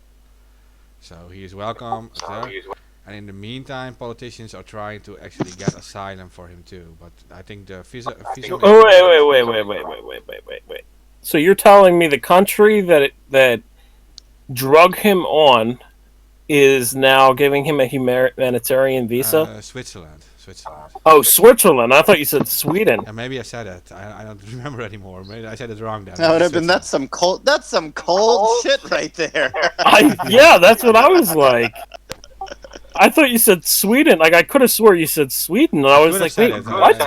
So he is welcome there. And in the meantime, politicians are trying to actually get asylum for him too. But I think the visa. Oh wait. So you're telling me the country that drug him on is now giving him a humanitarian visa? Switzerland. Oh, Switzerland. I thought you said Sweden. Maybe I said it. I don't remember anymore. Maybe I said it wrong then. That would have been that's some cold shit right there. Yeah, that's what I was like. I thought you said Sweden. Like I could have swore you said Sweden. And I was like, wait, what?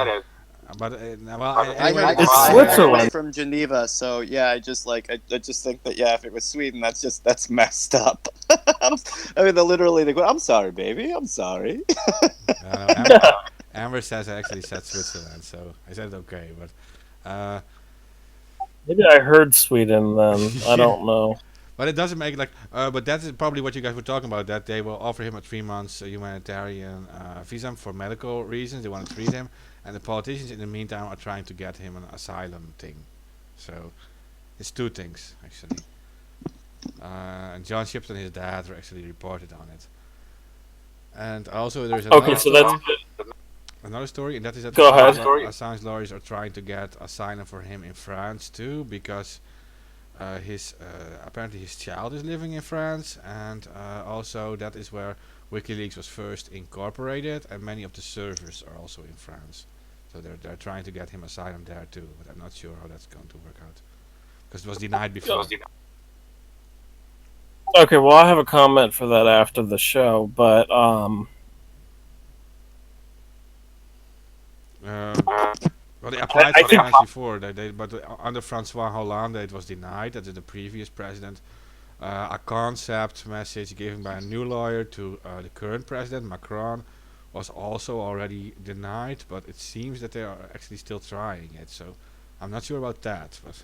But well, anyway, it's Switzerland from Geneva. So yeah, I just think that if it was Sweden, that's messed up. I mean, literally, they go, "I'm sorry, baby. I'm sorry." Amber says I actually said Switzerland, so I said okay, but maybe I heard Sweden then. I don't know. But it doesn't make but that's probably what you guys were talking about. That they will offer him a 3 months humanitarian visa for medical reasons. They want to treat him, and the politicians in the meantime are trying to get him an asylum thing. So it's two things actually. And John Shipton, his dad, actually reported on it. And also there's another story, and that is that Assange lawyers are trying to get asylum for him in France too, because apparently his child is living in France, and also that is where WikiLeaks was first incorporated, and many of the servers are also in France. So they're trying to get him asylum there too, but I'm not sure how that's going to work out, because it was denied before. Okay, well, I have a comment for that after the show, but well, they applied for France before, but under Francois Hollande it was denied. That is the previous president. A concept message given by a new lawyer to the current president, Macron, was also already denied, but it seems that they are actually still trying it, so I'm not sure about that. But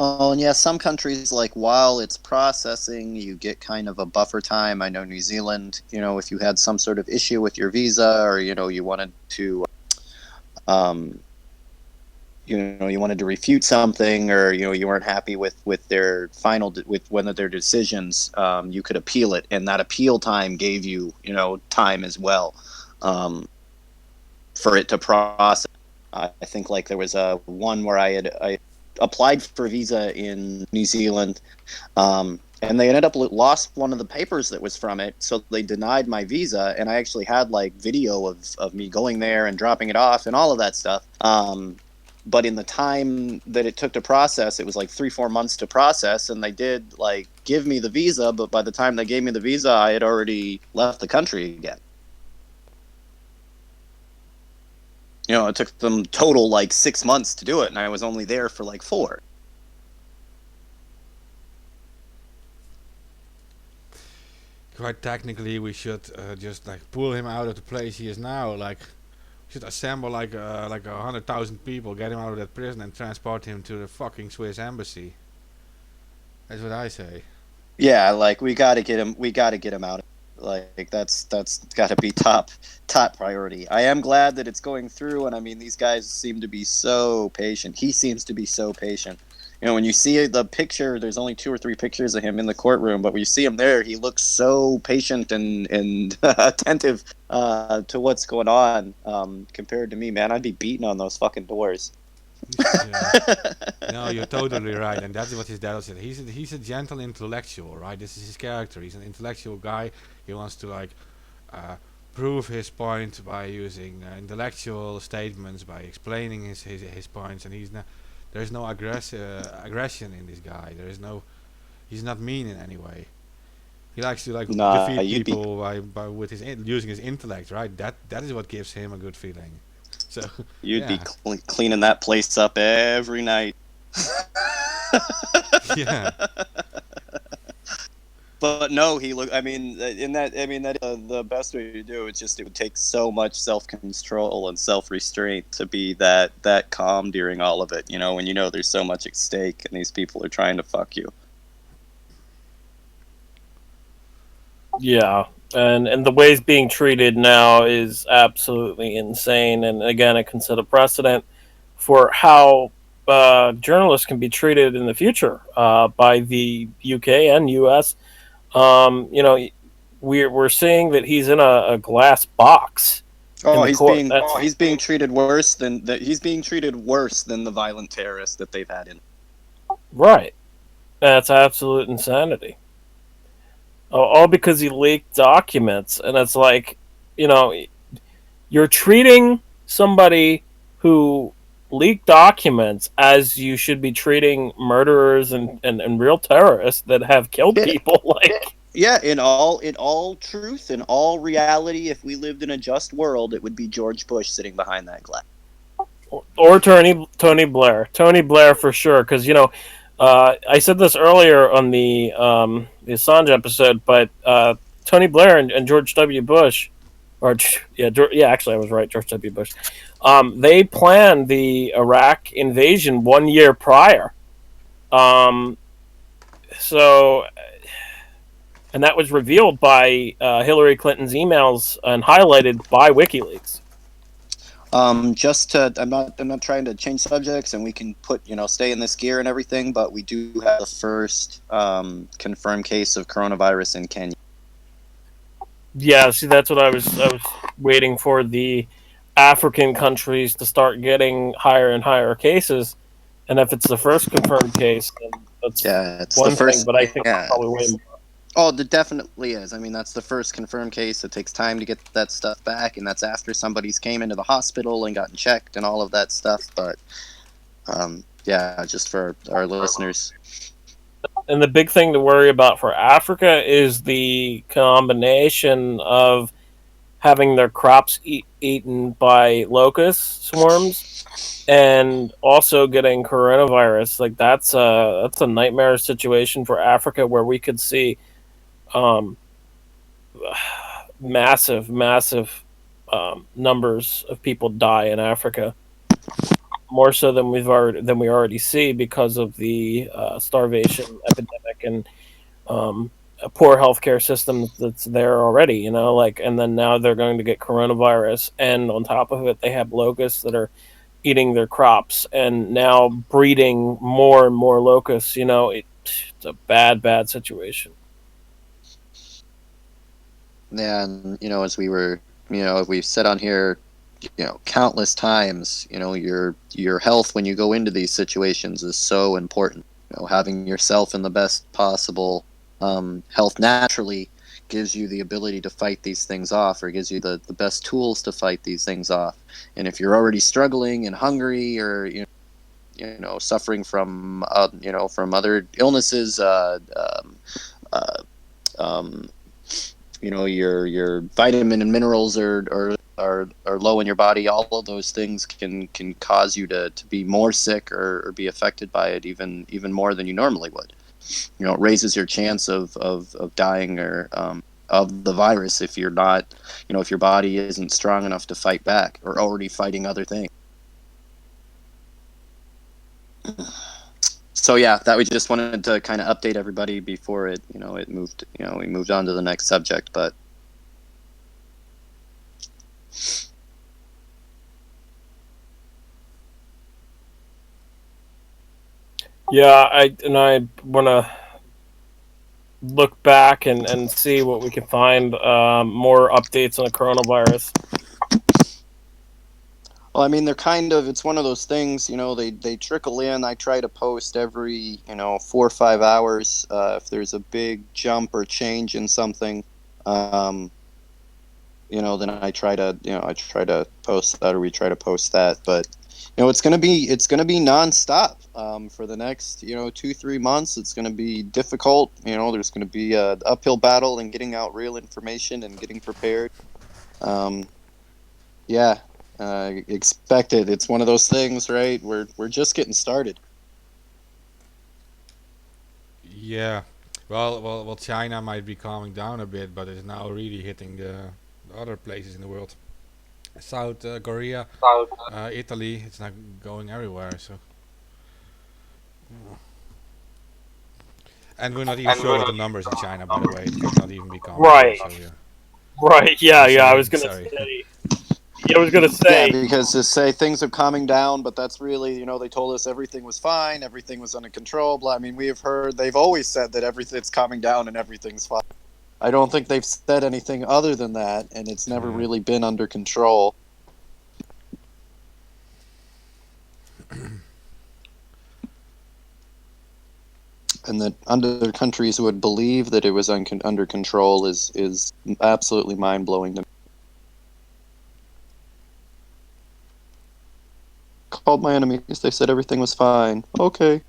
Oh, and yeah, some countries, like, while it's processing, you get kind of a buffer time. I know New Zealand, if you had some sort of issue with your visa, or, you wanted to, you wanted to refute something, or, you weren't happy with their with one of their decisions, you could appeal it. And that appeal time gave you, time as well, for it to process. I think, like, there was one where I applied for visa in New Zealand, and they ended up lost one of the papers that was from it, so they denied my visa. And I actually had like video of me going there and dropping it off and all of that stuff. But in the time that it took to process, it was like 3-4 months to process, and they did like give me the visa, but by the time they gave me the visa, I had already left the country again. It took them total like 6 months to do it, and I was only there for like 4. quite technically, we should just like pull him out of the place he is now. Like, we should assemble like 100,000 people, get him out of that prison, and transport him to the fucking Swiss embassy. That's what I say. Yeah, like we gotta get him. We gotta get him out. Like that's got to be top priority. I am glad that it's going through, and I mean these guys seem to be so patient. He seems to be so patient. When you see the picture, there's only 2 or 3 pictures of him in the courtroom, but when you see him there, he looks so patient and attentive to what's going on. Compared to me, man, I'd be beating on those fucking doors. Yeah. No, you're totally right, and that's what his dad said. He's a gentle intellectual, right? This is his character. He's an intellectual guy. He wants to like prove his point by using intellectual statements, by explaining his points, and there's no aggression in this guy. He's not mean in any way. He likes to defeat people by using his intellect, right? That is what gives him a good feeling. So you'd be cleaning that place up every night. Yeah. But no, he look. I mean, in that. I mean, that the best way to do it. It's just it would take so much self control and self restraint to be that calm during all of it. You know, when you know there's so much at stake and these people are trying to fuck you. Yeah, and the way he's being treated now is absolutely insane. And again, it can set a precedent for how journalists can be treated in the future by the UK and US. You know, we're seeing that he's in a glass box in Oh, the court. That's he's being treated worse than he's being treated worse than the violent terrorists that they've had in. right. That's absolute insanity. All because he leaked documents, and it's like, you know, you're treating somebody who leaked documents as you should be treating murderers and real terrorists that have killed Yeah, people. Like, yeah. In all truth, in all reality, if we lived in a just world, it would be George Bush sitting behind that glass. or Tony Blair, Tony Blair for sure. Because I said this earlier on the Assange episode, but Tony Blair and George W. Bush, or yeah, actually I was right, George W. Bush. They planned the Iraq invasion 1 year prior. Um, so, and that was revealed by Hillary Clinton's emails and highlighted by WikiLeaks. Just to, I'm not trying to change subjects, and we can put, stay in this gear and everything, but we do have the first confirmed case of coronavirus in Kenya. Yeah, see, that's what I was waiting for the African countries to start getting higher and higher cases, and if it's the first confirmed case, then that's It's one the first. thing. But I think Yeah. probably way more. Oh, there definitely is. I mean, that's the first confirmed case. It takes time to get that stuff back, and that's after somebody's came into the hospital and gotten checked and all of that stuff. But yeah, just for our listeners. And the big thing to worry about for Africa is the combination of having their crops eaten by locust swarms and also getting coronavirus. Like that's a nightmare situation for Africa, where we could see um, massive numbers of people die in Africa, more so than we already see because of the starvation epidemic and a poor healthcare system that's there already. And then now they're going to get coronavirus, and on top of it, they have locusts that are eating their crops, and now breeding more and more locusts. It's a bad situation. Yeah, and as we've said on here, countless times, your health when you go into these situations is so important. Having yourself in the best possible health naturally gives you the ability to fight these things off, or gives you the best tools to fight these things off. And if you're already struggling and hungry, or suffering from from other illnesses, um, your vitamin and minerals are low in your body. All of those things can cause you to be more sick, or be affected by it even more than you normally would. It raises your chance of dying, or of the virus, if you're not, if your body isn't strong enough to fight back, or already fighting other things. So yeah, that we just wanted to kind of update everybody before it moved, we moved on to the next subject. But Yeah, I want to look back and see what we can find, more updates on the coronavirus. well, I mean, it's one of those things, they trickle in. I try to post every 4 or 5 hours, if there's a big jump or change in something. Then I try to post that, or we try to post that. But it's gonna be nonstop for the next 2-3 months. It's gonna be difficult. There's gonna be a uphill battle in getting out real information and getting prepared. Yeah, expect it. It's one of those things, right? We're just getting started. Yeah. Well, China might be calming down a bit, but it's now really hitting the other places in the world. South Korea, Italy, it's not going everywhere. So, and we're not even sure what the numbers in China, by the way. It could not even be calming down. Right. So yeah. Right. Yeah. Yeah. I Sorry, was gonna sorry. say. Yeah, I was gonna Yeah, say. because to say things are calming down, but that's really, they told us everything was fine, everything was under control. Blah. I mean, we have heard they've always said that everything's calming down and everything's fine. I don't think they've said anything other than that, and it's never Yeah. really been under control. And that other countries would believe that it was under control is absolutely mind blowing to me. Called my enemies. They said everything was fine. Okay.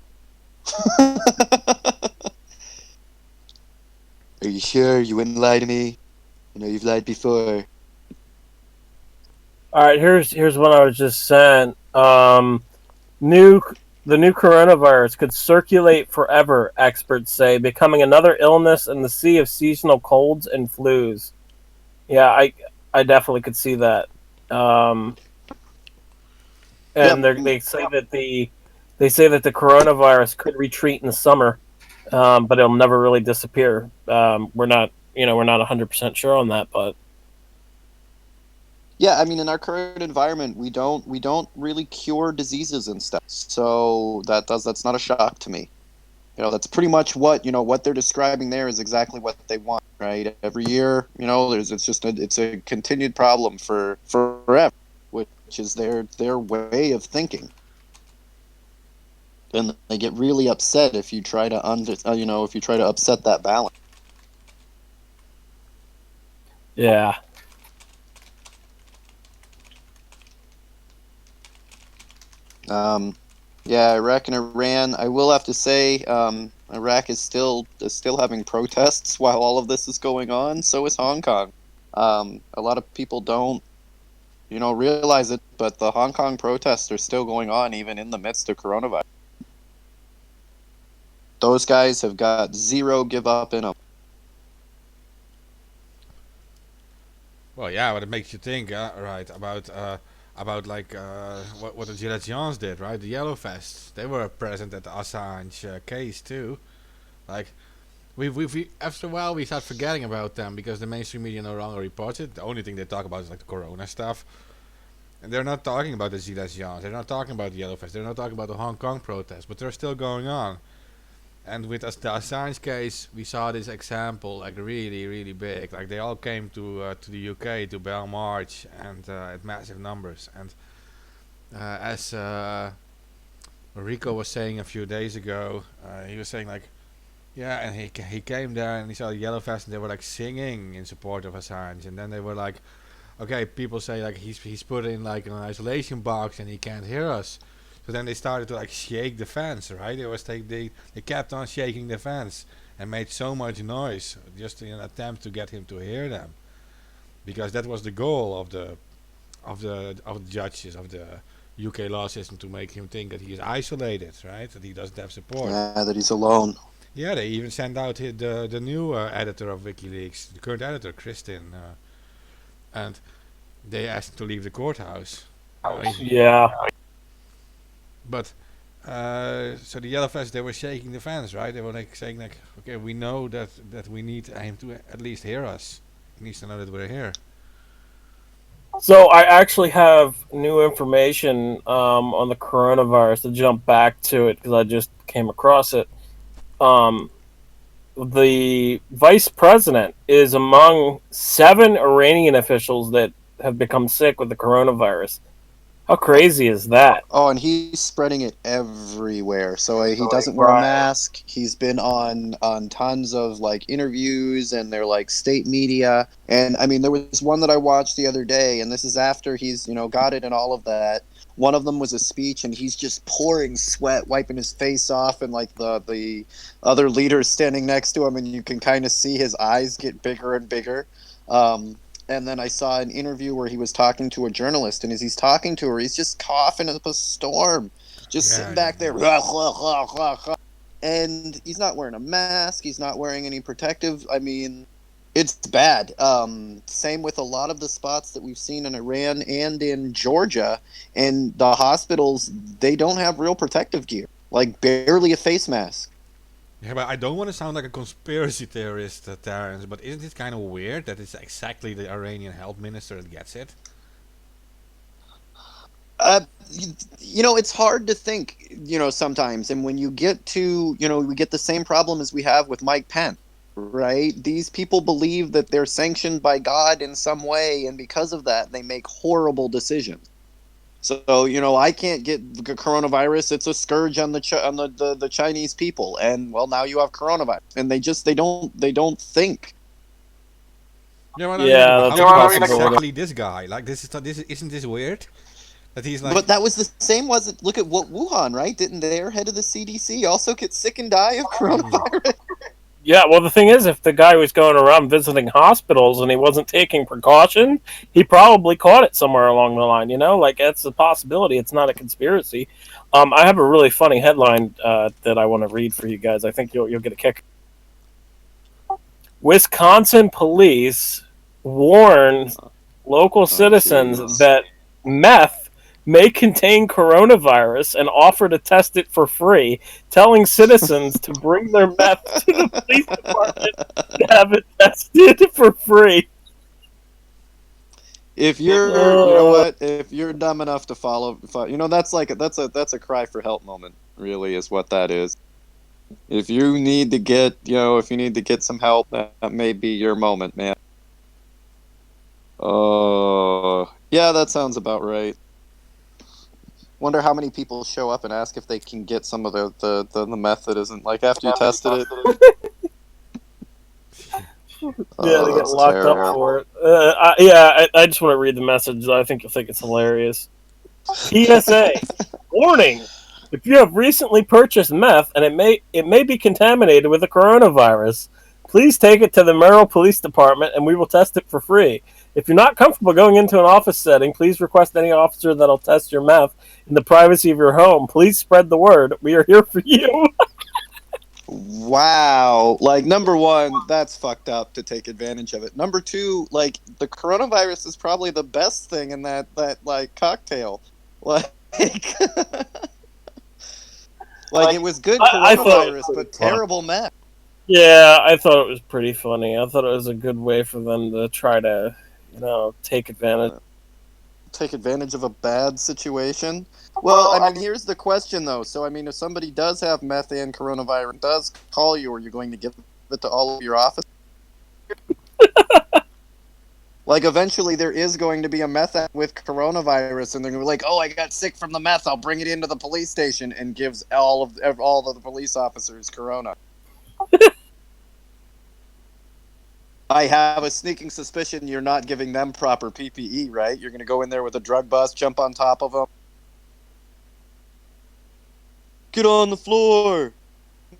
Are you sure you wouldn't lie to me? I know you've lied before. All right. Here's what I was just saying. New The new coronavirus could circulate forever, experts say, becoming another illness in the sea of seasonal colds and flus. Yeah, I definitely could see that. Um, and Yep. they say that the coronavirus could retreat in the summer, but it'll never really disappear. We're not 100% sure on that, but Yeah, I mean, in our current environment, we don't really cure diseases and stuff. So that's not a shock to me. That's pretty much what they're describing there is exactly what they want, right? Every year, it's a continued problem for forever, which is their way of thinking. And they get really upset if you try to if you try to upset that balance. yeah. Yeah, Iraq and Iran. I will have to say, Iraq is still having protests while all of this is going on. So is Hong Kong. A lot of people don't, realize it, but the Hong Kong protests are still going on even in the midst of coronavirus. Those guys have got zero give up in them. Well, yeah, but it makes you think, right, about like what the Gilets Jaunes did, right? The Yellow Vests, they were present at the Assange case too. Like, we after a while we start forgetting about them because the mainstream media no longer reports it. The only thing they talk about is like the Corona stuff, and they're not talking about the Gilets Jaunes. They're not talking about the Yellow Vests. They're not talking about the Hong Kong protests, but they're still going on. And with us, the Assange case, we saw this example like really, really big. Like they all came to the UK to Bell March and at massive numbers. And as Rico was saying a few days ago, he was saying like, yeah, and he came there and he saw the Yellow Vest and they were like singing in support of Assange. And then they were like, okay, people say like he's put in like an isolation box and he can't hear us. So then they started to like shake the fence, right? They kept on shaking the fence and made so much noise just in an attempt to get him to hear them, because that was the goal of the judges of the UK law system, to make him think that he is isolated, right? That he doesn't have support. Yeah, that he's alone. Yeah, they even sent out the new editor of WikiLeaks, the current editor, Kristin, and they asked him to leave the courthouse. Yeah. But so the Yellow Vests, they were shaking the fence, right? They were like saying like, okay, we know that we need him to at least hear us. He needs to know that we're here. So I actually have new information on the coronavirus to jump back to it because I just came across it. Um, the vice president is among 7 Iranian officials that have become sick with the coronavirus. How crazy is that? Oh, and he's spreading it everywhere. So he doesn't wear a Right. mask. He's been on tons of like interviews, and they're like state media. And I mean, there was one that I watched the other day, and this is after he's got it and all of that. One of them was a speech, and he's just pouring sweat, wiping his face off, and like the other leaders standing next to him, and you can kind of see his eyes get bigger and bigger. And then I saw an interview where he was talking to a journalist, and as he's talking to her, he's just coughing up a storm, just Yeah, sitting back there. and he's not wearing a mask. He's not wearing any protective. I mean, it's bad. Same with a lot of the spots that we've seen in Iran and in Georgia, and the hospitals, they don't have real protective gear, like barely a face mask. Yeah, but I don't want to sound like a conspiracy theorist, Terrence, but isn't it kind of weird that it's exactly the Iranian health minister that gets it? Uh, it's hard to think, sometimes. And when you get to, we get the same problem as we have with Mike Pence, right? These people believe that they're sanctioned by God in some way, and because of that, they make horrible decisions. So, I can't get the coronavirus. It's a scourge on the Chinese people, and well, now you have coronavirus, and they don't think. Yeah, well, I mean, Yeah, but that's how a do you get possibility. exactly this guy? Like, isn't this weird? That he's like, But that was the same. Was look at what Wuhan, right? Didn't their head of the CDC also get sick and die of coronavirus? Yeah, well, the thing is, if the guy was going around visiting hospitals and he wasn't taking precaution, he probably caught it somewhere along the line. Like that's a possibility. It's not a conspiracy. I have a really funny headline that I want to read for you guys. I think you'll get a kick. Wisconsin police warn local citizens Jeez. that meth may contain coronavirus and offer to test it for free, telling citizens to bring their meth to the police department to have it tested for free. If you're, you know what? If you're dumb enough to that's like that's a cry for help moment. Really, is what that is. If you need to get, if you need to get some help, that may be your moment, man. Yeah, that sounds about right. Wonder how many people show up and ask if they can get some of the meth that isn't, like, after you tested it. Yeah, they get That's locked terrible. up for it. I just want to read the message. I think you'll think it's hilarious. PSA: Warning: If you have recently purchased meth and it may be contaminated with the coronavirus, please take it to the Merrill Police Department and we will test it for free. If you're not comfortable going into an office setting, please request any officer that'll test your meth in the privacy of your home. Please spread the word. We are here for you. Wow. Like, number one, that's fucked up to take advantage of it. Number two, like, the coronavirus is probably the best thing in that like cocktail. Like, like it was good I thought it coronavirus, was but fun. terrible meth. Yeah, I thought it was pretty funny. I thought it was a good way for them to try to, take advantage. Take advantage of a bad situation. Well, I mean, here's the question though. So, I mean, if somebody does have meth and coronavirus, does call you, are you going to give it to all of your office? Like, eventually there is going to be a meth act with coronavirus, and they're going to be like, "Oh, I got sick from the meth. I'll bring it into the police station," and gives all of the police officers corona. I have a sneaking suspicion you're not giving them proper PPE, right? You're going to go in there with a drug bust, jump on top of them. Get on the floor.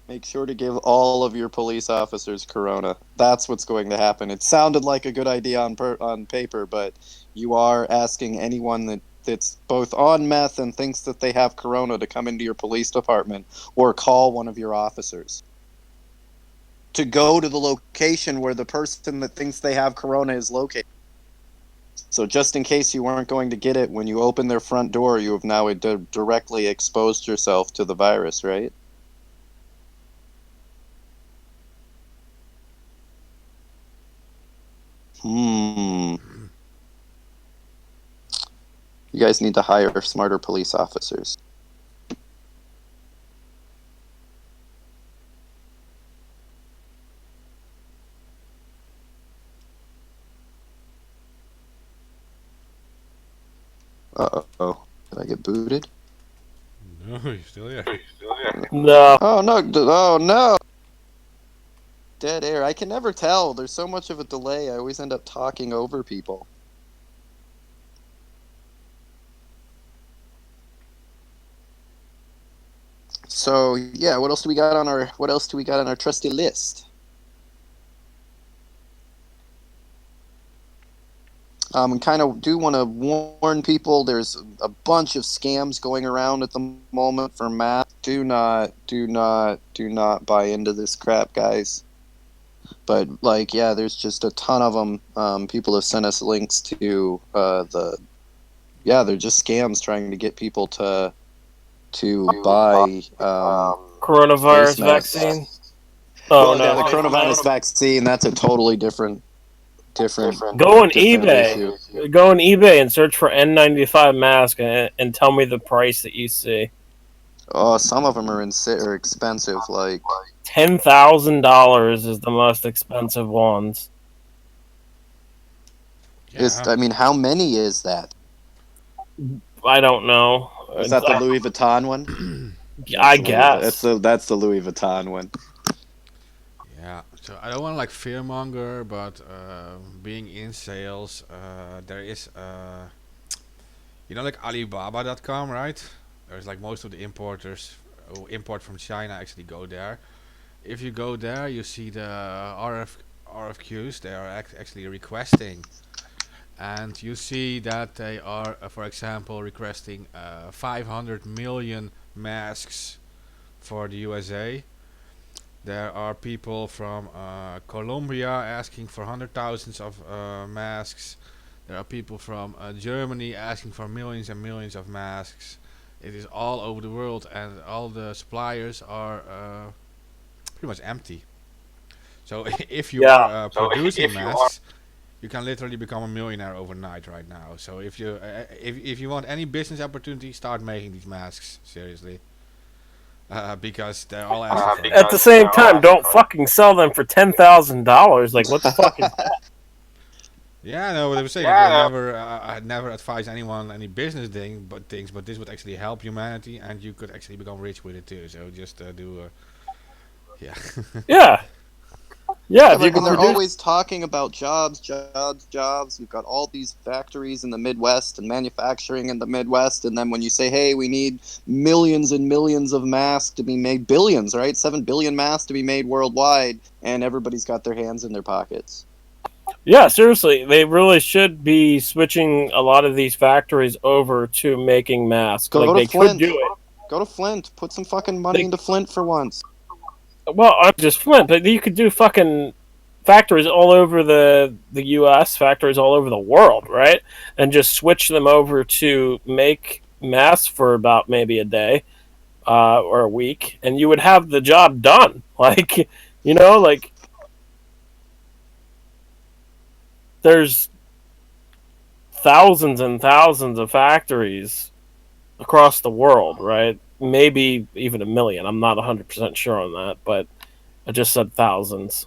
Make sure to give all of your police officers corona. That's what's going to happen. It sounded like a good idea on paper, but you are asking anyone that's both on meth and thinks that they have corona to come into your police department or call one of your officers to go to the location where the person that thinks they have corona is located. So just in case you weren't going to get it, when you open their front door, you have now directly exposed yourself to the virus, right? You guys need to hire smarter police officers. Uh-oh. Did I get booted? no, you're still here. No. Oh, no. Oh, no. Dead air. I can never tell. There's so much of a delay. I always end up talking over people. So, yeah, what else do we got on our trusty list? Kind of do want to warn people. There's a bunch of scams going around at the moment for masks. Do not buy into this crap, guys. But like, yeah, there's just a ton of them. People have sent us links to they're just scams trying to get people to buy face Coronavirus masks. vaccine. Oh Well, no, yeah, the face coronavirus mask. vaccine, that's a totally different Go on different eBay. issue. Go on eBay and search for N95 mask and tell me the price that you see. Oh, some of them are expensive. Like, $10,000 is the most expensive ones. Yeah. I mean, how many is that? I don't know. Is that the Louis Vuitton one? I That's the guess. that's the Louis Vuitton one. Yeah, so I don't want to like fearmonger, but being in sales, there is, like Alibaba.com, right? There's like most of the importers who import from China actually go there. If you go there, you see the RFQs they are actually requesting, and you see that they are, for example, requesting 500 million masks for the USA. There are people from Colombia asking for hundred thousands of masks. There are people from Germany asking for millions and millions of masks. It is all over the world, and all the suppliers are pretty much empty. So if you are producing masks, you can literally become a millionaire overnight right now. So if you want any business opportunity, start making these masks seriously. Because they're all asking for them. At the same time, don't fucking sell them for $10,000. Like, what the fuck is that? Yeah, no, but I was saying I'd never advise anyone any business things, but this would actually help humanity, and you could actually become rich with it too. So just yeah. Yeah. Yeah, if you Like, can and they're produce. always talking about jobs. We've got all these factories in the Midwest and manufacturing in the Midwest, and then when you say, "Hey, we need millions and millions of masks to be made, billions, right? 7 billion masks to be made worldwide," and everybody's got their hands in their pockets. Yeah, seriously, they really should be switching a lot of these factories over to making masks. Go Like, to they Flint. could do it. Go to Flint. Put some fucking money into Flint for once. Well, not just Flint, but you could do fucking factories all over the U.S., factories all over the world, right? And just switch them over to make masks for about maybe a day or a week, and you would have the job done. Like, like there's thousands and thousands of factories across the world, right? Maybe even a million. I'm not 100% sure on that, but I just said thousands.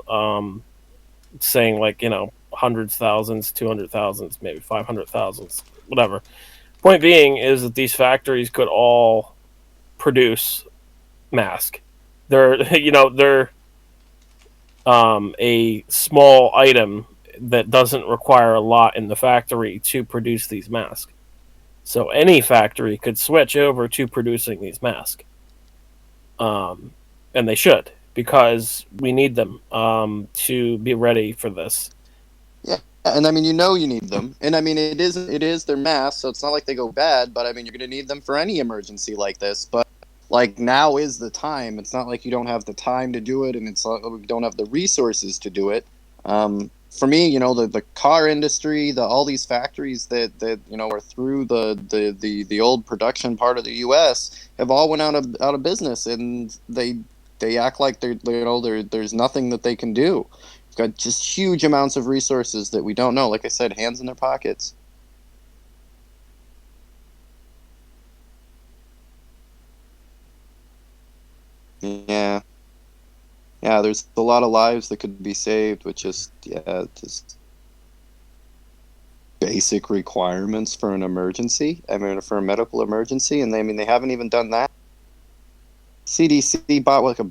Saying like, hundreds, thousands, 200,000s, maybe 500,000s, whatever. Point being is that these factories could all produce mask. They're a small item that doesn't require a lot in the factory to produce these masks. So any factory could switch over to producing these masks. And they should, because we need them to be ready for this. Yeah, and I mean, you need them, and I mean, it is their masks, so it's not like they go bad. But I mean, you're going to need them for any emergency like this. But like, now is the time. It's not like you don't have the time to do it, and it's not like we don't have the resources to do it. For me, the car industry, all these factories that are through the old production part of the U.S. have all went out of business, and they act like there's nothing that they can do. We've got just huge amounts of resources that we don't know. Like I said, hands in their pockets. Yeah. Yeah, there's a lot of lives that could be saved with just basic requirements for an emergency. I mean, for a medical emergency, and they haven't even done that. CDC bought like got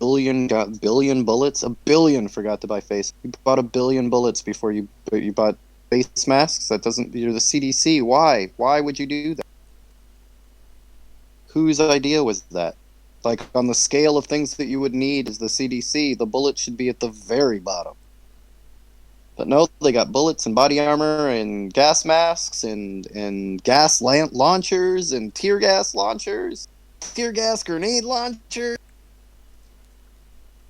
billion bullets. A billion forgot to buy face. You bought a billion bullets before you bought face masks. That doesn't. You're the CDC. Why? Why would you do that? Whose idea was that? Like, on the scale of things that you would need as the CDC, the bullet should be at the very bottom. But no, they got bullets and body armor and gas masks and gas launchers and tear gas launchers, tear gas grenade launcher.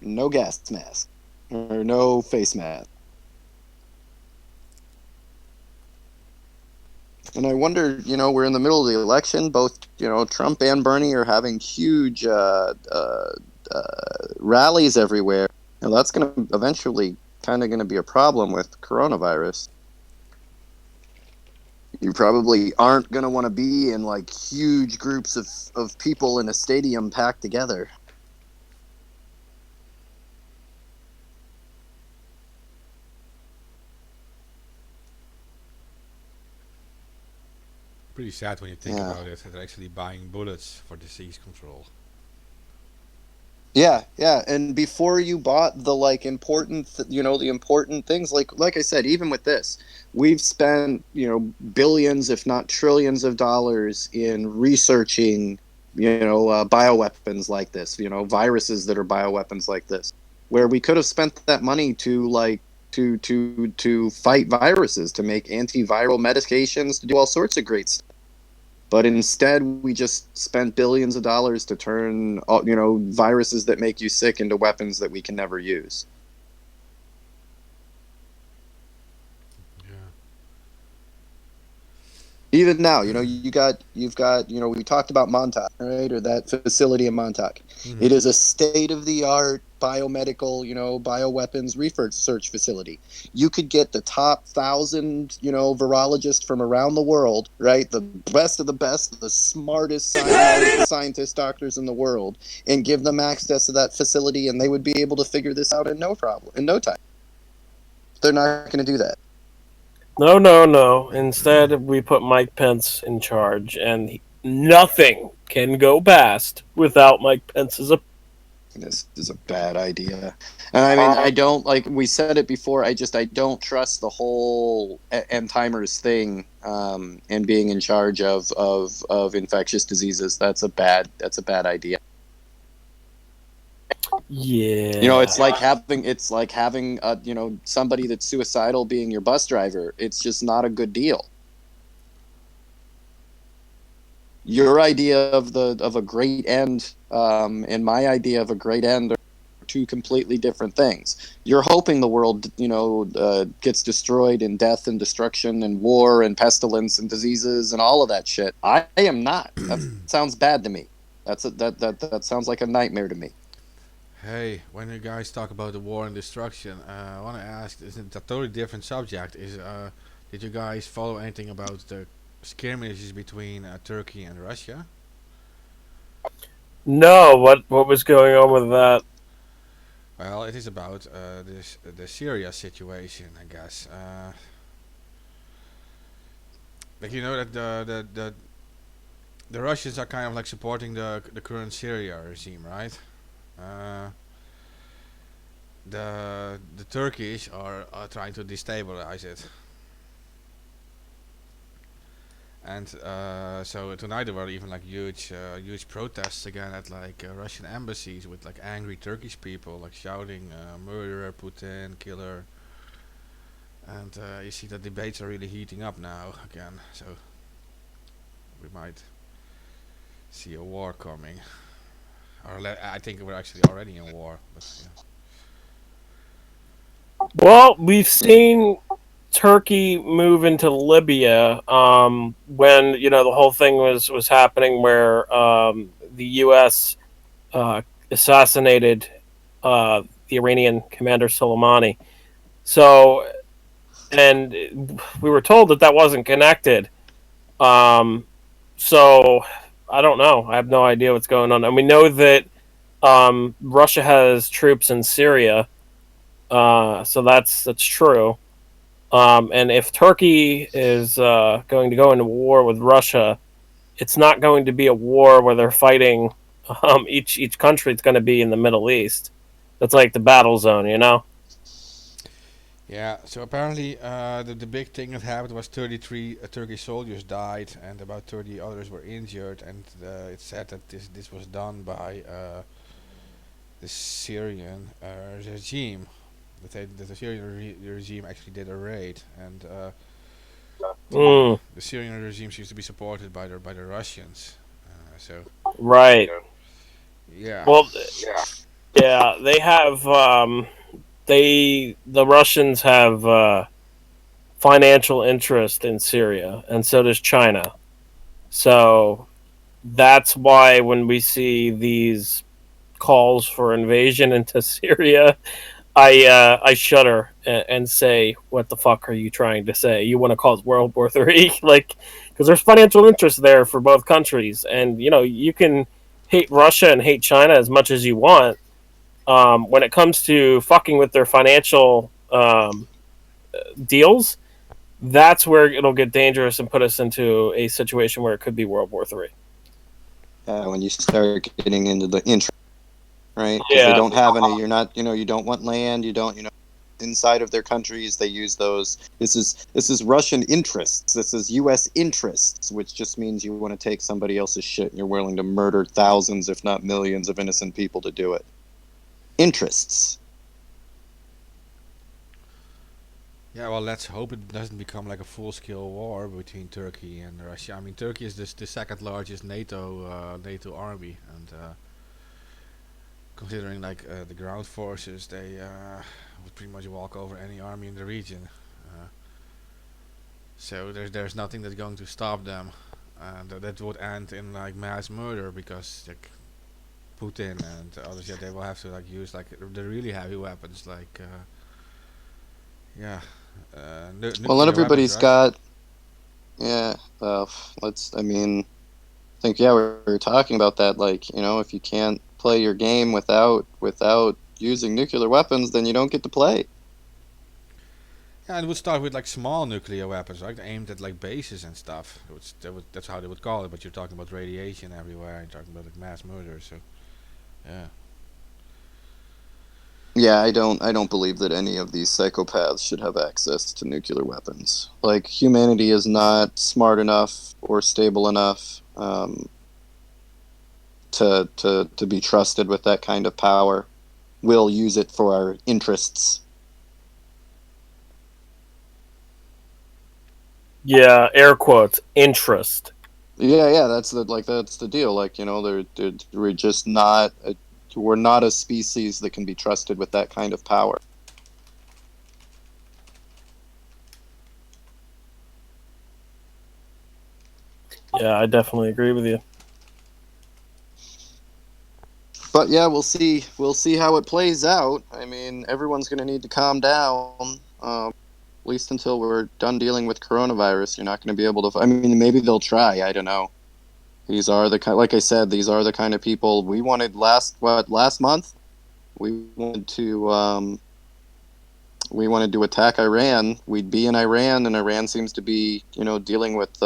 No gas mask or no face mask. And I wonder, we're in the middle of the election. Both, Trump and Bernie are having huge rallies everywhere. And that's going to eventually kind of going to be a problem with coronavirus. You probably aren't going to want to be in like huge groups of people in a stadium packed together. Pretty sad when you think about it. They're actually buying bullets for disease control. Yeah, yeah, and before you bought the like important, the important things, like I said, even with this, we've spent billions, if not trillions, of dollars in researching, bioweapons like this, viruses that are bioweapons like this, where we could have spent that money to like to fight viruses, to make antiviral medications, to do all sorts of great stuff. But instead, we just spent billions of dollars to turn, viruses that make you sick into weapons that we can never use. Yeah. Even now, you've got, we talked about Montauk, right, or that facility in Montauk. Mm-hmm. It is a state-of-the-art biomedical, bioweapons research facility. You could get the top 1,000, virologists from around the world, right, the best of the best, the smartest scientists, doctors in the world, and give them access to that facility, and they would be able to figure this out in no time. They're not going to do that. No, no, no. Instead, we put Mike Pence in charge, and nothing can go past without Mike Pence's approval. This is a bad idea. And I mean, I don't, like we said it before, I don't trust the whole end timers thing, and being in charge of infectious diseases. That's a bad idea. Yeah. It's like having somebody that's suicidal being your bus driver. It's just not a good deal. Your idea of a great end, and my idea of a great end are two completely different things. You're hoping the world, gets destroyed in death and destruction and war and pestilence and diseases and all of that shit. I am not. That sounds bad to me. That sounds like a nightmare to me. Hey, when you guys talk about the war and destruction, I want to ask, isn't it a totally different subject? Did you guys follow anything about the skirmishes between Turkey and Russia? No, what was going on with that? Well, it is about the Syria situation, I guess. Like that the Russians are kind of like supporting the current Syria regime, right? The Turkish are trying to destabilize it. And so tonight there were even like huge protests again at like Russian embassies with like angry Turkish people like shouting murderer, Putin, killer. And you see the debates are really heating up now again. So we might see a war coming. Or I think we're actually already in war. But yeah. Well, we've seen Turkey move into Libya when the whole thing was happening, where the U.S. Assassinated the Iranian commander Soleimani. So, and we were told that wasn't connected. So I don't know. I have no idea what's going on, and we know that Russia has troops in Syria. So that's true. And if Turkey is going to go into war with Russia, it's not going to be a war where they're fighting each country. It's going to be in the Middle East. That's like the battle zone, Yeah, so apparently the big thing that happened was 33 Turkish soldiers died and about 30 others were injured, and it's said that this was done by the Syrian regime. that the Syrian regime actually did a raid, and Mm, the Syrian regime seems to be supported by the Russians. So right. yeah, Well, yeah, they have. The Russians have financial interest in Syria, and so does China. So that's why when we see these calls for invasion into Syria, I shudder and say, "What the fuck are you trying to say? You want to cause World War III?" Like, because there's financial interest there for both countries, and you can hate Russia and hate China as much as you want. When it comes to fucking with their financial deals, that's where it'll get dangerous and put us into a situation where it could be World War III. When you start getting into the interest, right? Because they Yeah, don't have any. You're not. You don't want land. You don't. Inside of their countries, they use those. This is Russian interests. This is U.S. interests, which just means you want to take somebody else's shit and you're willing to murder thousands, if not millions, of innocent people to do it. Interests. yeah. Well, let's hope it doesn't become like a full-scale war between Turkey and Russia. I mean, Turkey is the second largest NATO army, and considering like the ground forces, they would pretty much walk over any army in the region. Uh, so there's nothing that's going to stop them, and that would end in like mass murder because like Putin and others, yeah, they will have to like use like the really heavy weapons, like yeah, Well, not nuclear weapons, everybody's right? got. Yeah. Let's. I mean, I think we were talking about that. Like, if you can't play your game without using nuclear weapons, then you don't get to play. Yeah, and it would start with like small nuclear weapons, right? Aimed at like bases and stuff. That's how they would call it. But you're talking about radiation everywhere. You're talking about like mass murder. So yeah, Yeah, I don't believe that any of these psychopaths should have access to nuclear weapons. Like, humanity is not smart enough or stable enough to be trusted with that kind of power. We'll use it for our interests. yeah, air quotes interest. Yeah, that's the deal. Like, we're just not we're not a species that can be trusted with that kind of power. Yeah, I definitely agree with you. But yeah, we'll see. We'll see how it plays out. I mean, everyone's going to need to calm down. At least until we're done dealing with coronavirus, you're not going to be able to. I mean, maybe they'll try. I don't know. These are the kind, like I said, these are the kind of people we wanted last month. We wanted to attack Iran. We'd be in Iran, and Iran seems to be dealing with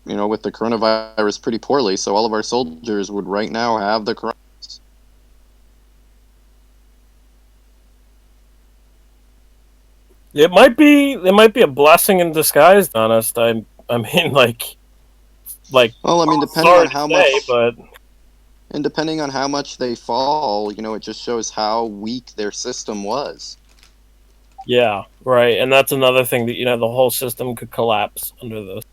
with the coronavirus pretty poorly. So all of our soldiers would right now have the coronavirus. It might be a blessing in disguise. Honest, I mean, Well, I mean, sorry to say, but depending on how much they fall, it just shows how weak their system was. yeah, right. And that's another thing that the whole system could collapse under this.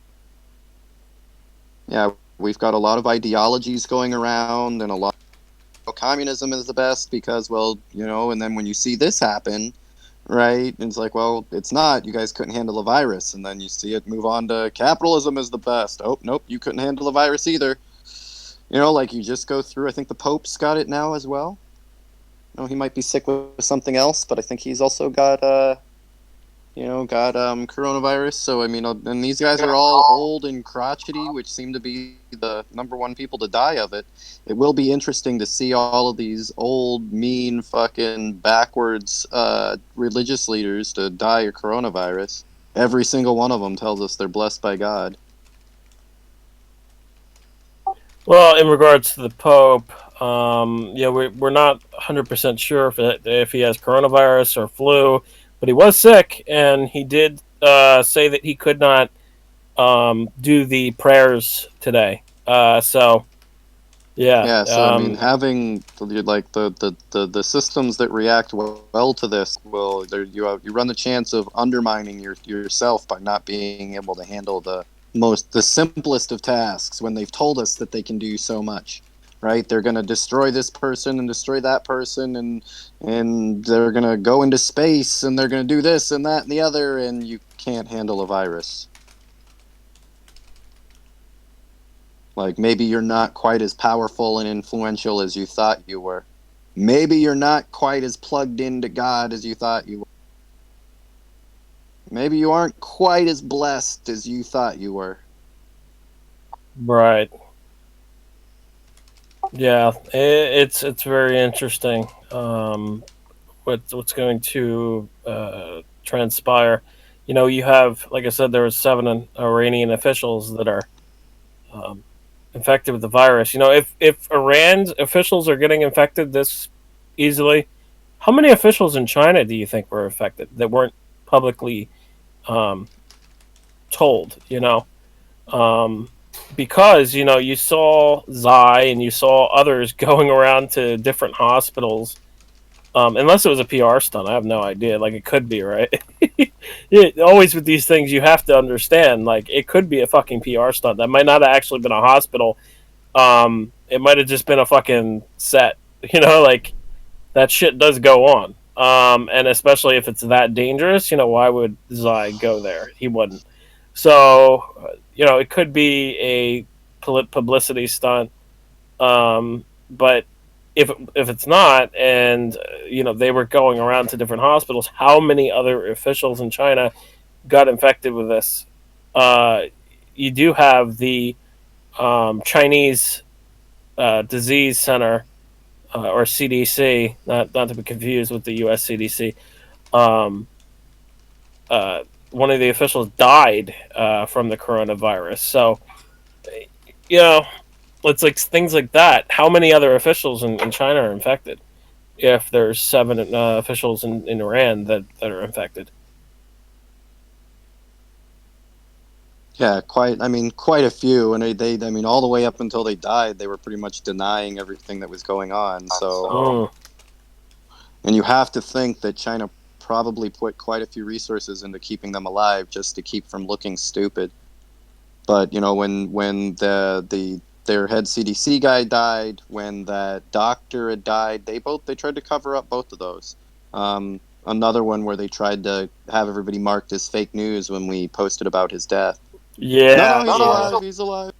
Yeah, we've got a lot of ideologies going around, and a lot of communism is the best because, well, and then when you see this happen, right, it's like, well, it's not. You guys couldn't handle a virus, and then you see it move on to capitalism is the best. Oh, nope, you couldn't handle a virus either. Like you just go through. I think the Pope's got it now as well. He might be sick with something else, but I think he's also got coronavirus. So I mean, and these guys are all old and crotchety, which seem to be the number one people to die of it. It will be interesting to see all of these old, mean, fucking backwards religious leaders to die of coronavirus. Every single one of them tells us they're blessed by God. Well, in regards to the Pope, yeah, we're not 100% sure if he has coronavirus or flu, but he was sick, and he did say that he could not do the prayers today. So Yeah. Yeah, so I mean, having the systems that react well to this will you run the chance of undermining yourself by not being able to handle the simplest of tasks when they've told us that they can do so much. Right? They're going to destroy this person and destroy that person, and they're going to go into space and they're going to do this and that and the other, and you can't handle a virus. Like maybe you're not quite as powerful and influential as you thought you were. Maybe you're not quite as plugged into God as you thought you were. Maybe you aren't quite as blessed as you thought you were. Right. Yeah. It's very interesting. What's going to transpire? You know, you have, like I said, there was 7 Iranian officials that are um, infected with the virus. You know, if Iran's officials are getting infected this easily, how many officials in China do you think were affected that weren't publicly um, told? Um, because you saw Zai and you saw others going around to different hospitals. Unless it was a PR stunt, I have no idea. Like it could be, right? Always with these things, you have to understand. Like it could be a fucking PR stunt. That might not have actually been a hospital. It might have just been a fucking set. Like that shit does go on. And especially if it's that dangerous, why would Zai go there? He wouldn't. So, it could be a publicity stunt. But if it's not, and they were going around to different hospitals, how many other officials in China got infected with this? You do have the Chinese Disease Center, or CDC, not to be confused with the U.S. CDC. Um, One of the officials died from the coronavirus. So, you know, it's like things like that. How many other officials in China are infected? If there's 7 officials in Iran that are infected. Yeah, quite a few, and I mean, all the way up until they died, they were pretty much denying everything that was going on. So, Mm. and you have to think that China probably put quite a few resources into keeping them alive just to keep from looking stupid. But when their head CDC guy died, when that doctor had died, they tried to cover up both of those. Another one where they tried to have everybody marked as fake news when we posted about his death. No, Yeah, he's yeah, alive. He's alive.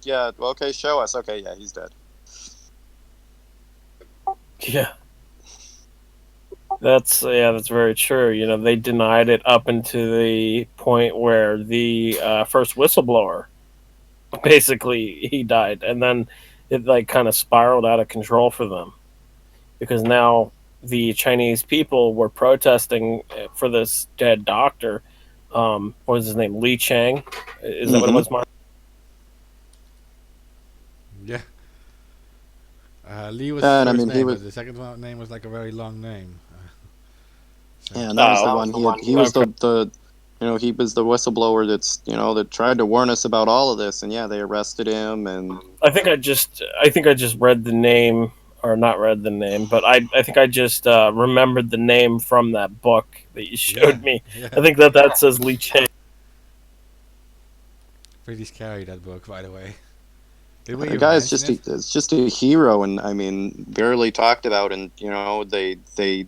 Yeah. Okay, show us. Okay, yeah, he's dead. yeah. That's very true. They denied it up into the point where the first whistleblower, basically, he died, and then it like kind of spiraled out of control for them because now the Chinese people were protesting for this dead doctor. What was his name? Li Chang. Is that what it Mm-hmm. was, Mark? Yeah. Lee was the And I first mean, he name, was. but the second name was like a very long name. So Yeah, and that was the Oh, one. He was okay. the he was the whistleblower that tried to warn us about all of this, and yeah, they arrested him, and I think I just read the name, or not read the name, but I think I just remembered the name from that book that you yeah, showed me. I yeah. think that says Li Chang. Pretty scary that book, by the way. Did we the even guy's mention just it? it's just a hero, and I mean, barely talked about, and they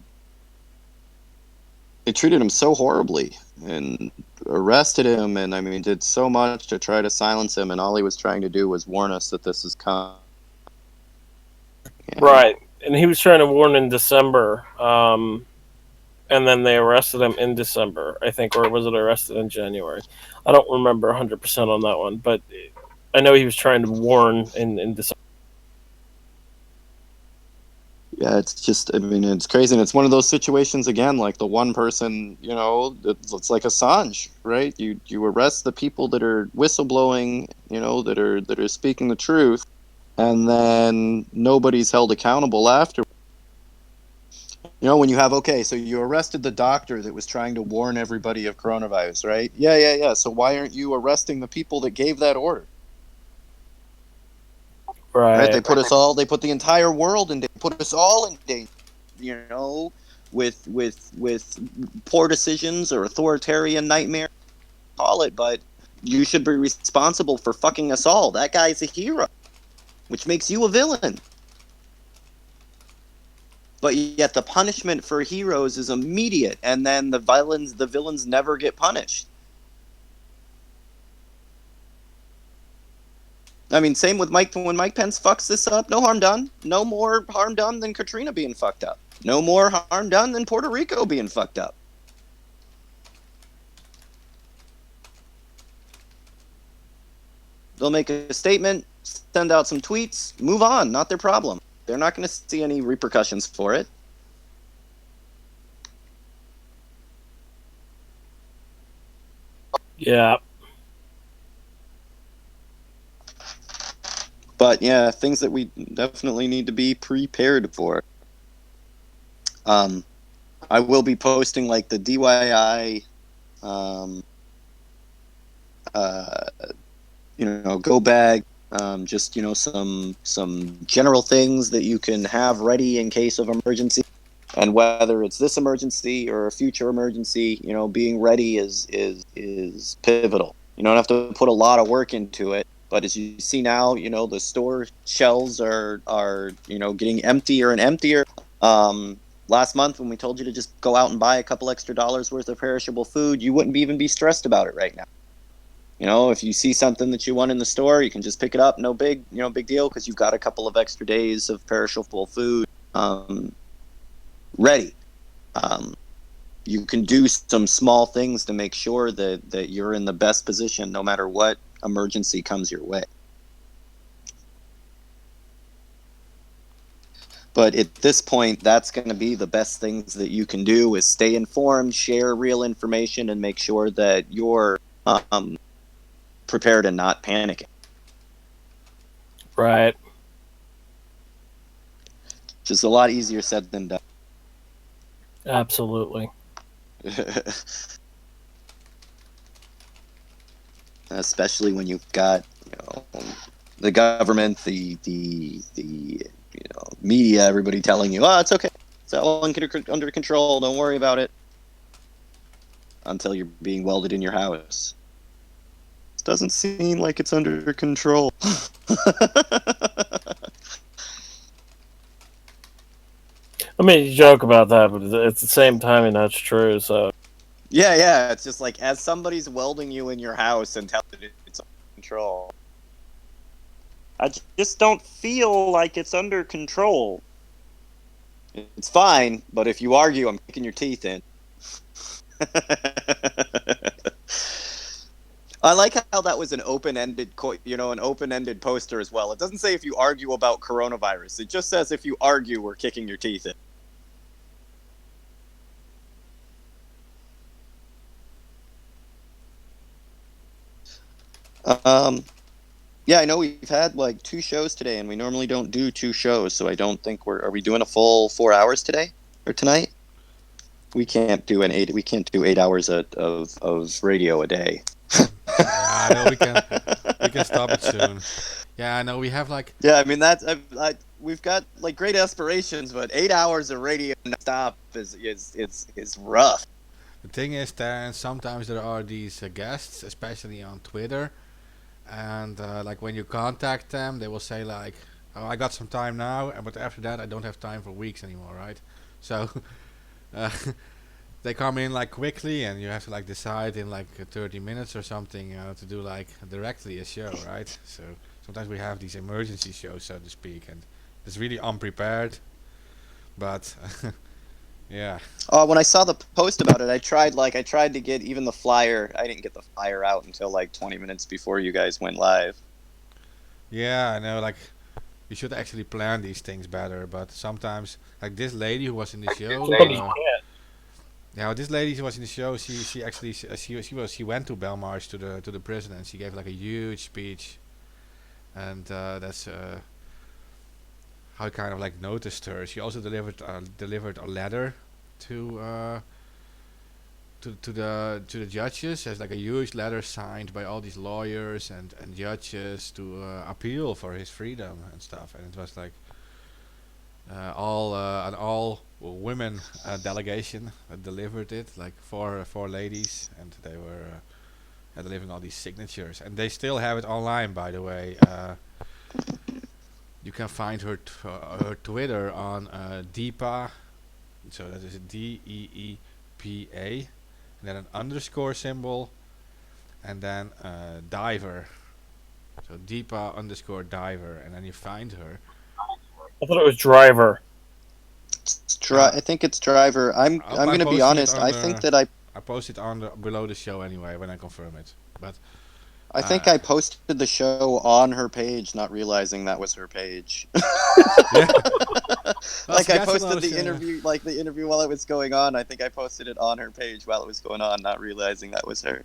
treated him so horribly and arrested him, and I mean, did so much to try to silence him, and all he was trying to do was warn us that this is coming. And Right, and he was trying to warn in December, and then they arrested him in December, I think, or was it arrested in January? I don't remember 100% on that one, but I know he was trying to warn in December. yeah, it's just, I mean, it's crazy, and it's one of those situations again, like the one person, it's like Assange, right? You arrest the people that are whistleblowing, that are speaking the truth, and then nobody's held accountable after. When you have, okay, so you arrested the doctor that was trying to warn everybody of coronavirus, right? Yeah, yeah. So why aren't you arresting the people that gave that order? Right? Right. They put us all. They put the entire world in. They put us all in danger. You know, with poor decisions or authoritarian nightmare, call it. But you should be responsible for fucking us all. That guy's a hero, which makes you a villain. But yet the punishment for heroes is immediate, and then the villains never get punished. I mean, same with Mike. When Mike Pence fucks this up, no harm done. No more harm done than Katrina being fucked up. No more harm done than Puerto Rico being fucked up. They'll make a statement, send out some tweets, move on. Not their problem. They're not going to see any repercussions for it. Yeah. But yeah, things that we definitely need to be prepared for. I will be posting like the DIY, go bag, just some general things that you can have ready in case of emergency. And whether it's this emergency or a future emergency, being ready is pivotal. You don't have to put a lot of work into it. But as you see now, the store shelves are getting emptier and emptier. Last month when we told you to just go out and buy a couple extra dollars worth of perishable food, you wouldn't even be stressed about it right now. If you see something that you want in the store, you can just pick it up. No big deal, because you've got a couple of extra days of perishable food ready. You can do some small things to make sure that you're in the best position no matter what emergency comes your way. But at this point, that's going to be the best things that you can do, is stay informed, share real information, and make sure that you're prepared and not panicking. Right. Just a lot easier said than done. Absolutely. Especially when you've got the government, the media, everybody telling you, it's okay, it's all under control, don't worry about it, until you're being welded in your house. It doesn't seem like it's under control. I mean, you joke about that, but at the same time, that's true. So yeah, it's just like, as somebody's welding you in your house and telling you it's under control, I just don't feel like it's under control. It's fine, but if you argue, I'm kicking your teeth in. I like how that was an open-ended poster as well. It doesn't say if you argue about coronavirus. It just says if you argue, we're kicking your teeth in. Yeah, I know we've had like 2 shows today, and we normally don't do 2 shows, so I don't think are we doing a full 4 hours today or tonight? We can't do 8 hours of radio a day. Yeah, I know we can stop it soon. Yeah, I know we have like. Yeah, I mean we've got like great aspirations, but 8 hours of radio non-stop is rough. The thing is that sometimes there are these guests, especially on Twitter, and like when you contact them, they will say like, "Oh, I got some time now," but after that, I don't have time for weeks anymore, right? So they come in like quickly, and you have to like decide in like 30 minutes or something to do like directly a show, right? So sometimes we have these emergency shows, so to speak, and it's really unprepared, but. Yeah. When I saw the post about it, I tried to get even the flyer. I didn't get the flyer out until like 20 minutes before you guys went live. Yeah, I know. Like, you should actually plan these things better. But sometimes, like this lady who was in the show. This lady who was in the show. She actually she went to Belmarsh to the prison, and she gave like a huge speech, and that's how I kind of like noticed her. She also delivered a letter to to the judges. There's like a huge letter signed by all these lawyers and judges to appeal for his freedom and stuff. And it was like an all women delegation delivered it, like four ladies, and they were delivering all these signatures. And they still have it online, by the way. You can find her Twitter on Deepa, so that is Deepa, and then an underscore symbol, and then diver. So Deepa underscore diver, and then you find her. I thought it was driver. I think it's driver. I'm going to be honest. I think that I posted below the show anyway when I confirm it, but. I think I posted the show on her page, not realizing that was her page. Yeah. Like I posted the interview while it was going on. I think I posted it on her page while it was going on, not realizing that was her.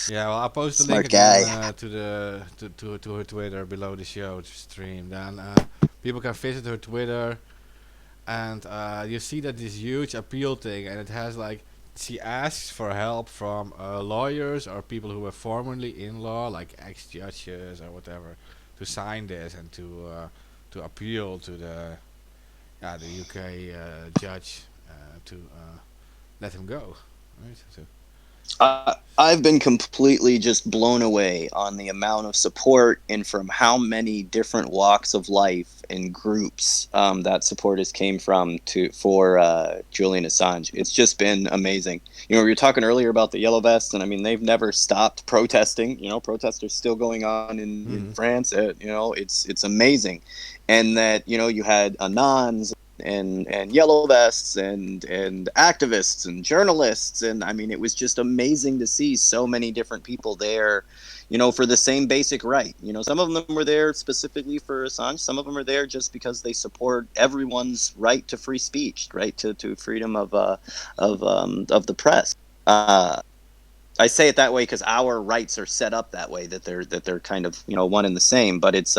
Yeah, well, I'll post the Smart link guy. to her Twitter below the show stream. Then people can visit her Twitter, and you see that this huge appeal thing, and it has like. She asks for help from lawyers or people who were formerly in law, like ex-judges or whatever, to sign this and to appeal to the UK judge to let him go. Right? So. I've been completely just blown away on the amount of support and from how many different walks of life and groups that supporters came from for Julian Assange. It's just been amazing. You know, we were talking earlier about the Yellow Vests, and I mean, they've never stopped protesting. You know, protests are still going on in France. You know, it's amazing. And that, you know, you had Anons and Yellow Vests and activists and journalists, and I mean, it was just amazing to see so many different people there, you know, for the same basic right. You know, some of them were there specifically for Assange, some of them are there just because they support everyone's right to free speech, right to freedom of the press. I say it that way because our rights are set up that way, that they're kind of, you know, one and the same, but it's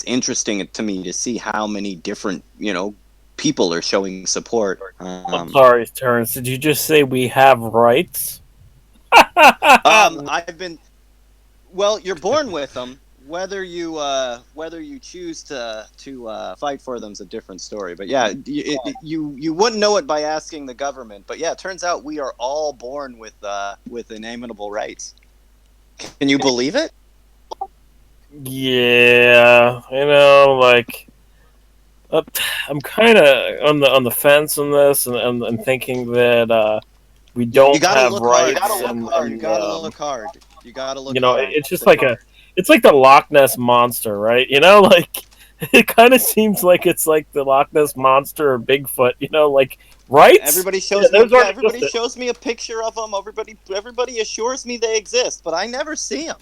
interesting to me to see how many different, you know, people are showing support. I'm sorry, Terrence. Did you just say we have rights? I've been. Well, you're born with them. Whether you choose to fight for them is a different story. But yeah, you wouldn't know it by asking the government. But yeah, it turns out we are all born with inalienable rights. Can you believe it? Yeah, you know, like I'm kind of on the fence on this, and thinking that we don't You gotta have look rights. hard. You gotta look hard. You gotta look you know, hard. it's just like it's like the Loch Ness monster, right? You know, like it kind of seems like it's like the Loch Ness monster or Bigfoot. You know, like rights. Everybody shows everybody shows me a picture of them. Everybody assures me they exist, but I never see them.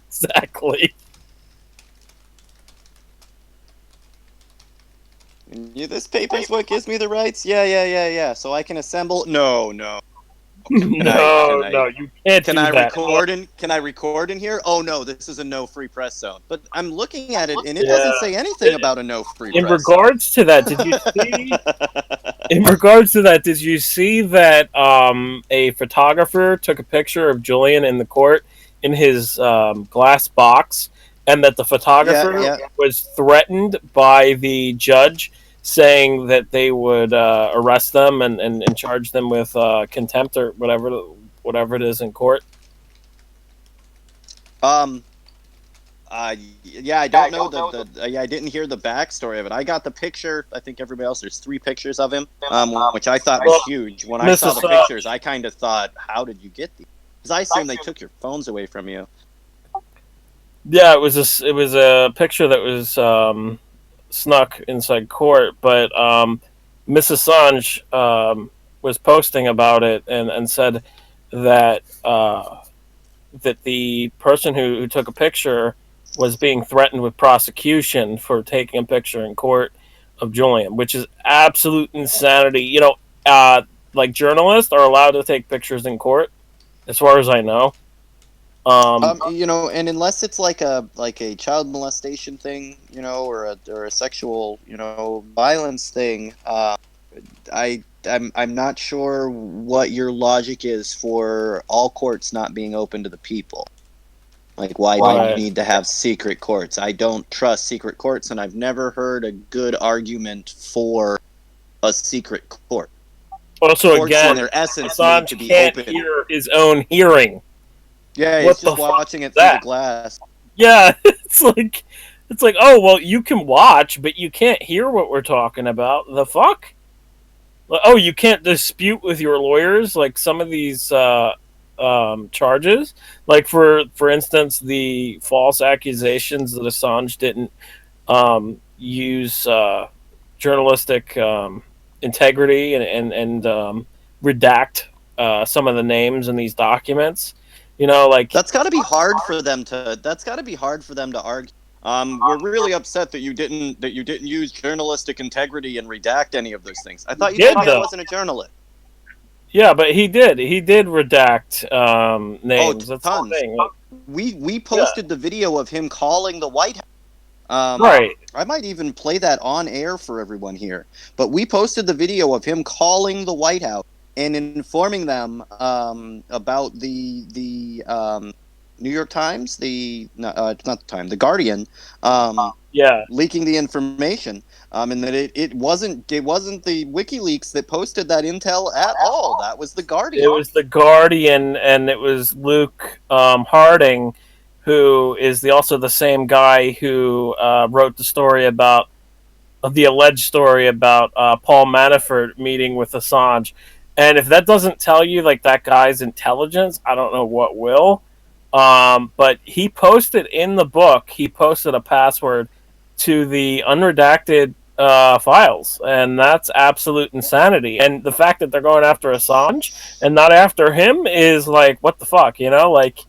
Exactly. This paper's what gives me the rights? Yeah. So I can assemble? No. No, you can't Can do I that. Can I record in here? Oh no, this is a no free press zone. But I'm looking at it, and it doesn't say anything about a no free press. In regards to that, did you see? In regards to that, did you see that a photographer took a picture of Julian in the court in his glass box, and that the photographer was threatened by the judge, saying that they would arrest them and charge them with contempt or whatever it is in court? I don't know I didn't hear the backstory of it. I got the picture. I think everybody else. There's 3 pictures of him, which I thought was huge. When I saw the pictures, I kind of thought, how did you get these? Because I assume they took your phones away from you. Yeah, it was a picture that was snuck inside court, but Miss Assange was posting about it and said that that the person who took a picture was being threatened with prosecution for taking a picture in court of Julian, which is absolute insanity. You know, like journalists are allowed to take pictures in court, as far as I know. You know, and unless it's like a child molestation thing, you know, or a sexual, you know, violence thing, I I'm not sure what your logic is for all courts not being open to the people. Like, why do you need to have secret courts? I don't trust secret courts, and I've never heard a good argument for a secret court. Also, Courts, again, in their essence, need Assange to be can't open. hear his own hearing. Yeah, What he's the just fuck watching is it through that? the glass. Yeah, it's like, oh well, you can watch, but you can't hear what we're talking about. The fuck? Like, oh, you can't dispute with your lawyers like some of these charges, like for instance, the false accusations that Assange didn't use journalistic integrity and redact some of the names in these documents. You know, like That's got to be hard for them to. That's got to be hard for them to argue. We're really upset that you didn't use journalistic integrity and redact any of those things. I thought you did, told me I though. wasn't a journalist. Yeah, but he did. He did redact Oh, names. That's the tons. thing. Like, We posted the video of him calling the White House. right. I might even play that on air for everyone here. But we posted the video of him calling the White House and informing them about the New York Times, not the Time, the Guardian, Yeah. leaking the information, and that it wasn't the WikiLeaks that posted that intel at all. That was the Guardian. It was the Guardian, and it was Luke Harding, who is also the same guy who wrote the story about the alleged story about Paul Manafort meeting with Assange. And if that doesn't tell you like that guy's intelligence, I don't know what will. But he posted in the book, he posted a password to the unredacted files, and that's absolute insanity. And the fact that they're going after Assange and not after him is like, what the fuck, you know? Like,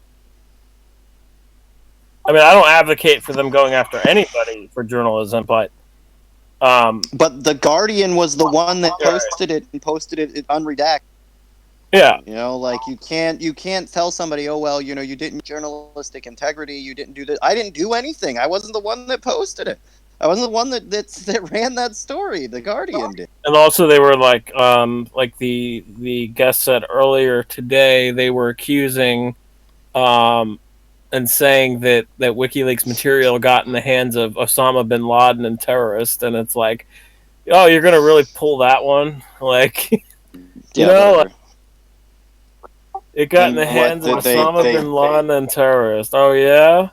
I mean, I don't advocate for them going after anybody for journalism, but but the Guardian was the one that posted it unredacted. yeah. You know, like you can't tell somebody, oh well, you know, you didn't journalistic integrity, you didn't do this. I didn't do anything. I wasn't the one that posted it. I wasn't the one that ran that story. The Guardian did. And also, they were like the guest said earlier today, they were accusing and saying that WikiLeaks material got in the hands of Osama bin Laden and terrorists, and it's like, oh, you're gonna really pull that one, like, you know, like, it got in the hands of Osama bin Laden and terrorists. Oh yeah.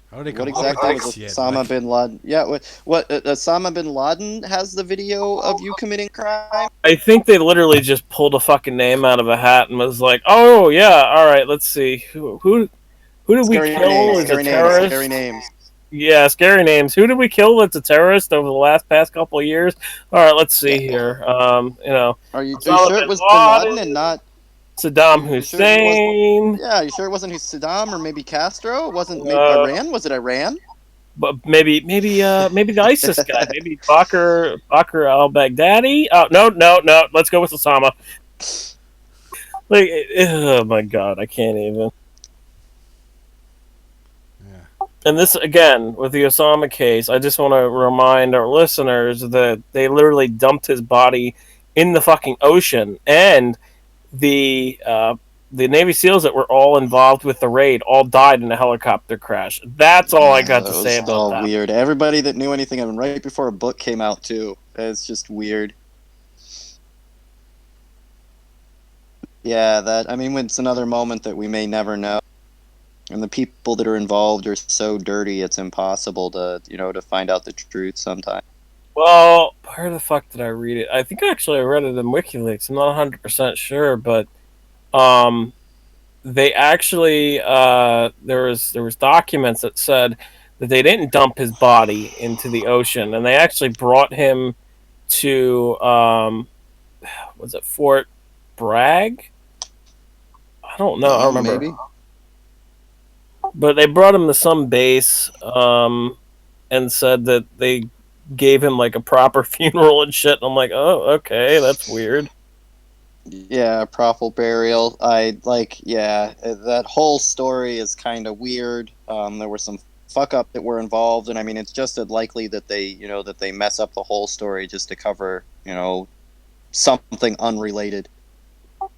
What exactly was Osama bin Laden? Yeah, what Osama bin Laden has the video of you committing crime? I think they literally just pulled a fucking name out of a hat and was like, "Oh yeah, all right, let's see who did we kill as a terrorist?" Scary names. Yeah, scary names. Who did we kill that's a terrorist over the past couple of years? All right, let's see here. You know, are you sure it was bin Laden and not Saddam Hussein? Yeah, you sure it wasn't Saddam or maybe Castro? It wasn't maybe Iran? Was it Iran? But maybe the ISIS guy, maybe Bakr al-Baghdadi. Oh no, let's go with Osama. Like, oh my god, I can't even. Yeah. And this again with the Osama case, I just want to remind our listeners that they literally dumped his body in the fucking ocean, and the Navy SEALs that were all involved with the raid all died in a helicopter crash. That's all I got to say about that. Weird. Everybody that knew anything of him right before a book came out too. It's just weird. Yeah, it's another moment that we may never know. And the people that are involved are so dirty, it's impossible to find out the truth sometimes. Well, where the fuck did I read it? I think actually I read it in WikiLeaks. I'm not 100% sure, but they actually there was documents that said that they didn't dump his body into the ocean, and they actually brought him to was it Fort Bragg? I don't know. I don't remember. Maybe. But they brought him to some base and said that they gave him like a proper funeral and shit. And I'm like, oh, okay, that's weird. Yeah, proper burial. That whole story is kind of weird. There were some fuck up that were involved, and I mean, it's just as likely that they mess up the whole story just to cover, something unrelated.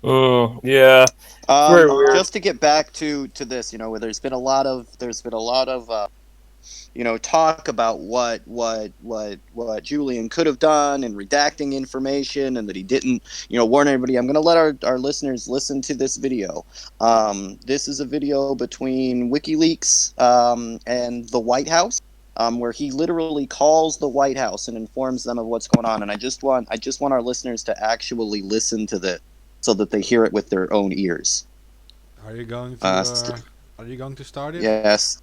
Yeah. Very weird. Just to get back to this, where there's been a lot of talk about what Julian could have done and redacting information, and that he didn't, warn everybody. I'm going to let our listeners listen to this video. This is a video between WikiLeaks and the White House, where he literally calls the White House and informs them of what's going on. And I just want our listeners to actually listen to this so that they hear it with their own ears. Are you going to? Are you going to start it? Yes.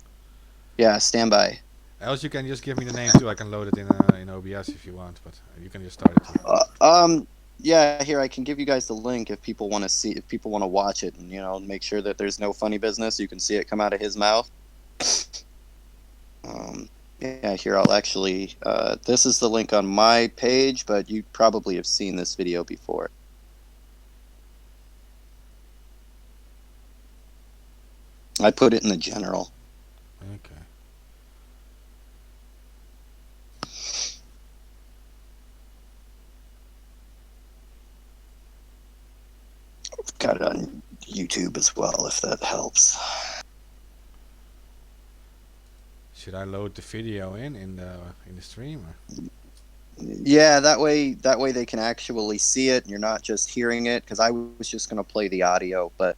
Yeah. Stand by. Else you can just give me the name too. I can load it in OBS if you want, but you can just start it. Yeah. Here, I can give you guys the link if people want to see, if people want to watch it, and make sure that there's no funny business. You can see it come out of his mouth. Yeah. Here, I'll actually. This is the link on my page, but you probably have seen this video before. I put it in the general. Okay. I've got it on YouTube as well, if that helps. Should I load the video in the stream? Or? Yeah, that way they can actually see it, and you're not just hearing it. Because I was just going to play the audio, but.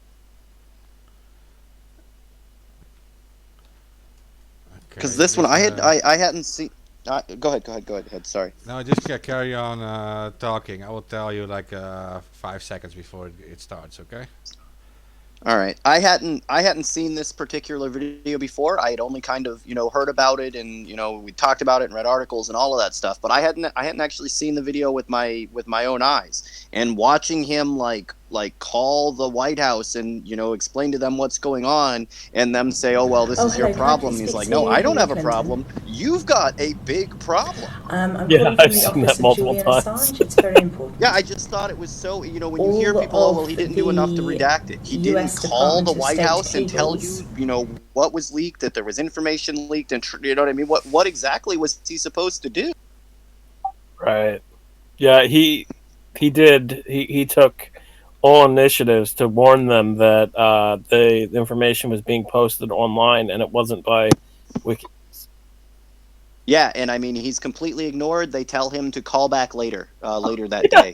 Because this one I hadn't seen. Go ahead. Sorry. No, just carry on talking. I will tell you like 5 seconds before it starts. Okay. All right. I hadn't seen this particular video before. I had only kind of heard about it, and we talked about it and read articles and all of that stuff. But I hadn't actually seen the video with my own eyes. And watching him like call the White House and explain to them what's going on, and them say, "Oh well, this is your problem." He's like, "No, I don't have a problem. You've got a big problem." I've seen that multiple times. It's very important. Yeah, I just thought it was so, when you hear people, "Oh well, he didn't do enough to redact it." He didn't call the White House and tell you, what was leaked, that there was information leaked, and you know what I mean. What exactly was he supposed to do? Right. Yeah, he did. He took all initiatives to warn them that the information was being posted online, and it wasn't by WikiLeaks. Yeah, and I mean, he's completely ignored. They tell him to call back later that day.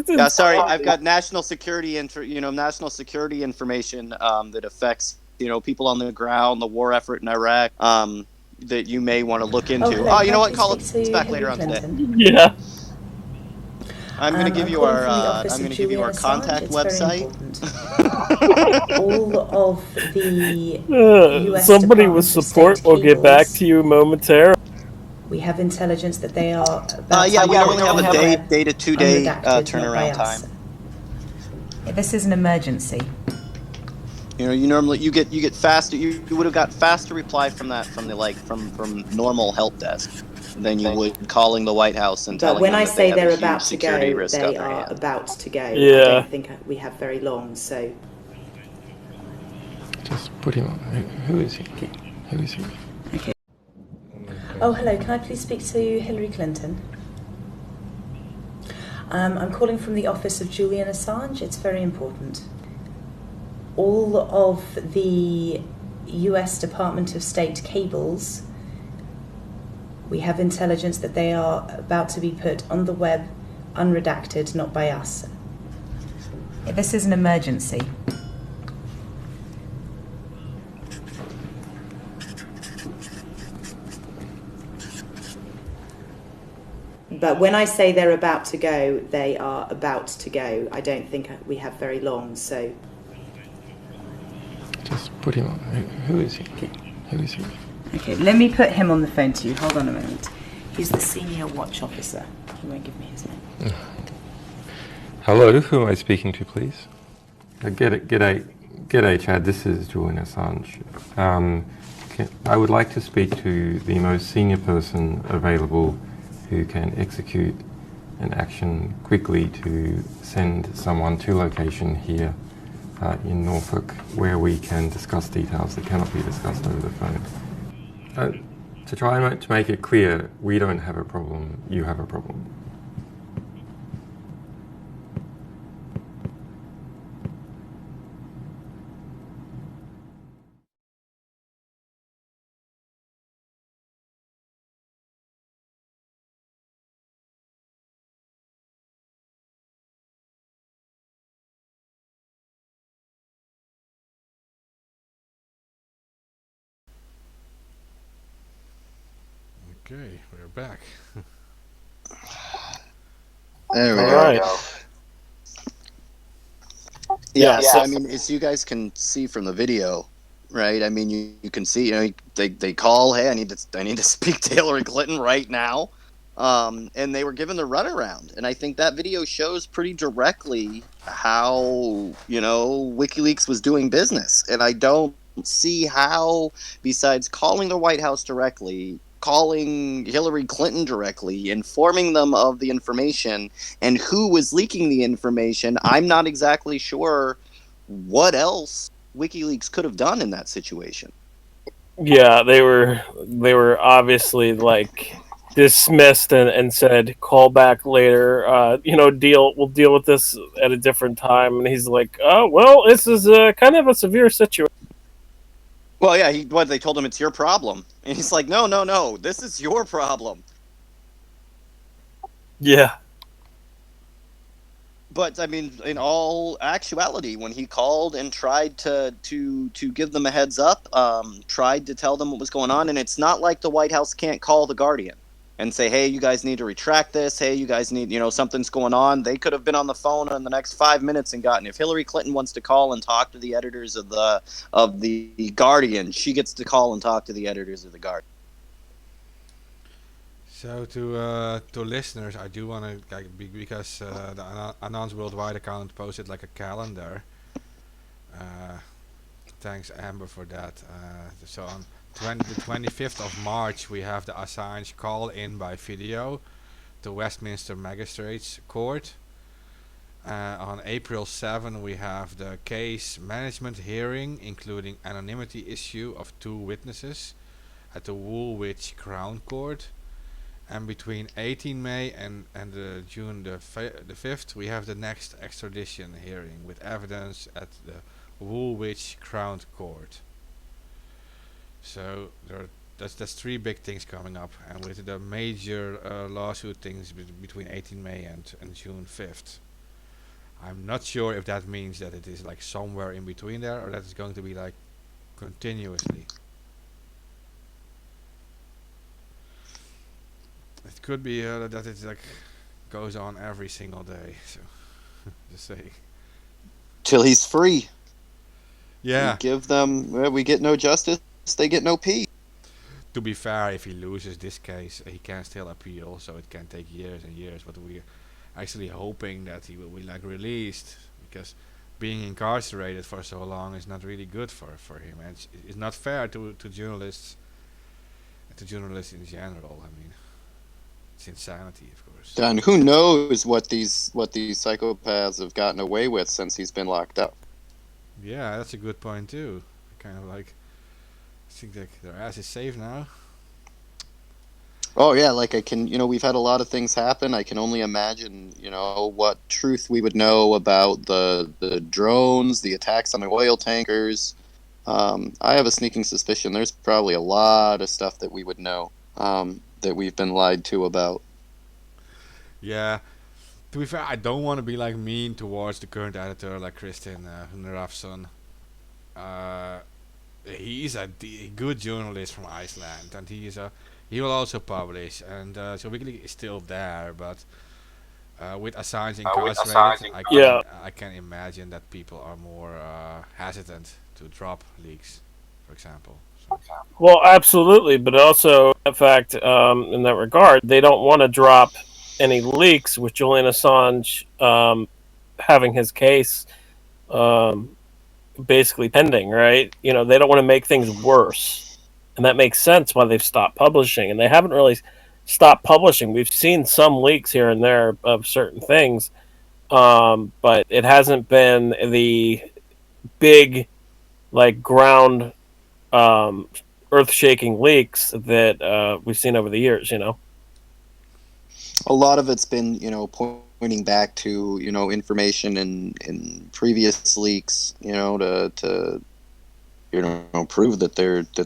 Yeah, sorry, I've got national security national security information that affects people on the ground, the war effort in Iraq, that you may want to look into. Oh, you know what? Call us back later on today. Yeah. I'm going to give you our contact website. All of the US somebody with support will get back to you momentarily. We have intelligence that they are. We only have a day to 2 day turnaround time. This is an emergency. You normally you get faster. You would have got faster reply from normal help desk than you would calling the White House and telling them that they have a huge security risk up their hand. About to go, Yeah. I don't think we have very long, so. Just put him on. Who is he? Okay. Who is he? Okay. Oh, hello. Can I please speak to Hillary Clinton? I'm calling from the office of Julian Assange. It's very important. All of the US Department of State cables, we have intelligence that they are about to be put on the web, unredacted, not by us. This is an emergency. But when I say they're about to go, they are about to go. I don't think we have very long, so. Just put him on. Who is he? Okay. Who is he? Okay, let me put him on the phone to you. Hold on a moment. He's the senior watch officer. He won't give me his name. Hello, who am I speaking to, please? G'day, Chad. This is Julian Assange. I would like to speak to the most senior person available who can execute an action quickly to send someone to location here in Norfolk, where we can discuss details that cannot be discussed over the phone. To try to make it clear, we don't have a problem, you have a problem. Okay, we're back. There we All go. right. Yeah, Yeah. so So I mean, as you guys can see from the video, right? I mean, you can see, they call, hey, I need to speak to Hillary Clinton right now, and they were given the runaround, and I think that video shows pretty directly how WikiLeaks was doing business, and I don't see how, besides calling the White House directly, calling Hillary Clinton directly, informing them of the information and who was leaking the information, I'm not exactly sure what else WikiLeaks could have done in that situation. yeah, they were obviously like dismissed and said call back later. We'll deal with this at a different time. And he's like, oh well, this is kind of a severe situation. Well, yeah, they told him it's your problem, and he's like, no, no, no, this is your problem. Yeah. But I mean, in all actuality, when he called and tried to give them a heads up, tried to tell them what was going on, and it's not like the White House can't call the Guardian and say, "Hey, you guys need to retract this. Hey, you guys need, something's going on." They could have been on the phone in the next 5 minutes and gotten. If Hillary Clinton wants to call and talk to the editors of the Guardian, she gets to call and talk to the editors of the Guardian. So to listeners, I do want to because the Anons Worldwide account posted like a calendar. Uh, Thanks Amber for that. So on the 25th of March we have the Assange call in by video to Westminster Magistrates Court. On April 7 we have the case management hearing including anonymity issue of 2 witnesses at the Woolwich Crown Court. And between 18 May and June the 5th we have the next extradition hearing with evidence at the Woolwich Crown Court. So that's 3 big things coming up, and with the major lawsuit things between 18 May and June 5th. I'm not sure if that means that it is like somewhere in between there, or that it's going to be like continuously. It could be that it like goes on every single day. So just saying. Till he's free. Yeah. We get no justice, they get no peace. To be fair, if he loses this case, he can still appeal, so it can take years and years. But we're actually hoping that he will be like released, because being incarcerated for so long is not really good for him, and it's not fair to journalists and to journalists in general. I mean, it's insanity, of course. And who knows what these psychopaths have gotten away with since he's been locked up. Yeah, that's a good point too. Kind of like, I think that their ass is safe now. Oh yeah, like we've had a lot of things happen. I can only imagine, what truth we would know about the drones, the attacks on the oil tankers. I have a sneaking suspicion there's probably a lot of stuff that we would know, that we've been lied to about. Yeah. To be fair, I don't want to be like mean towards the current editor, like Kristin Hrafnsson. He's a good journalist from Iceland, and he will also publish, and so WikiLeaks is still there, but with Assange incarcerated, I can imagine that people are more hesitant to drop leaks, for example. So. Well, absolutely, but also the fact in that regard, they don't want to drop any leaks with Julian Assange having his case basically pending, right? They don't want to make things worse, and that makes sense why they've stopped publishing, and they haven't really stopped publishing. We've seen some leaks here and there of certain things, but it hasn't been the big, like, ground earth-shaking leaks that we've seen over the years. A lot of it's been, pointing back to, information in previous leaks, to prove that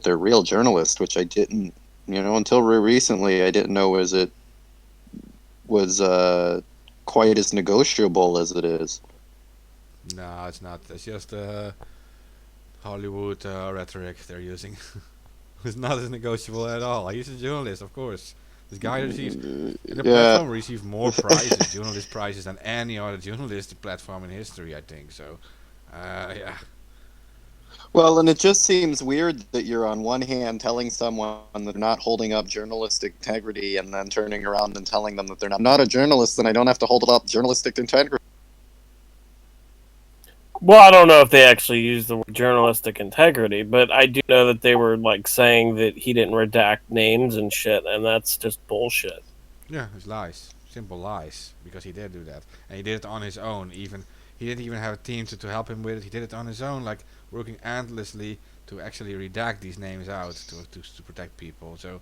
they're real journalists, which I didn't, until recently I didn't know was quite as negotiable as it is. No, it's not. It's just Hollywood rhetoric they're using. It's not as negotiable at all. He's a journalist, of course. This guy receives, the Yeah. platform receives more prizes, journalist prizes, than any other journalistic platform in history, I think. So, yeah. Well, and it just seems weird that you're on one hand telling someone that they're not holding up journalistic integrity and then turning around and telling them that they're not. I'm not a journalist, then I don't have to hold up journalistic integrity. Well, I don't know if they actually used the word journalistic integrity, but I do know that they were like saying that he didn't redact names and shit, and that's just bullshit. Yeah, it's lies. Simple lies. Because he did do that. And he did it on his own. He didn't even have a team to help him with it. He did it on his own, like working endlessly to actually redact these names out to protect people. So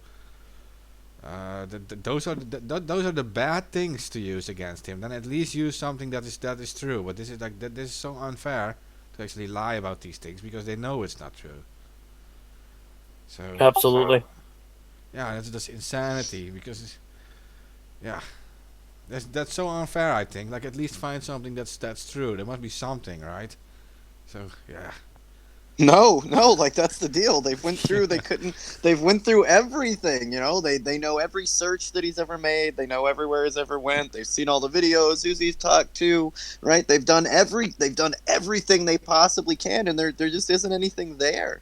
those are the bad things to use against him. Then at least use something that is true. But this is like this is so unfair to actually lie about these things because they know it's not true. So Absolutely. yeah, that's just insanity because yeah, that's so unfair. I think like at least find something that's true. There must be something, right? So yeah. No, like that's the deal. They've went through everything, They know every search that he's ever made. They know everywhere he's ever went. They've seen all the videos, who's he's talked to, right? They've done everything they possibly can, and there just isn't anything there.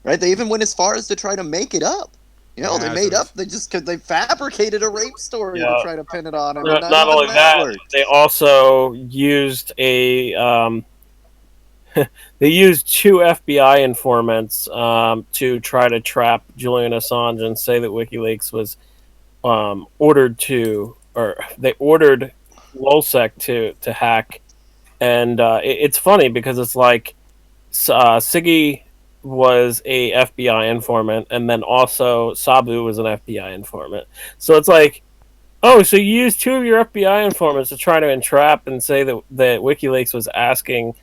Right? They even went as far as to try to make it up. Yeah, They so made up. it's They fabricated a rape story to Yeah. try to pin it on him, and Not, not not even only that that, worked. they also used they used two FBI informants to try to trap Julian Assange and say that WikiLeaks was they ordered Lulsec to hack, and it's funny because it's like Siggy was a FBI informant, and then also Sabu was an FBI informant. So it's like, oh, so you used two of your FBI informants to try to entrap and say that WikiLeaks was asking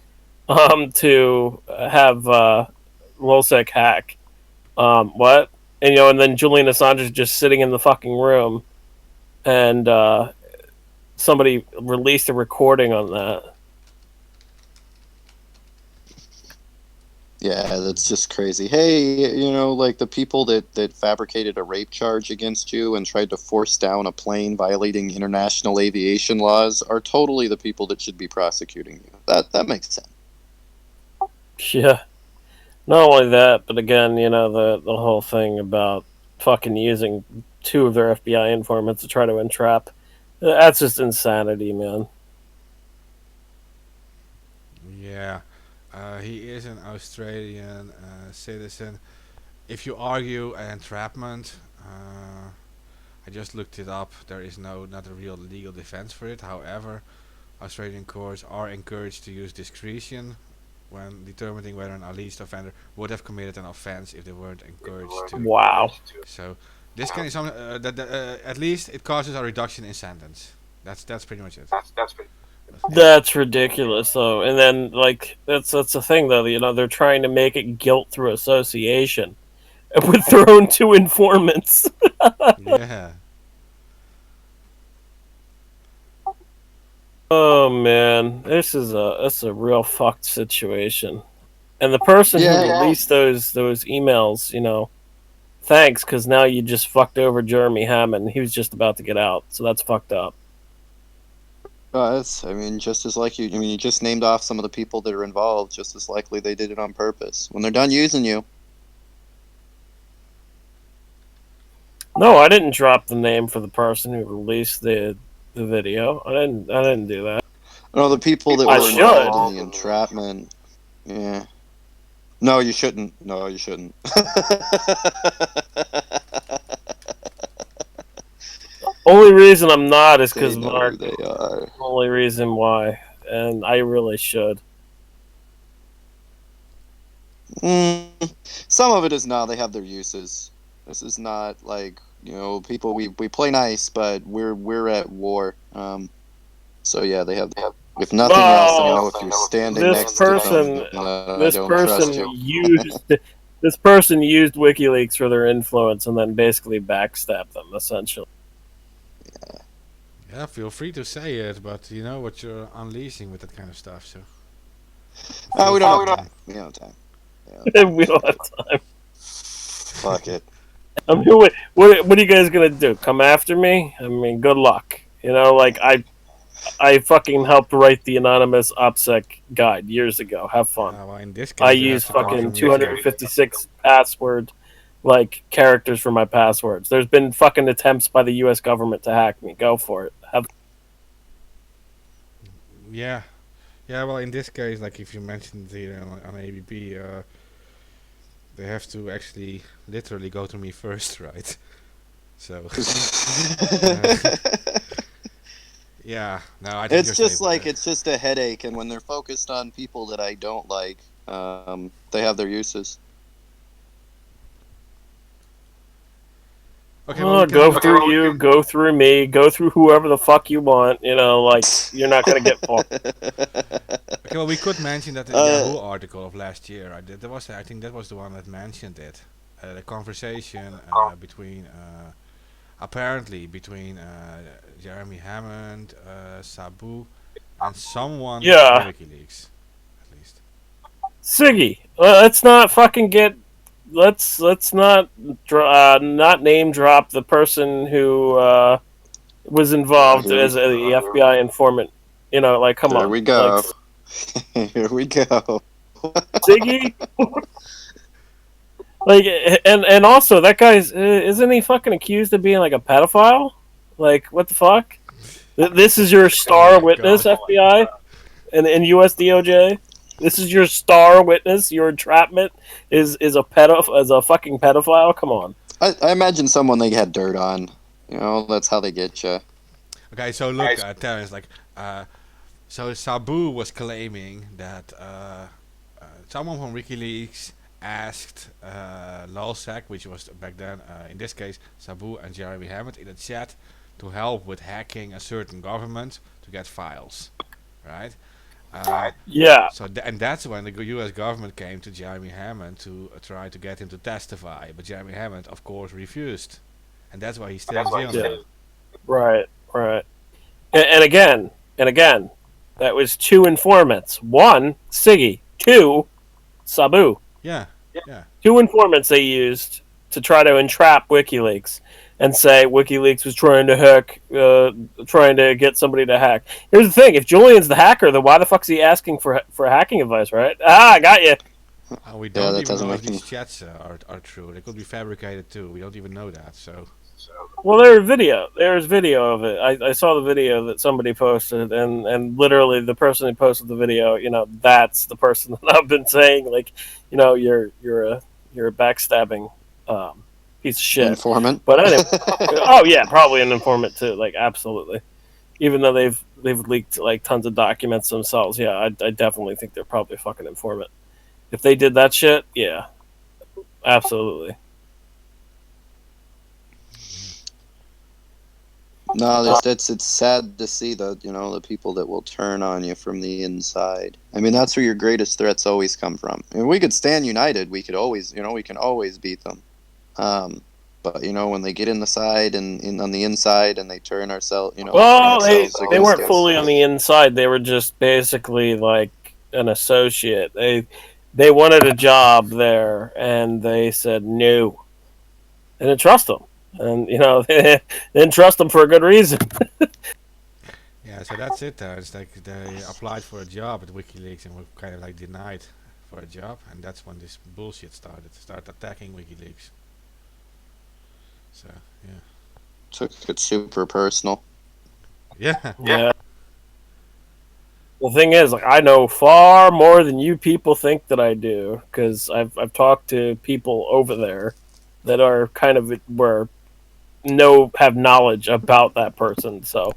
to have Lulsec hack. What? And then Julian Assange is just sitting in the fucking room, and somebody released a recording on that. Yeah, that's just crazy. Hey, like the people that fabricated a rape charge against you and tried to force down a plane violating international aviation laws are totally the people that should be prosecuting you. That makes sense. Yeah. Not only that, but again, the whole thing about fucking using two of their FBI informants to try to entrap. That's just insanity, man. yeah. He is an Australian citizen. If you argue entrapment, I just looked it up. There is not a real legal defense for it. However, Australian courts are encouraged to use discretion when determining whether an alleged offender would have committed an offense if they weren't encouraged to. Wow. So this can be something that at least it causes a reduction in sentence. That's pretty much it. That's ridiculous, though. And then, like, that's the thing, though. They're trying to make it guilt through association with their own two informants. Yeah. Oh man, this is a real fucked situation. And the person who released those emails, thanks, because now you just fucked over Jeremy Hammond. He was just about to get out, so that's fucked up. Just as like you just named off some of the people that are involved. Just as likely they did it on purpose. When they're done using you. No, I didn't drop the name for the person who released the video. I didn't do that. No, the people that I were should. involved in the entrapment. Yeah. No, you shouldn't. No, you shouldn't. Only reason I'm not is They because know Mark. who they are. Only reason why, and I really should. Some of it is now they have their uses. This is not like people we play nice, but we're at war. So yeah, they have. If nothing else, if you're standing next to them, this person used WikiLeaks for their influence and then basically backstabbed them, essentially. Yeah, feel free to say it, but you know what you're unleashing with that kind of stuff, so. We don't have time. We don't have time. We don't have time. Fuck it. I mean, what are you guys gonna do? Come after me? I mean, good luck. Like I fucking helped write the anonymous OPSEC guide years ago. Have fun. Well, in this case, I it has use to come fucking from 256 password characters for my passwords. There's been fucking attempts by the U.S. government to hack me. Go for it. Yeah. Yeah, well, in this case, like if you mentioned here on ABP, they have to actually literally go to me first, right? So, yeah, no, I think It's you're just safe like with it's just a headache, and when they're focused on people that I don't like, they have their uses. that. Okay, well, we Go can, through you, go through me, go through whoever the fuck you want. You're not gonna get far. okay, well, we could mention that the Yahoo article of last year. I think that was the one that mentioned it. The conversation between apparently between Jeremy Hammond, Sabu, and someone Yeah. from WikiLeaks, at least. Siggy, let's not fucking get. Let's not not name drop the person who was involved as the FBI informant. Come Here on. we go. Here we go. Siggy. And also that guy's isn't he fucking accused of being like a pedophile? Like, what the fuck? This is your star witness, God. FBI and US DOJ. This is your star witness. Your entrapment is a fucking pedophile. Come on. I imagine someone they had dirt on. That's how they get you. Okay, so look, Terrence, so Sabu was claiming that someone from WikiLeaks asked Lulzsec, which was back then, in this case, Sabu and Jeremy Hammond, in a chat to help with hacking a certain government to get files, right? Yeah. So and that's when the U.S. government came to Jeremy Hammond to try to get him to testify, but Jeremy Hammond, of course, refused, and that's why he's still in jail. Yeah. Right. And again, that was two informants. One, Siggy. Two, Sabu. Yeah. Two informants they used to try to entrap WikiLeaks and say WikiLeaks was trying to get somebody to hack. Here's the thing: if Julian's the hacker, then why the fuck is he asking for hacking advice? Right? I got you. We don't even doesn't know if make these chats are true. They could be fabricated too. We don't even know that. So. Well, there's video of it. I saw the video that somebody posted, and literally the person who posted the video, that's the person that I've been saying, you're a backstabbing piece of shit. Informant. But anyway, oh yeah, probably an informant too. Absolutely. Even though they've leaked tons of documents themselves, yeah, I definitely think they're probably a fucking informant. If they did that shit, yeah, absolutely. No, it's sad to see the people that will turn on you from the inside. I mean, that's where your greatest threats always come from. If we could stand united, we could always, we can always beat them. But when they get in the side and on the inside and they turn ourselves, well, they weren't us. fully on the inside. They were just basically like an associate. They wanted a job there, and they said no. They didn't trust them. And they didn't trust them for a good reason. Yeah, so that's it. It's like they applied for a job at WikiLeaks and were kind of denied for a job, and that's when this bullshit started. Start attacking WikiLeaks. So yeah. Took it super personal. Yeah. Yeah. The thing is, I know far more than you people think that I do, because I've talked to people over there that are kind of have knowledge about that person. So,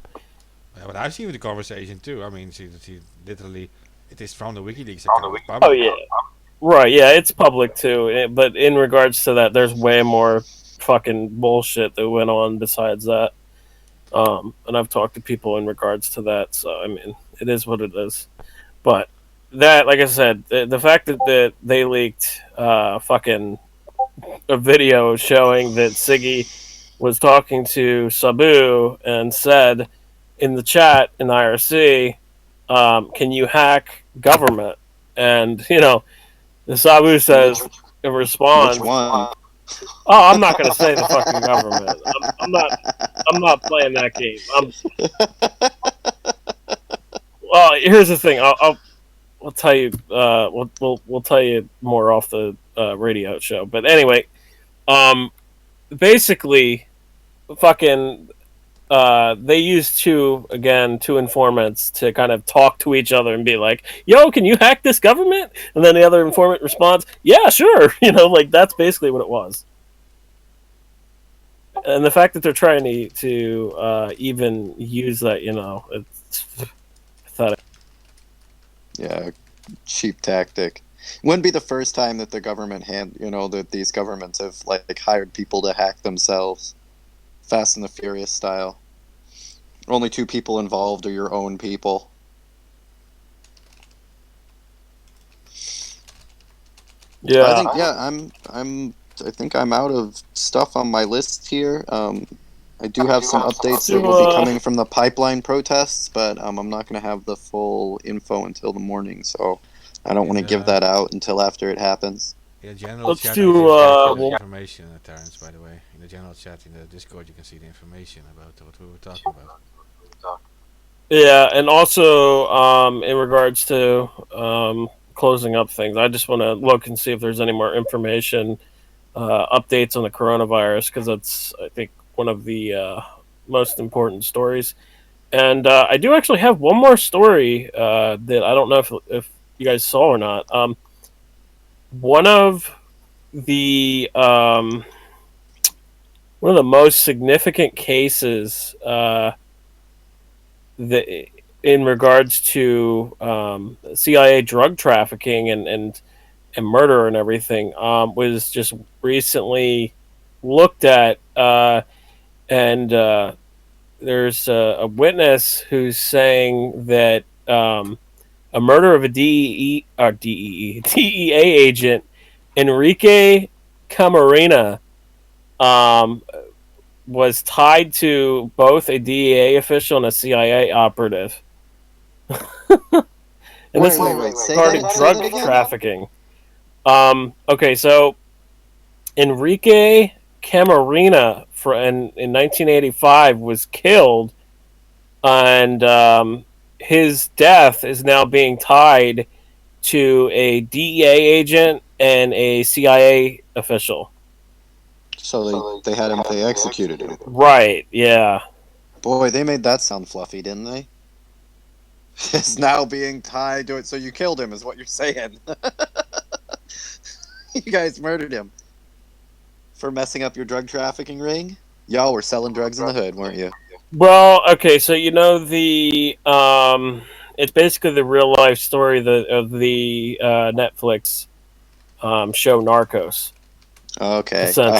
Yeah, but I've seen the conversation too. I mean, she literally, it is from the WikiLeaks account. Public. Oh yeah, right. Yeah, it's public too. But in regards to that, there's way more fucking bullshit that went on besides that. And I've talked to people in regards to that. So I mean, it is what it is. But that, like I said, the fact that they leaked fucking a video showing that Siggy was talking to Sabu and said in the chat in IRC, can you hack government? And the Sabu says in response, Which one? Oh, I'm not going to say the fucking government. I'm not. I'm not playing that game. Well, here's the thing. We'll tell you. We'll tell you more off the radio show. But anyway, um, basically, fucking. They used two informants to kind of talk to each other and be like, "Yo, can you hack this government?" And then the other informant responds, "Yeah, sure." Like that's basically what it was. And the fact that they're trying to even use that, it's pathetic. Yeah, cheap tactic. Wouldn't be the first time that the government that these governments have like hired people to hack themselves. Fast and the Furious style. Only two people involved are your own people. Yeah. I think I'm out of stuff on my list here. I do have some updates that will be coming from the pipeline protests, but I'm not going to have the full info until the morning, so I don't want to give that out until after it happens. Yeah, general Let's chat. do, the information, Terrence. By the way, in the general chat in the Discord, you can see the information about what we were talking about. Yeah, and also in regards to closing up things, I just want to look and see if there's any more information, updates on the coronavirus, because that's, I think, one of the most important stories. And I do actually have one more story that I don't know if you guys saw or not. One of the most significant cases that in regards to CIA drug trafficking and murder and everything was just recently looked at, and there's a witness who's saying that a murder of a DEA agent, Enrique Camarena, was tied to both a DEA official and a CIA operative. And this regarding drug trafficking. Okay, so Enrique Camarena in 1985 was killed, and his death is now being tied to a DEA agent and a CIA official. So they executed him. Right, yeah. Boy, they made that sound fluffy, didn't they? It's now being tied to it, so you killed him, is what you're saying. You guys murdered him for messing up your drug trafficking ring? Y'all were selling drugs in the hood, weren't you? Well, okay, so the it's basically the real life story of the Netflix show Narcos. Okay, I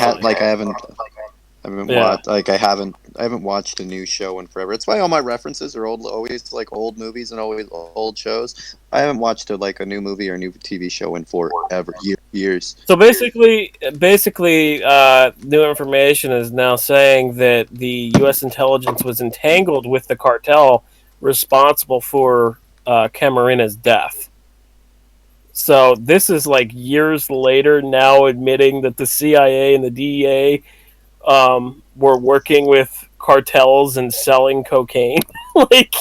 haven't watched a new show in forever. It's why all my references are always like old movies and always old shows. I haven't watched a new movie or a new TV show in forever, years. So basically, new information is now saying that the U.S. intelligence was entangled with the cartel responsible for Camarena's death. So this is like years later now admitting that the CIA and the DEA were working with cartels and selling cocaine. Like,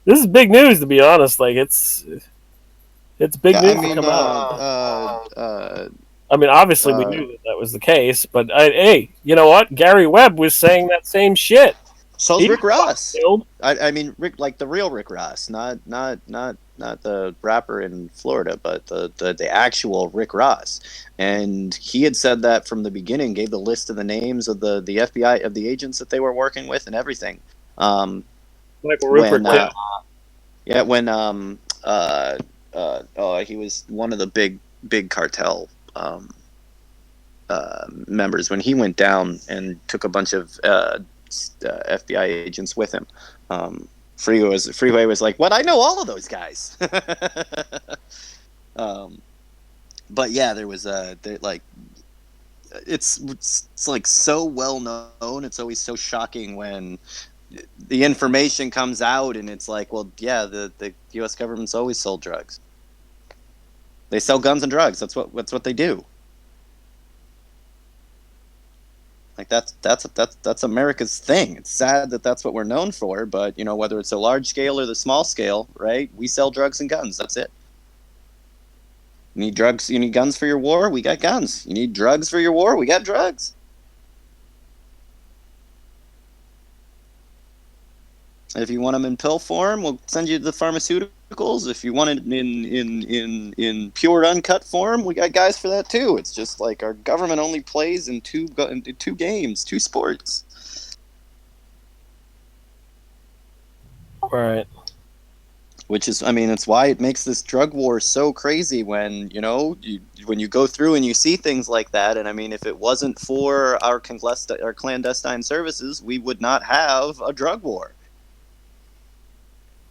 this is big news, to be honest. Like, it's big news to come out. I mean, obviously we knew that was the case, but hey, you know what? Gary Webb was saying that same shit. So's Rick Ross. I mean, Rick, like the real Rick Ross, not the rapper in Florida, but the actual Rick Ross. And he had said that from the beginning, gave the list of the names of the FBI, of the agents that they were working with and everything. Michael Rupert, he was one of the big cartel members when he went down and took a bunch of FBI agents with him. Freeway was like, "What? I know all of those guys." But yeah, there was it's like so well known. It's always so shocking when the information comes out and it's like, well, yeah, the U.S. government's always sold drugs. They sell guns and drugs. That's what they do. Like that's America's thing. It's sad that that's what we're known for, but you know, whether it's a large scale or the small scale, right? We sell drugs and guns. That's it. You need drugs, you need guns for your war, we got guns. You need drugs for your war, we got drugs. If you want them in pill form, we'll send you the pharmaceuticals. If you want it in pure uncut form, we got guys for that too. It's just like our government only plays in two games, two sports. Right. Which is, I mean, it's why it makes this drug war so crazy when, you know, when you go through and you see things like that. And I mean, if it wasn't for our clandestine services, we would not have a drug war.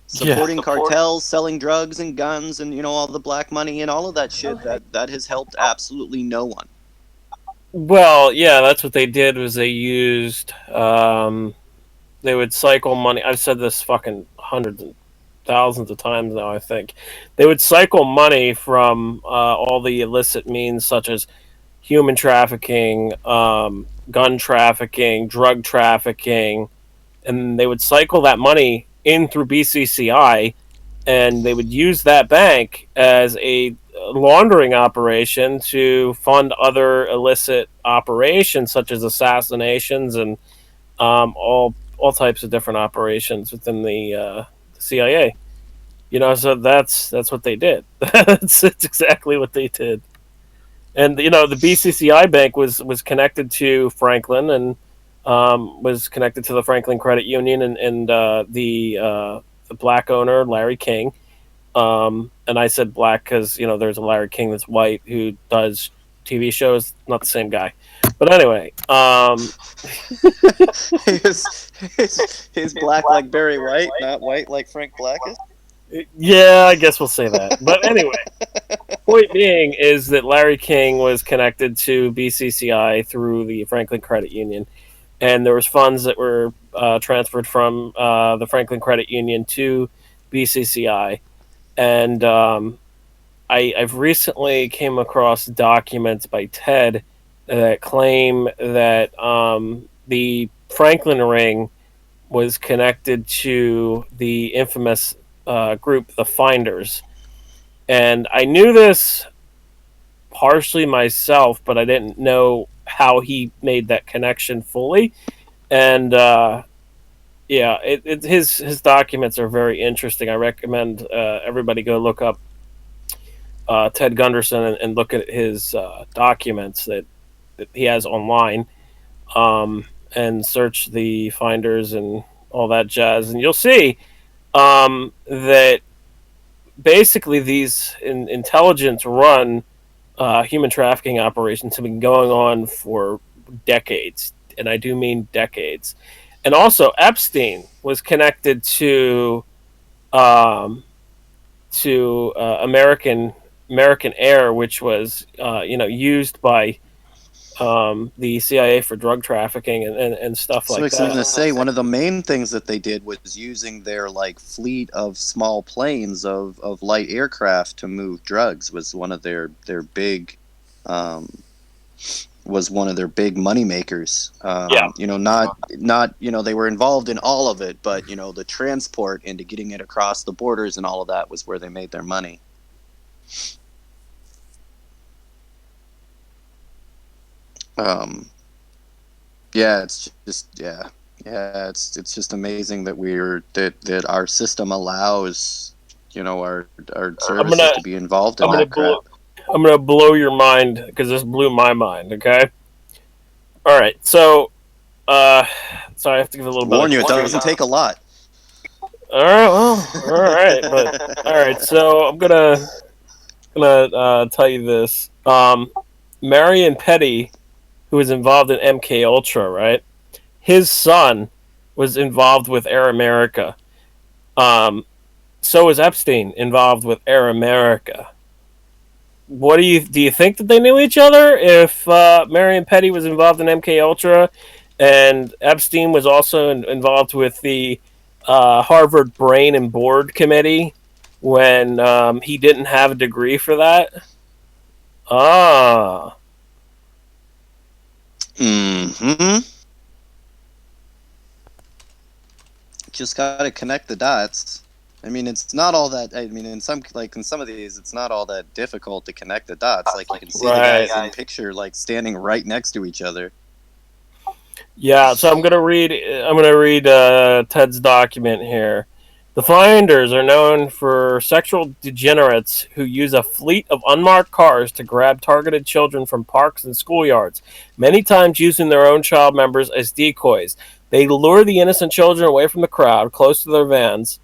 Supporting cartels, selling drugs and guns and, you know, all the black money and all of that shit, that has helped absolutely no one. Well, yeah, that's what they did was they used, they would cycle money. I've said this fucking hundreds and thousands of times now, I think. They would cycle money from all the illicit means such as human trafficking, gun trafficking, drug trafficking, and they would cycle that money in through BCCI, and they would use that bank as a laundering operation to fund other illicit operations such as assassinations and all types of different operations within the CIA. You know, so that's what they did. That's exactly what they did. And you know, the BCCI bank was connected to Franklin and was connected to the Franklin Credit Union and the black owner Larry King. And I said black because you know there's a Larry King that's white who does TV shows. Not the same guy, but anyway. He's black like Barry White, not white like Frank Black is. Yeah, I guess we'll say that. But anyway, point being is that Larry King was connected to BCCI through the Franklin Credit Union, and there was funds that were transferred from the Franklin Credit Union to BCCI, and I've recently came across documents by Ted that claim that the Franklin ring was connected to the infamous group, the Finders. And I knew this partially myself, but I didn't know how he made that connection fully. And his documents are very interesting. I recommend everybody go look up Ted Gunderson and look at his documents that he has online, and search the Finders and all that jazz, and you'll see that basically these intelligence run human trafficking operations have been going on for decades, and I do mean decades. And also Epstein was connected to American Air, which was used by the CIA for drug trafficking and stuff like that. So I was going to say, one of the main things that they did was using their like fleet of small planes of light aircraft to move drugs was one of their big money makers. You know, not you know, they were involved in all of it, but you know, the transport into getting it across the borders and all of that was where they made their money. It's just amazing that that our system allows, you know, our services to be involved in that crap. I'm gonna blow your mind because this blew my mind. Okay. All right. So, sorry, I have to give a little. Warn you, it doesn't take a lot. All right. Well, all right, but all right. So I'm gonna tell you this. Marion Petty, who was involved in MK Ultra, right? His son was involved with Air America. So was Epstein involved with Air America. What do you think that they knew each other? If Marion Petty was involved in MK Ultra, and Epstein was also involved with the Harvard Brain and Board Committee when he didn't have a degree for that. Mm-hmm. Just got to connect the dots. I mean, it's not all that. I mean, in some of these, it's not all that difficult to connect the dots. Like you can see the guys in picture like standing right next to each other. Yeah, so I'm gonna read. Ted's document here. The finders are known for sexual degenerates who use a fleet of unmarked cars to grab targeted children from parks and schoolyards, many times using their own child members as decoys. They lure the innocent children away from the crowd, close to their vans.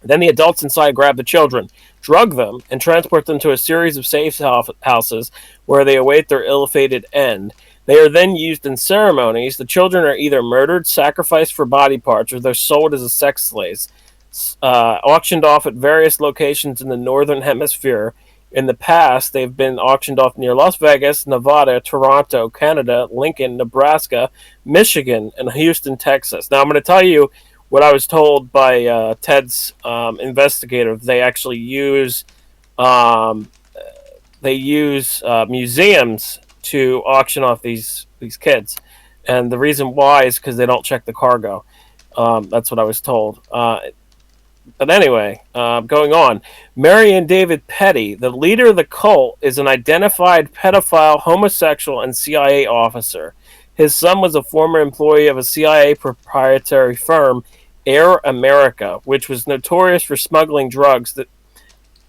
Then the adults inside grab the children, drug them, and transport them to a series of safe houses where they await their ill-fated end. They are then used in ceremonies. The children are either murdered, sacrificed for body parts, or they're sold as sex slaves, auctioned off at various locations in the northern hemisphere. In the past, they've been auctioned off near Las Vegas, Nevada, Toronto, Canada, Lincoln, Nebraska, Michigan, and Houston, Texas. Now, I'm going to tell you what I was told by Ted's investigator. They actually use museums to auction off these kids, and the reason why is because they don't check the cargo. That's what I was told. But anyway, going on. Marion David Petty, the leader of the cult, is an identified pedophile, homosexual, and CIA officer. His son was a former employee of a CIA proprietary firm, Air America, which was notorious for smuggling drugs that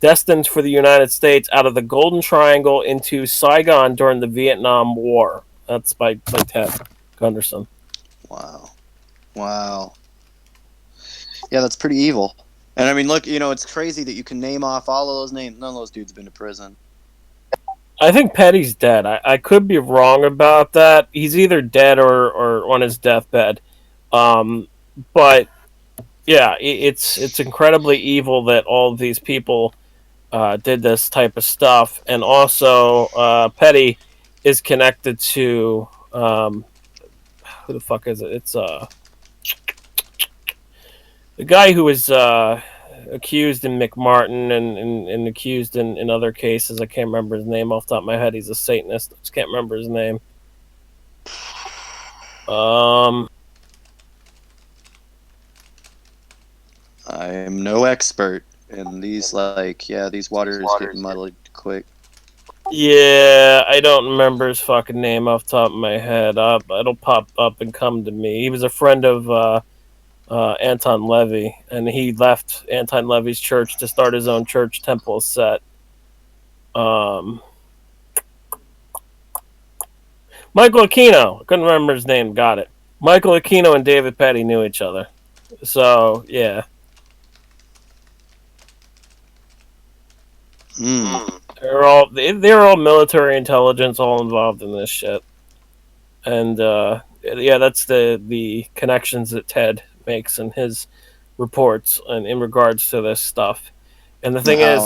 destined for the United States out of the Golden Triangle into Saigon during the Vietnam War. That's by Ted Gunderson. Wow. Yeah, that's pretty evil. And I mean, look, it's crazy that you can name off all of those names. None of those dudes have been to prison. I think Petty's dead. I could be wrong about that. He's either dead or on his deathbed. But yeah, it's incredibly evil that all of these people did this type of stuff, and also Petty is connected to who the fuck is it? It's the guy who was accused in McMartin and accused in other cases. I can't remember his name off the top of my head. He's a Satanist. I just can't remember his name. I'm no expert in these. These waters get muddled quick. Yeah, I don't remember his fucking name off the top of my head. It'll pop up and come to me. He was a friend of Anton Levy, and he left Anton Levy's church to start his own church, Temple Set. Michael Aquino. I couldn't remember his name. Got it. Michael Aquino and David Petty knew each other. So, yeah. They're all military intelligence, all involved in this shit. And that's the connections that Ted makes in his reports and in regards to this stuff. And the thing is,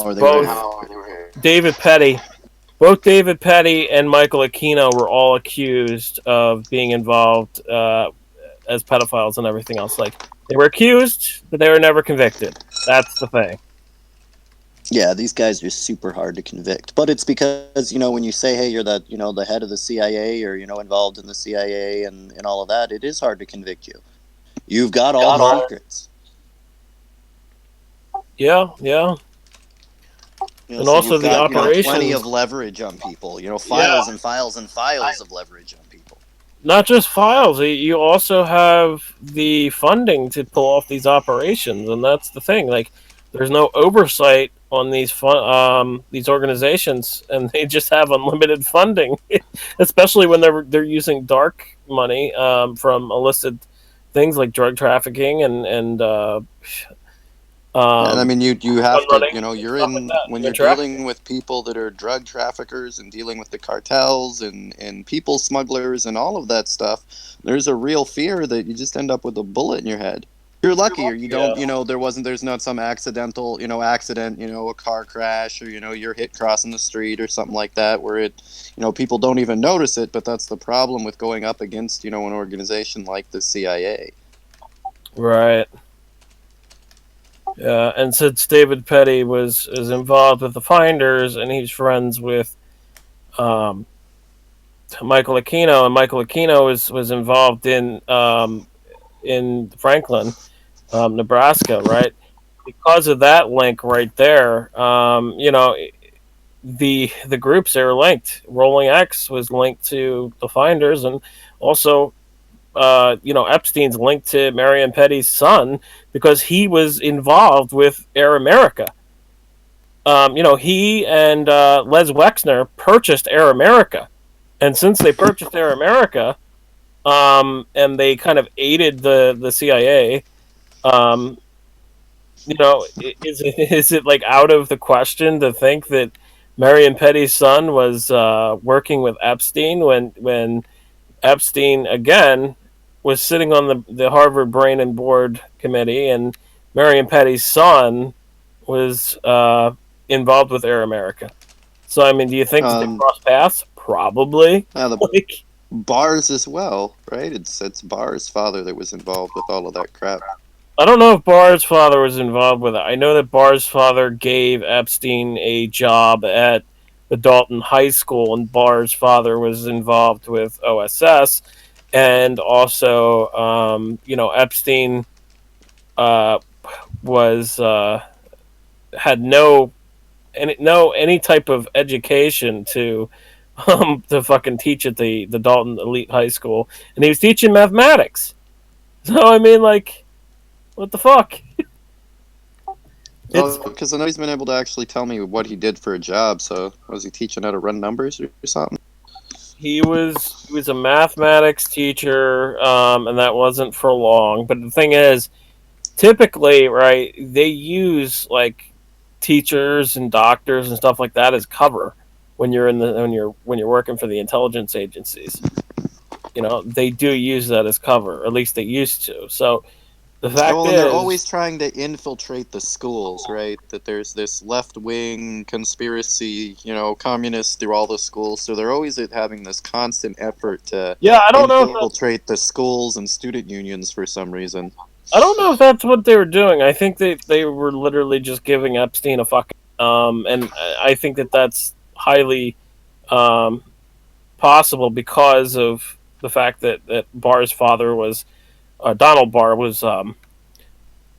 both David Petty and Michael Aquino were all accused of being involved as pedophiles and everything else. Like, they were accused, but they were never convicted. That's the thing. Yeah, these guys are super hard to convict. But it's because, when you say, hey, you're the head of the CIA or, involved in the CIA and all of that, it is hard to convict you. You've got all the secrets. Yeah. And so also the operations. Plenty of leverage on people. Files and files and files of leverage on people. Not just files. You also have the funding to pull off these operations, and that's the thing. Like, there's no oversight on these organizations, and they just have unlimited funding, especially when they're using dark money from illicit things like drug trafficking and I mean, you have to, you're in when you're dealing with people that are drug traffickers and dealing with the cartels and people smugglers and all of that stuff. There's a real fear that you just end up with a bullet in your head. You're lucky, or you don't. There's not some accidental, accident, a car crash, or you're hit crossing the street or something like that, where people don't even notice it. But that's the problem with going up against, an organization like the CIA. Right. Yeah, and since David Petty is involved with the Finders, and he's friends with Ted Michael Aquino, and Michael Aquino was involved in Franklin, Nebraska, right? Because of that link right there, the groups, they were linked. Rolling X was linked to the Finders, and also Epstein's linked to Marion Petty's son because he was involved with Air America. He and Les Wexner purchased Air America, and since they purchased Air America, and they kind of aided the CIA, um, is it like out of the question to think that Marion Petty's son was working with Epstein when Epstein again was sitting on the Harvard Brain and Board Committee, and Marion Petty's son was involved with Air America. So I mean, do you think that they crossed paths? Probably. The Like, Barr's as well, right? It's Barr's father that was involved with all of that crap. I don't know if Barr's father was involved with it. I know that Barr's father gave Epstein a job at the Dalton High School, and Barr's father was involved with OSS, and also, Epstein was had any type of education to fucking teach at the Dalton Elite High School, and he was teaching mathematics. So I mean, like, what the fuck? Because I know he's been able to actually tell me what he did for a job. So was he teaching how to run numbers or something? He was a mathematics teacher, and that wasn't for long. But the thing is, typically, right, they use like teachers and doctors and stuff like that as cover when you're working for the intelligence agencies. They do use that as cover, or at least they used to. So the fact is, they're always trying to infiltrate the schools, right? That there's this left-wing conspiracy, communists through all the schools. So they're always having this constant effort to infiltrate the schools and student unions for some reason. I don't know if that's what they were doing. I think they were literally just giving Epstein a fucking... and I think that's highly possible because of the fact that Barr's father was... Donald Barr was,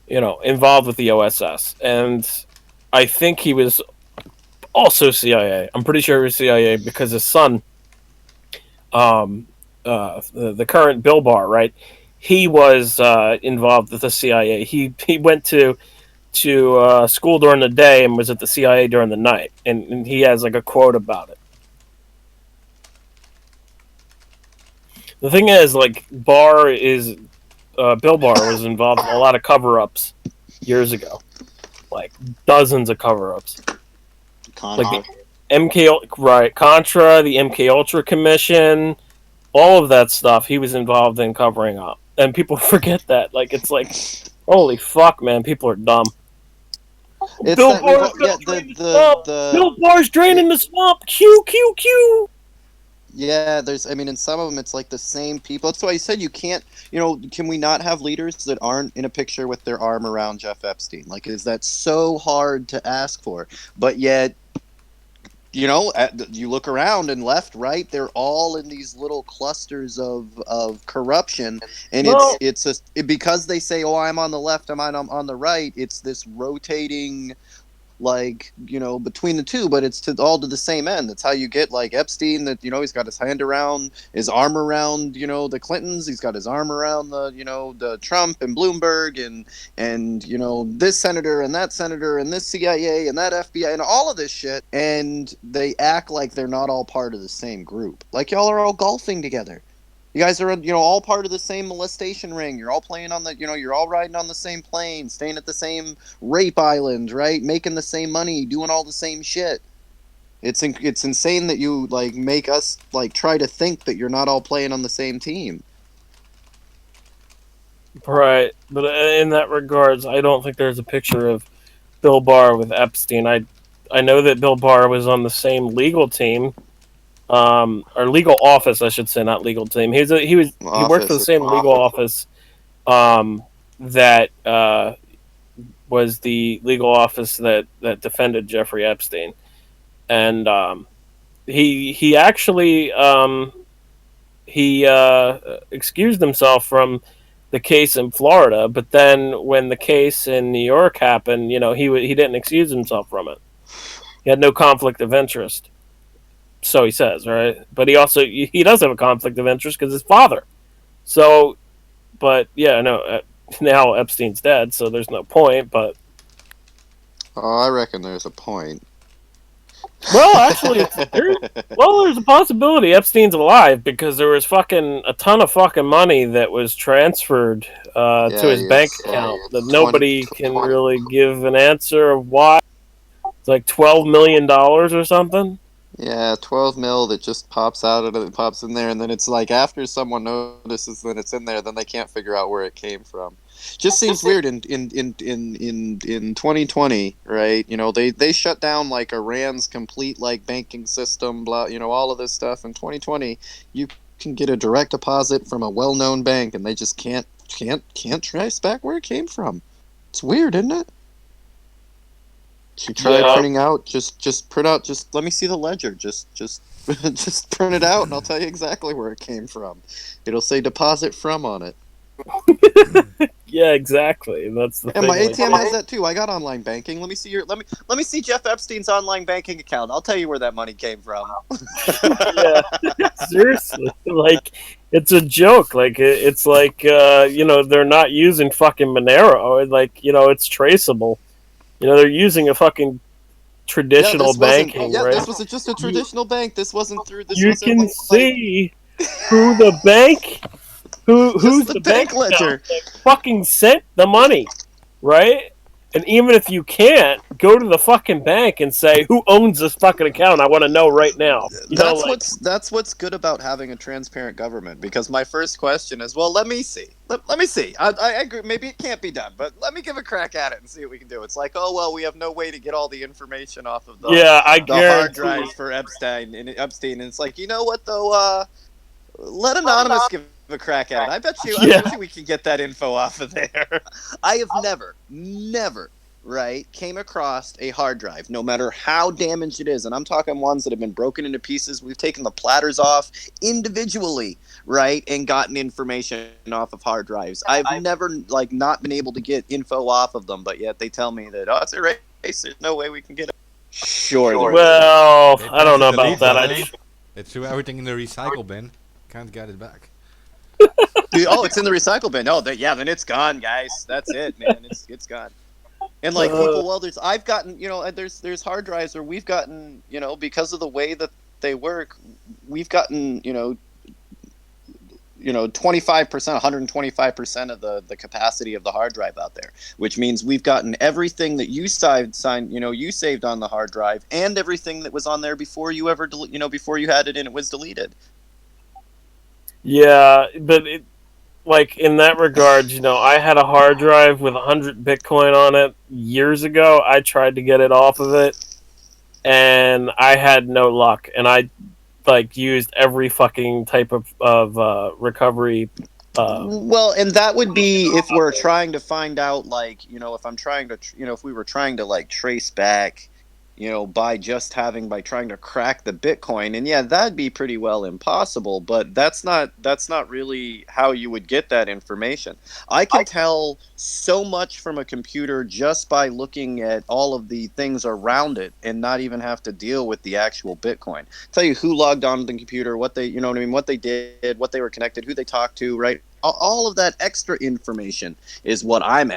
involved with the OSS. And I think he was also CIA. I'm pretty sure he was CIA because his son, the current Bill Barr, right? He was involved with the CIA. He went to school during the day and was at the CIA during the night. And he has like a quote about it. The thing is, like, Bill Barr was involved in a lot of cover-ups years ago, like dozens of cover-ups. Contra. Like the Contra, the MK Ultra Commission, all of that stuff. He was involved in covering up, and people forget that. Like, it's like, holy fuck, man, people are dumb. Bill Barr's draining the swamp. Q. Yeah, in some of them it's like the same people. That's why I said you can't, can we not have leaders that aren't in a picture with their arm around Jeff Epstein? Like, is that so hard to ask for? But yet, you look around and left, right, they're all in these little clusters of corruption. And because they say, oh, I'm on the left, I'm on the right, it's this rotating, like, between the two, but it's all to the same end. That's how you get like Epstein, that he's got his arm around the Clintons, he's got his arm around the Trump and Bloomberg and this senator and that senator and this CIA and that FBI and all of this shit, and they act like they're not all part of the same group. Like, y'all are all golfing together. You guys are, all part of the same molestation ring. You're all playing on the, you're all riding on the same plane, staying at the same rape island, right? Making the same money, doing all the same shit. It's insane that you, like, make us, like, try to think that you're not all playing on the same team. Right, but in that regards, I don't think there's a picture of Bill Barr with Epstein. I know that Bill Barr was on the same legal team. Or legal office, I should say, not legal team. He worked for the same legal office that was the legal office that defended Jeffrey Epstein, and he actually he excused himself from the case in Florida, but then when the case in New York happened, he didn't excuse himself from it. He had no conflict of interest, so he says, right? But he does have a conflict of interest because his father. So, but yeah, no. Now Epstein's dead, so there's no point. But Oh, I reckon there's a point. well, actually, there's a possibility Epstein's alive because there was a ton of fucking money that was transferred to his bank account that nobody can really give an answer of why. It's like $12 million or something. Yeah, 12 mil that just pops out of it, pops in there, and then it's like after someone notices that it's in there, then they can't figure out where it came from. Just seems weird in 2020, right? They shut down like Iran's complete like banking system, blah, all of this stuff. In 2020, you can get a direct deposit from a well-known bank, and they just can't trace back where it came from. It's weird, isn't it? She tried printing out. Just print out. Just let me see the ledger. Just just print it out, and I'll tell you exactly where it came from. It'll say deposit from on it. Yeah, exactly. That's the And thing. my ATM has that too. I got online banking. Let me see let me see Jeff Epstein's online banking account. I'll tell you where that money came from. Yeah, seriously, like it's a joke. Like it's like they're not using fucking Monero. Like it's traceable. They're using a fucking traditional banking, right? This was just a traditional bank. This wasn't through. This You wasn't can like, see who the bank, who's the the bank ledger. that fucking sent the money, right? And even if you can't, go to the fucking bank and say, who owns this fucking account? I want to know right now. That's what's good about having a transparent government. Because my first question is, well, let me see. Let me see. I agree. Maybe it can't be done, but let me give a crack at it and see what we can do. It's like, oh well, we have no way to get all the information off of the hard drives for Epstein, and it's like, you know what though? Let Anonymous give a crack at it. I bet you we can get that info off of there. I have never, right, came across a hard drive, no matter how damaged it is, and I'm talking ones that have been broken into pieces. We've taken the platters off individually, right, and gotten information off of hard drives. I've never, not been able to get info off of them, but yet they tell me that, it's erased. There's no way we can get it. Sure. Well, I don't know about that. They threw everything in the recycle bin. Can't get it back. Dude, it's in the recycle bin. Oh, then it's gone, guys. That's it, man. It's gone. And people, I've gotten, there's hard drives where we've gotten, because of the way that they work, we've gotten, 25%, 125% of the capacity of the hard drive out there, which means we've gotten everything that you saved on the hard drive, and everything that was on there before you ever, before you had it and it was deleted. Yeah, but in that regard, I had a hard drive with 100 Bitcoin on it years ago. I tried to get it off of it, and I had no luck. And I used every fucking type of recovery. Well, and that would be if we're trying to find out, if I'm trying to, if we were trying to trace back, by trying to crack the Bitcoin, and that'd be pretty well impossible, but that's not really how you would get that information. I can tell so much from a computer just by looking at all of the things around it and not even have to deal with the actual Bitcoin. Tell you who logged on to the computer, what they, what they did, what they were connected, who they talked to, right? All of that extra information is what I'm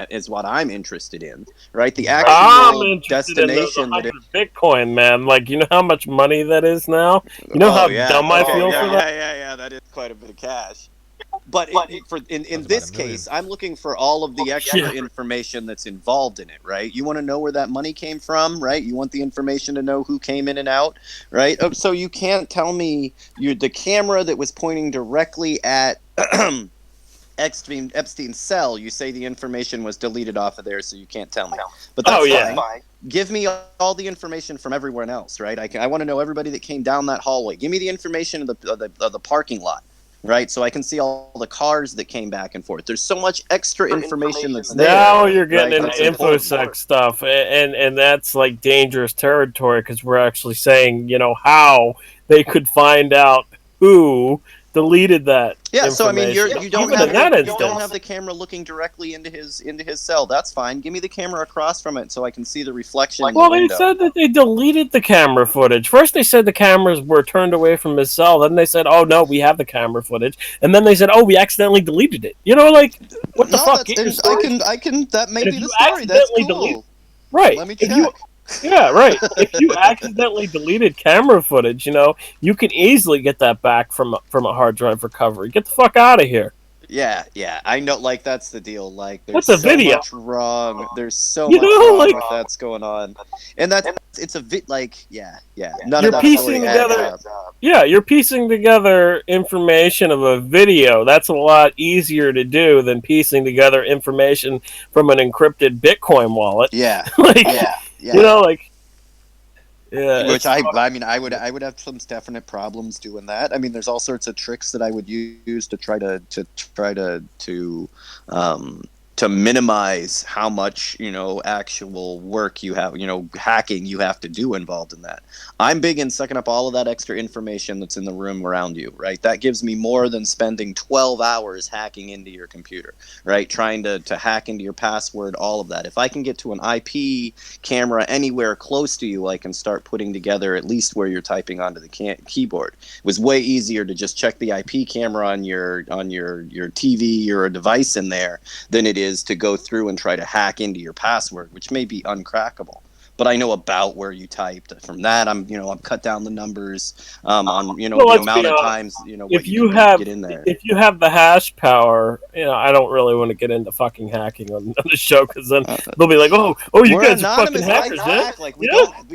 interested in, right? The actual destination. In Bitcoin, man. You know how much money that is now. You know how dumb I feel for that. Yeah. That is quite a bit of cash. But in this case, I'm looking for all of the extra information that's involved in it, right? You want to know where that money came from, right? You want the information to know who came in and out, right? So you can't tell me the camera that was pointing directly at Epstein's cell. You say the information was deleted off of there, so you can't tell me. But that's fine. Give me all the information from everyone else, right? I want to know everybody that came down that hallway. Give me the information of the parking lot, right? So I can see all the cars that came back and forth. There's so much extra information that's there. Now you're getting into InfoSec stuff, and that's dangerous territory because we're actually saying, how they could find out who deleted that. Yeah, so I mean, you don't Even have in that you instance. don't have the camera looking directly into his cell. That's fine. Give me the camera across from it so I can see the reflection in the Well, they window. said that they deleted the camera footage. First, they said the cameras were turned away from his cell. Then they said, "Oh no, we have the camera footage." And then they said, "Oh, we accidentally deleted it." You know, like what the No, fuck? that's I can. That may And be if the you story. That's accidentally cool. delete- Right. Let me If check. you, yeah, right. If you accidentally deleted camera footage, you know, you can easily get that back from a hard drive recovery. Get the fuck out of here. Yeah, I know. Like that's the deal. Like there's What's a so video? much wrong. There's so You much know, wrong like- with that's going on, and it's a like None You're of that piecing story adds together- up. Yeah, you're piecing together information of a video. That's a lot easier to do than piecing together information from an encrypted Bitcoin wallet. Yeah, Like, yeah. you know, like, yeah. Which I mean, I would have some definite problems doing that. I mean, there's all sorts of tricks that I would use to try to minimize how much actual work you have, hacking you have to do involved in that. I'm big in sucking up all of that extra information that's in the room around you, right? That gives me more than spending 12 hours hacking into your computer, right? Trying to hack into your password, all of that. If I can get to an IP camera anywhere close to you, I can start putting together at least where you're typing onto the keyboard. It was way easier to just check the IP camera on your TV or a device in there than it is to go through and try to hack into your password, which may be uncrackable. But I know about where you typed. From that, I'm cut down the numbers on the amount of times what if you you can get in there. If you have the hash power, I don't really want to get into fucking hacking on the show because then they'll be like, oh, you We're guys are fucking anonymous. hackers, Hack. yeah? Like we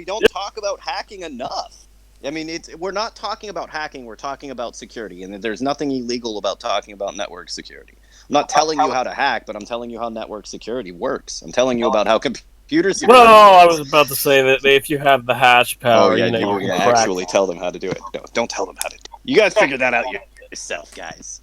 don't talk about hacking enough. I mean, we're not talking about hacking. We're talking about security, and there's nothing illegal about talking about network security. I'm not telling you how to hack, but I'm telling you how network security works. I'm telling you about how computer security Well, I works. was about to say that if you have the hash power, you can crack. Actually tell them how to do it. No, don't tell them how to do it. You guys figure that out yourself, guys.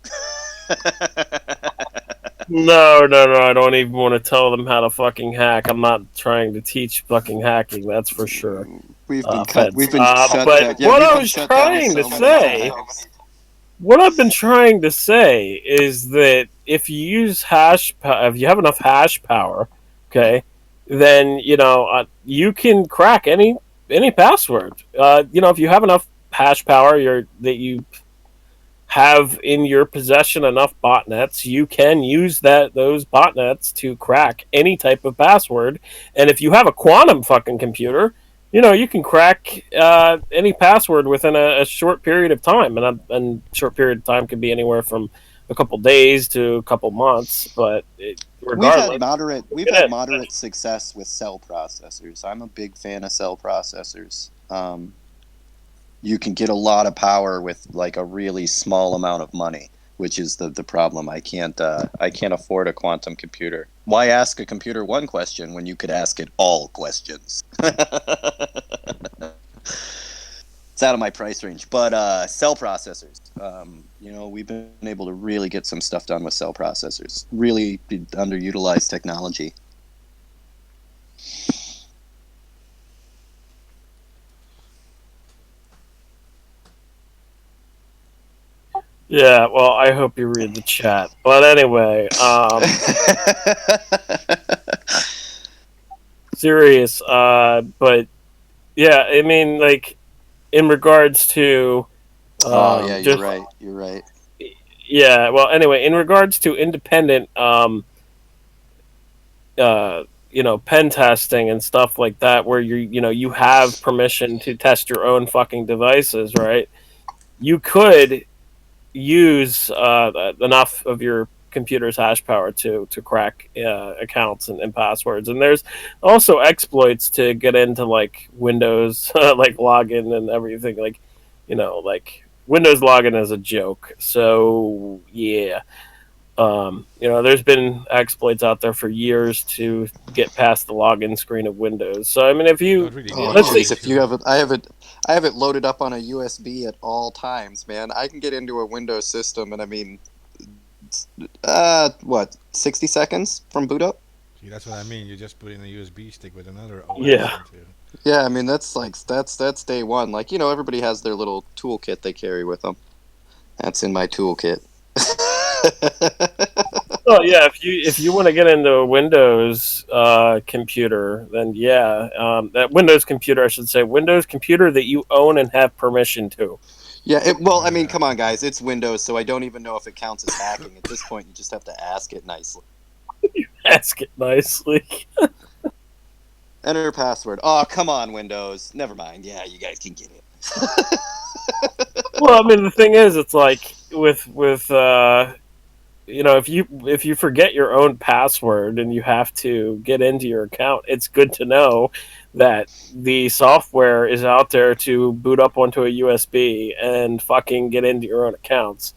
No, I don't even want to tell them how to fucking hack. I'm not trying to teach fucking hacking, that's for sure. We've been Feds. We've been shut but down. Yeah, what we've I been was shut down trying to so many say, times. what I've been trying to say is that if you use if you have enough hash power, okay, then you can crack any password. If you have enough hash power, that you have in your possession enough botnets, you can use those botnets to crack any type of password. And if you have a quantum fucking computer, you can crack any password within a short period of time. And short period of time can be anywhere from a couple days to a couple months. But regardless, we've had moderate success with cell processors. I'm a big fan of cell processors. You can get a lot of power with like a really small amount of money, which is the problem. I can't afford a quantum computer. Why ask a computer one question when you could ask it all questions? It's out of my price range. But cell processors, we've been able to really get some stuff done with cell processors. Really underutilized technology. yeah. Well, I hope you read the chat. But anyway, serious. But yeah, I mean, like in regards to. You're right. Yeah. Well, anyway, in regards to independent, pen testing and stuff like that, where you have permission to test your own fucking devices, right? You could use enough of your computer's hash power to crack accounts and passwords. And there's also exploits to get into like Windows, like login and everything. Like, like Windows login is a joke. So yeah. There's been exploits out there for years to get past the login screen of Windows. So I mean, if you if you have it, I have it loaded up on a USB at all times, man. I can get into a Windows system, and I mean, 60 seconds from boot up? See, that's what I mean. You just put in a USB stick with another OS. Yeah. Yeah, I mean that's day one. Like everybody has their little toolkit they carry with them. That's in my toolkit. Oh yeah, if you want to get into a Windows computer, then yeah, that Windows computer, I should say, Windows computer that you own and have permission to. Yeah, well, I mean, Yeah. come on, guys. It's Windows, so I don't even know if it counts as hacking. At this point, you just have to ask it nicely. Ask it nicely. Enter password. Oh, come on, Windows. Never mind. Yeah, you guys can get it. Well, I mean, the thing is, it's like with you know, if you forget your own password and you have to get into your account, it's good to know that the software is out there to boot up onto a USB and fucking get into your own accounts.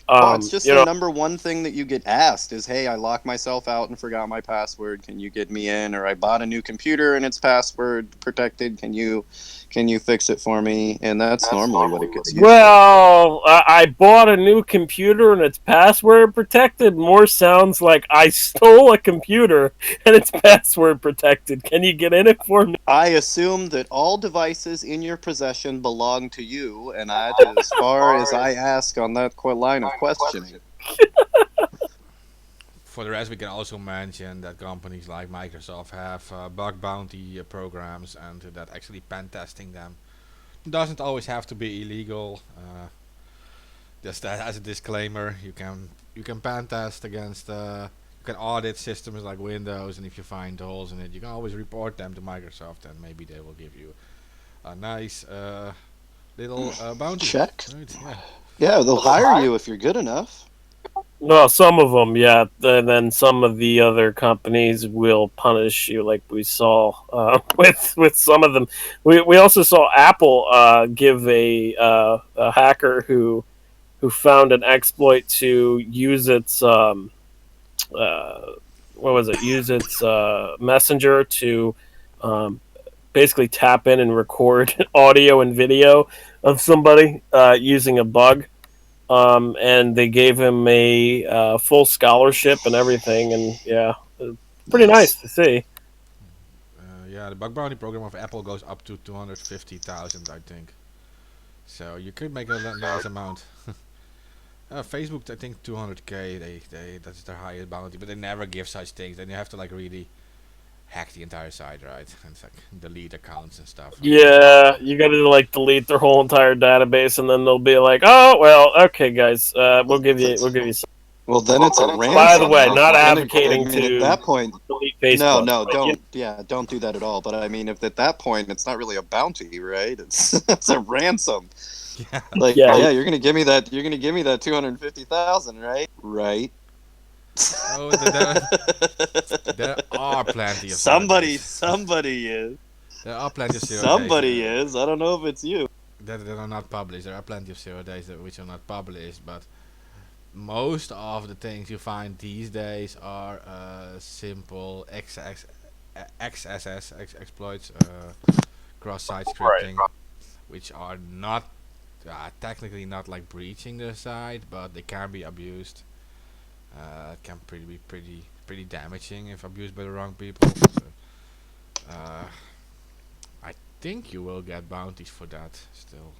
Oh, it's just You the know, number one thing that you get asked is, hey, I locked myself out and forgot my password. Can you get me in? Or I bought a new computer and it's password protected. Can you fix it for me? And that's normally what it gets used for. well, I bought a new computer and it's password protected. More sounds like I stole a computer and it's password protected. Can you get in it for me? I assume that all devices in your possession belong to you, and that is as far as I ask on that line of questioning. For the rest, we can also mention that companies like Microsoft have bug bounty programs, and that actually pen testing them doesn't always have to be illegal. Just as a disclaimer, you can pen test against you can audit systems like Windows, and if you find holes in it, you can always report them to Microsoft, and maybe they will give you a nice little bounty. Check. Right? Yeah. Yeah, they'll hire you if you're good enough. Well, some of them, yeah. And then some of the other companies will punish you, like we saw with some of them. We also saw Apple give a hacker who found an exploit to use its what was it? Use its messenger to basically tap in and record audio and video of somebody using a bug. And they gave him a full scholarship and everything, and yeah, pretty nice to see. Yeah, the bug bounty program of Apple goes up to 250,000, I think. So you could make a nice amount. Facebook, I think 200k. They that's their highest bounty, but they never give such things. Then you have to like really hack the entire site, right? And it's like delete accounts and stuff. Yeah, you got to like delete their whole entire database, and then they'll be like, "Oh well, okay, guys, we'll give you some." Well, then it's a ransom. By the way, though. not Then advocating I mean, to at that point, delete Facebook. no, but don't. Yeah, don't do that at all. But I mean, if at that point, it's not really a bounty, right? It's a ransom. Yeah. Like, Yeah. yeah, you're gonna give me that. You're gonna give me that 250,000, right? Right. Oh, there are plenty of Somebody surveys. is. There are plenty of 0 Somebody days is. I don't know if it's you. that are not published. There are plenty of 0 days which are not published, but most of the things you find these days are simple XSS exploits, cross-site scripting, which are not technically not like breaching the site, but they can be abused. It can be pretty damaging if abused by the wrong people. So, I think you will get bounties for that still.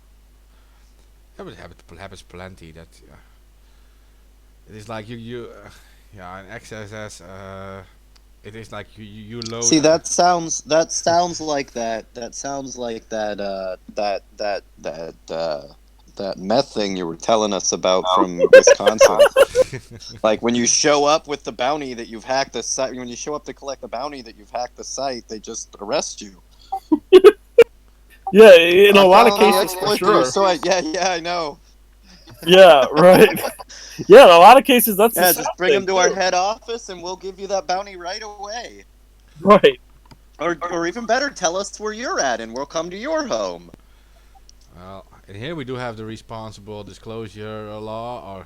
It happens plenty. That it is like yeah, an XSS. It is like you load. See, that sounds like that meth thing you were telling us about from Wisconsin. Like when you show up with the bounty that you've hacked the site, when you show up to collect the bounty that you've hacked the site, they just arrest you. Yeah, in a lot of found the cases, for exploit sure. so I know. Yeah, right. Yeah, in a lot of cases, that's Yeah, the just sad bring them thing, to our too. head office, and we'll give you that bounty right away. Right. Or even better, tell us where you're at, and we'll come to your home. Well, and here we do have the responsible disclosure law, or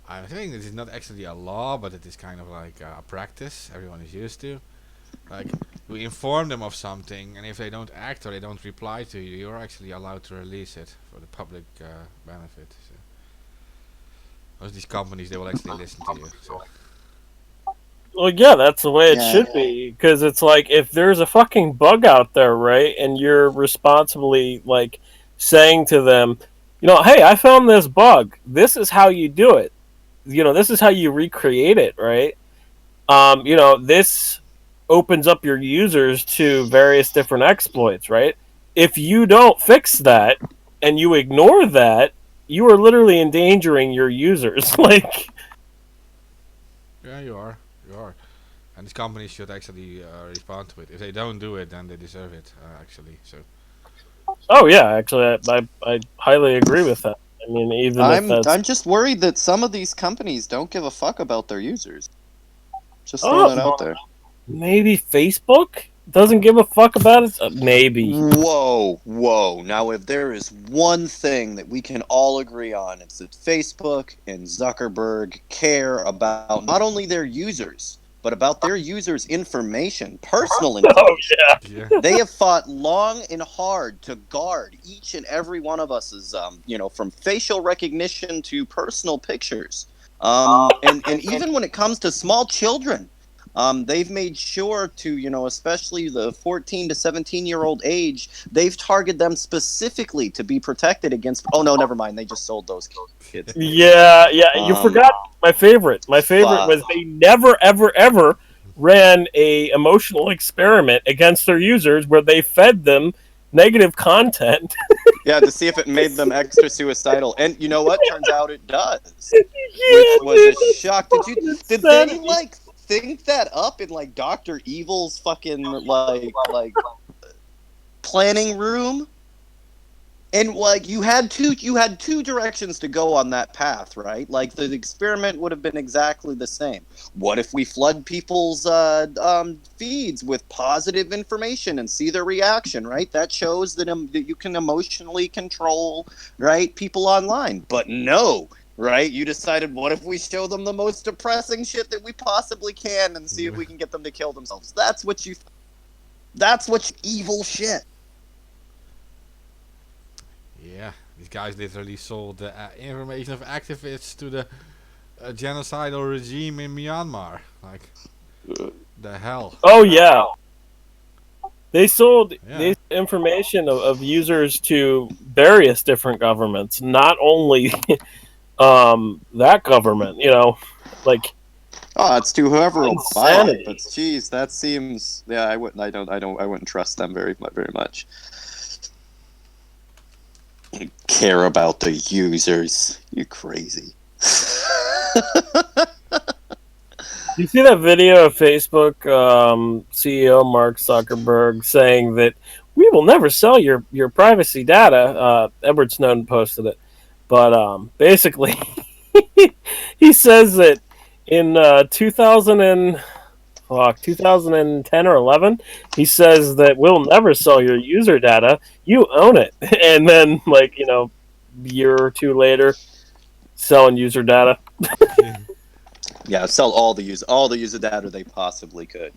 I think this is not actually a law, but it is kind of like a practice everyone is used to. Like, we inform them of something, and if they don't act or they don't reply to you, you're actually allowed to release it for the public benefit. So most of these companies, they will actually listen to you. So. Well, yeah, that's the way it Yeah. should be. Because it's like, if there's a fucking bug out there, right, and you're responsibly, like, saying to them, Hey, I found this bug. This is how you do it. This is how you recreate it, right? This opens up your users to various different exploits, right? If you don't fix that and you ignore that, you are literally endangering your users. Like, Yeah, you are. You are. And these companies should actually respond to it. If they don't do it, then they deserve it. Actually, so oh yeah, actually, I highly agree with that. I mean, even if that's I'm just worried that some of these companies don't give a fuck about their users. Just throwing it oh, out there. maybe Facebook doesn't give a fuck about it. Maybe. Whoa, whoa. Now, if there is one thing that we can all agree on, it's that Facebook and Zuckerberg care about not only their users, but about their users' information, personal Oh information. yeah. They have fought long and hard to guard each and every one of us's, from facial recognition to personal pictures. And even when it comes to small children, they've made sure to, especially the 14 to 17-year-old age, they've targeted them specifically to be protected against. Oh, no, never mind. They just sold those kids. Yeah, yeah. You forgot my favorite. My favorite was they never, ever, ever ran a emotional experiment against their users where they fed them negative content. Yeah, to see if it made them extra suicidal. And you know what? Turns out it does. Which Yeah, was dude, a shock. Did they insanity. like think that up in like Dr. Evil's fucking like planning room? And like you had two directions to go on that path, right? Like the experiment would have been exactly the same. What if we flood people's feeds with positive information and see their reaction, right? That shows that you can emotionally control, right, people online. But no, right? You decided, what if we show them the most depressing shit that we possibly can and see if we can get them to kill themselves? That's what evil shit. Yeah, these guys literally sold the information of activists to the genocidal regime in Myanmar. Like, the hell? Oh yeah, they sold Yeah. this information of users to various different governments, not only that government. Like Oh, it's to whoever will buy it. insanity. But geez, that seems, yeah. I wouldn't trust them very much. Care about the users? You crazy? You see that video of Facebook CEO Mark Zuckerberg saying that we will never sell your privacy data? Edward Snowden posted it, but basically, he says that in 2010 or 11, he says that we'll never sell your user data. You own it, and then a year or two later, selling user data. Yeah, sell all the user data they possibly could.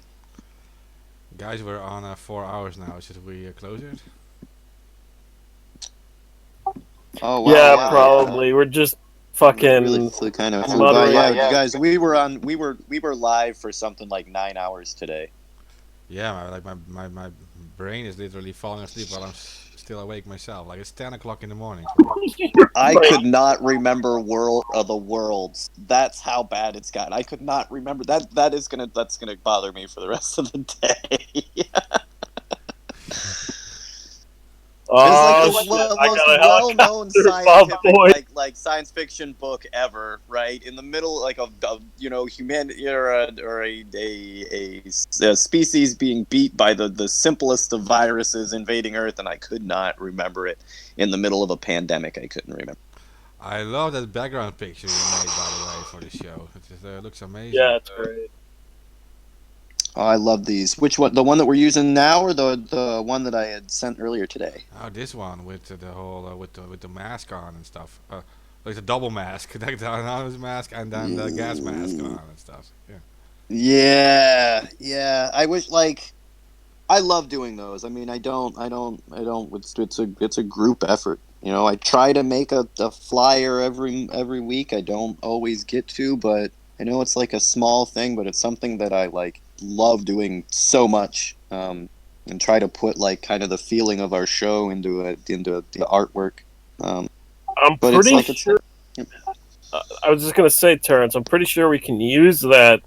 Guys, we're on 4 hours now. Should we close it? Oh wow, Yeah, probably. We're just fucking. Really kind of flew by. Yeah, you guys, we were live for something like 9 hours today. Yeah, my brain is literally falling asleep while I'm still awake myself. Like, it's 10 o'clock in the morning. I could not remember World of the Worlds. That's how bad it's got. I could not remember that. That's gonna bother me for the rest of the day. It's like the most well-known scientific, like science fiction book ever, right? In the middle, like of humanity or a species being beat by the simplest of viruses invading Earth, and I could not remember it. In the middle of a pandemic, I couldn't remember. I love that background picture you made, by the way, for the show. It looks amazing. Yeah, it's great. Oh, I love these. Which one? The one that we're using now, or the one that I had sent earlier today? Oh, this one with the whole with the mask on and stuff. Like the double mask, like the anonymous mask, and then the gas mask on and stuff. Yeah. Yeah. I wish, like, I love doing those. I mean, I don't. It's a group effort. I try to make a flyer every week. I don't always get to, but I know it's like a small thing, but it's something that I love doing so much, and try to put like kind of the feeling of our show into the artwork. I'm But it's pretty like sure. I was just gonna say, Terrence, I'm pretty sure we can use that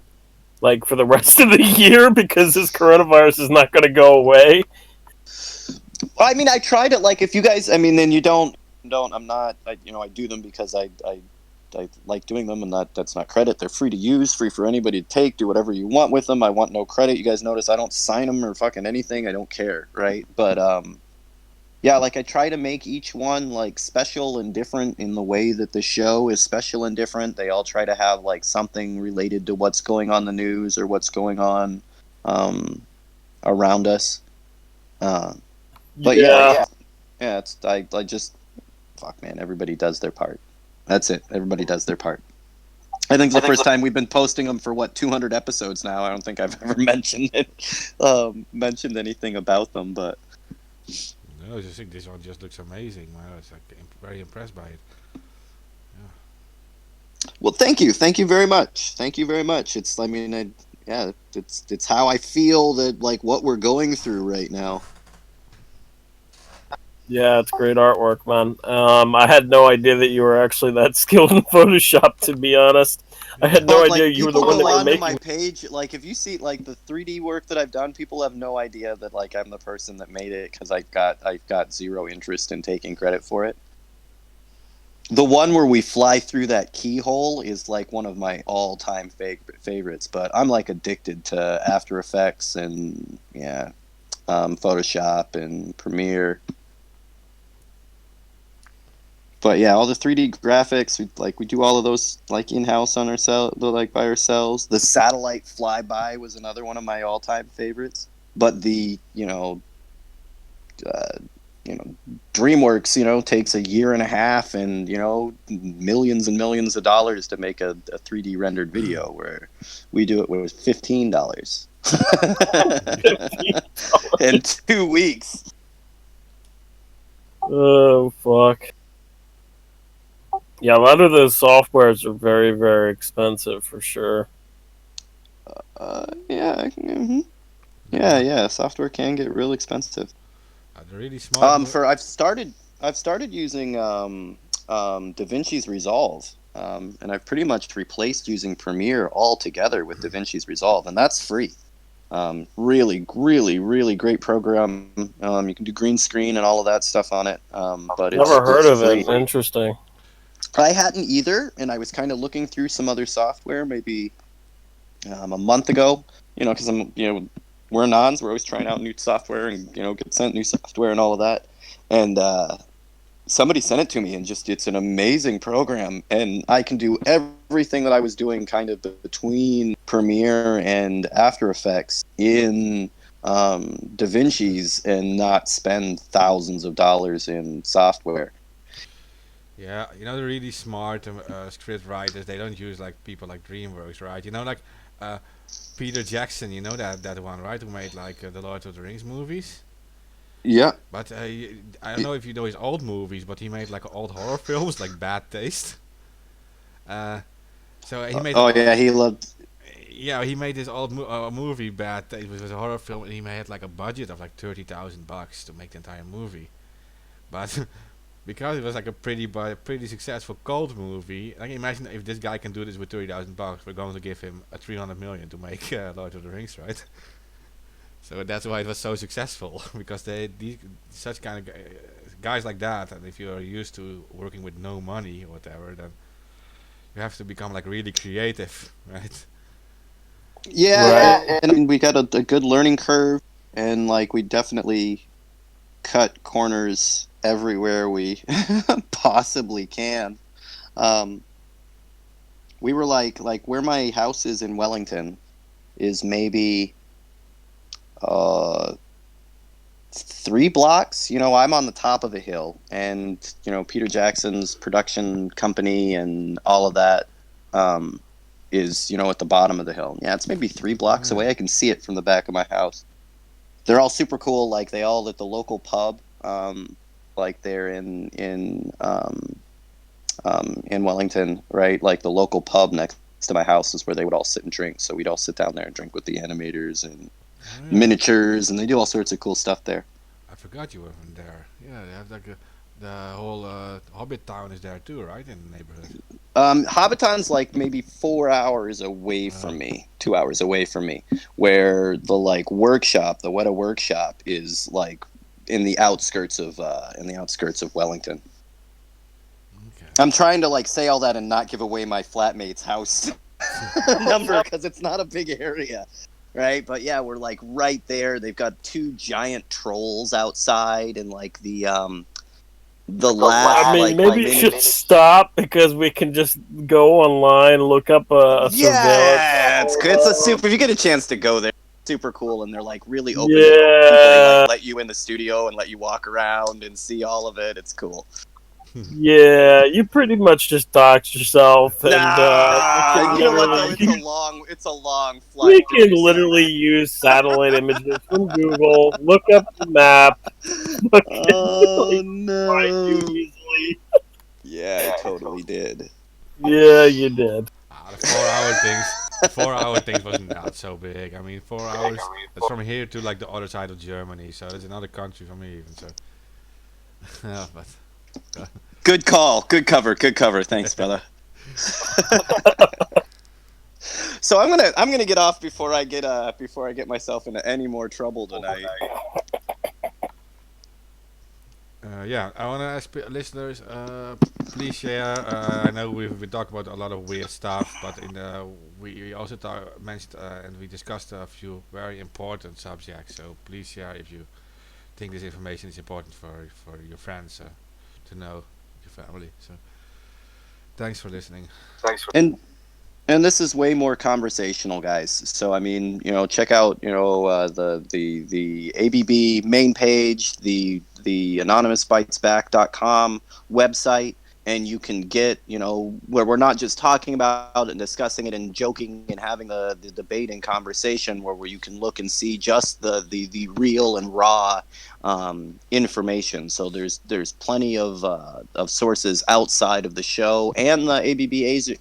like for the rest of the year because this coronavirus is not gonna go away. I mean, I tried it. Like, if you guys, I mean, then you don't. I'm not. I do them because I like doing them, and that's not credit. They're free to use, free for anybody to take. Do whatever you want with them. I want no credit. You guys notice I don't sign them or fucking anything. I don't care, right? But yeah, like I try to make each one like special and different in the way that the show is special and different. They all try to have like something related to what's going on in the news or what's going on around us. But yeah, it's I just fuck, man. Everybody does their part. That's it. Everybody does their part. I think it's the first time we've been posting them for 200 episodes now. I don't think I've ever mentioned mentioned anything about them, but No, I just think this one just looks amazing. Man. I was like very impressed by it. well, thank you very much. Thank you very much. It's I mean, yeah, it's how I feel that like what we're going through right now. Yeah, it's great artwork, man. I had no idea that you were actually that skilled in Photoshop. To be honest, I had no But idea like you were the people one that go were onto making. my page, like if you see like the 3D work that I've done, people have no idea that like I'm the person that made it because I've got zero interest in taking credit for it. The one where we fly through that keyhole is like one of my all-time favorites, but I'm like addicted to After Effects and Photoshop and Premiere. But yeah, all the 3D graphics, we do all of those like in-house on ourselves, like by ourselves. The satellite flyby was another one of my all-time favorites. But the uh, DreamWorks takes a year and a half and millions and millions of dollars to make a 3D rendered video, where we do it with $15 in 2 weeks. Oh fuck! Yeah, a lot of those softwares are very, very expensive for sure. Yeah, yeah. Software can get real expensive. They're really smart. I've started using DaVinci's Resolve, and I've pretty much replaced using Premiere altogether with DaVinci's Resolve, and that's free. Really, really, really great program. You can do green screen and all of that stuff on it. But Never heard of free. it. Interesting. I hadn't either, and I was kind of looking through some other software maybe a month ago. Because we're nons, we're always trying out new software and get sent new software and all of that. And somebody sent it to me, and it's an amazing program, and I can do everything that I was doing kind of between Premiere and After Effects in DaVinci's and not spend thousands of dollars in software. Yeah, they're really smart script writers. They don't use like people like DreamWorks, right? Like Peter Jackson, that one, right? Who made like the Lord of the Rings movies. Yeah. But I don't know if you know his old movies, but he made like old horror films, like Bad Taste. So he made. Oh yeah, he loved. Yeah, he made this old movie Bad Taste, which was a horror film, and he had like a budget of like $30,000 to make the entire movie. But because it was like a pretty successful cult movie, like imagine if this guy can do this with $30,000, we're going to give him a 300 million to make Lord of the Rings, right? So that's why it was so successful, because these such kind of guys like that, and if you're used to working with no money or whatever, then you have to become like really creative, right? Yeah, right. And we got a good learning curve, and like we definitely cut corners everywhere we possibly can. We were like where my house is in Wellington is maybe 3 blocks. I'm on the top of a hill, and Peter Jackson's production company and all of that is at the bottom of the hill. Yeah, it's maybe 3 blocks away. I can see it from the back of my house. They're all super cool. Like they all at the local pub. Like they're in Wellington, right? Like the local pub next to my house is where they would all sit and drink. So we'd all sit down there and drink with the animators and miniatures, and they do all sorts of cool stuff there. I forgot you were from there. Yeah, they have like the whole Hobbit town is there too, right, in the neighborhood? Hobbiton's like maybe 4 hours away from Oh, me, 2 hours away from me, where the like workshop, the Weta workshop, is like in the outskirts of Wellington. okay. I'm trying to like say all that and not give away my flatmate's house number because it's not a big area, right? But yeah, we're like right there. They've got two giant trolls outside, and like the I last mean, like maybe you should stop because we can just go online, look up a surveillance. yeah, it's a super. If you get a chance to go there, super cool, and they're like really open to people. They like Yeah, let you in the studio and let you walk around and see all of it. It's cool. yeah, you pretty much just doxed yourself, and Nah, you know what though? It's a long flight. we can literally use satellite images from Google, look up the map, look at Oh find you no! easily. Yeah, I totally did. Yeah, you did. The 4 hour things. The 4 hour things wasn't that so big. I mean, 4 hours. That's from here to like the other side of Germany, so it's another country for me even. So, yeah, but Good call. Good cover. Good cover. Thanks, brother. So I'm gonna get off before I get myself into any more trouble tonight. yeah, I want to ask listeners, please share. I know we talked about a lot of weird stuff, but we also mentioned and we discussed a few very important subjects. So please share if you think this information is important for your friends to know, your family. So thanks for listening. And this is way more conversational, guys. So I mean, check out the ABB main page, the anonymousbitesback.com website, and you can get where we're not just talking about it and discussing it and joking and having the debate and conversation where you can look and see just the real and raw information. So there's plenty of sources outside of the show and the ABB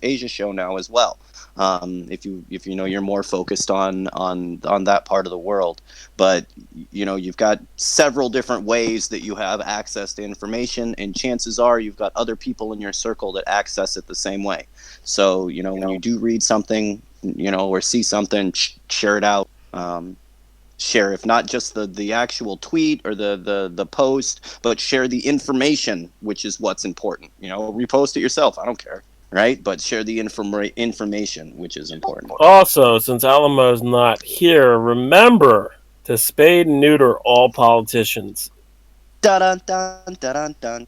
Asia show now as well. If you know you're more focused on that part of the world, but you've got several different ways that you have access to information, and chances are you've got other people in your circle that access it the same way. So when you do read something, or see something, share it out. Share, if not just the actual tweet or the post, but share the information, which is what's important. Repost it yourself, I don't care, right? But share the information, which is important. Also, since Alamo's not here, remember to spade and neuter all politicians. Dun dun dun dun dun.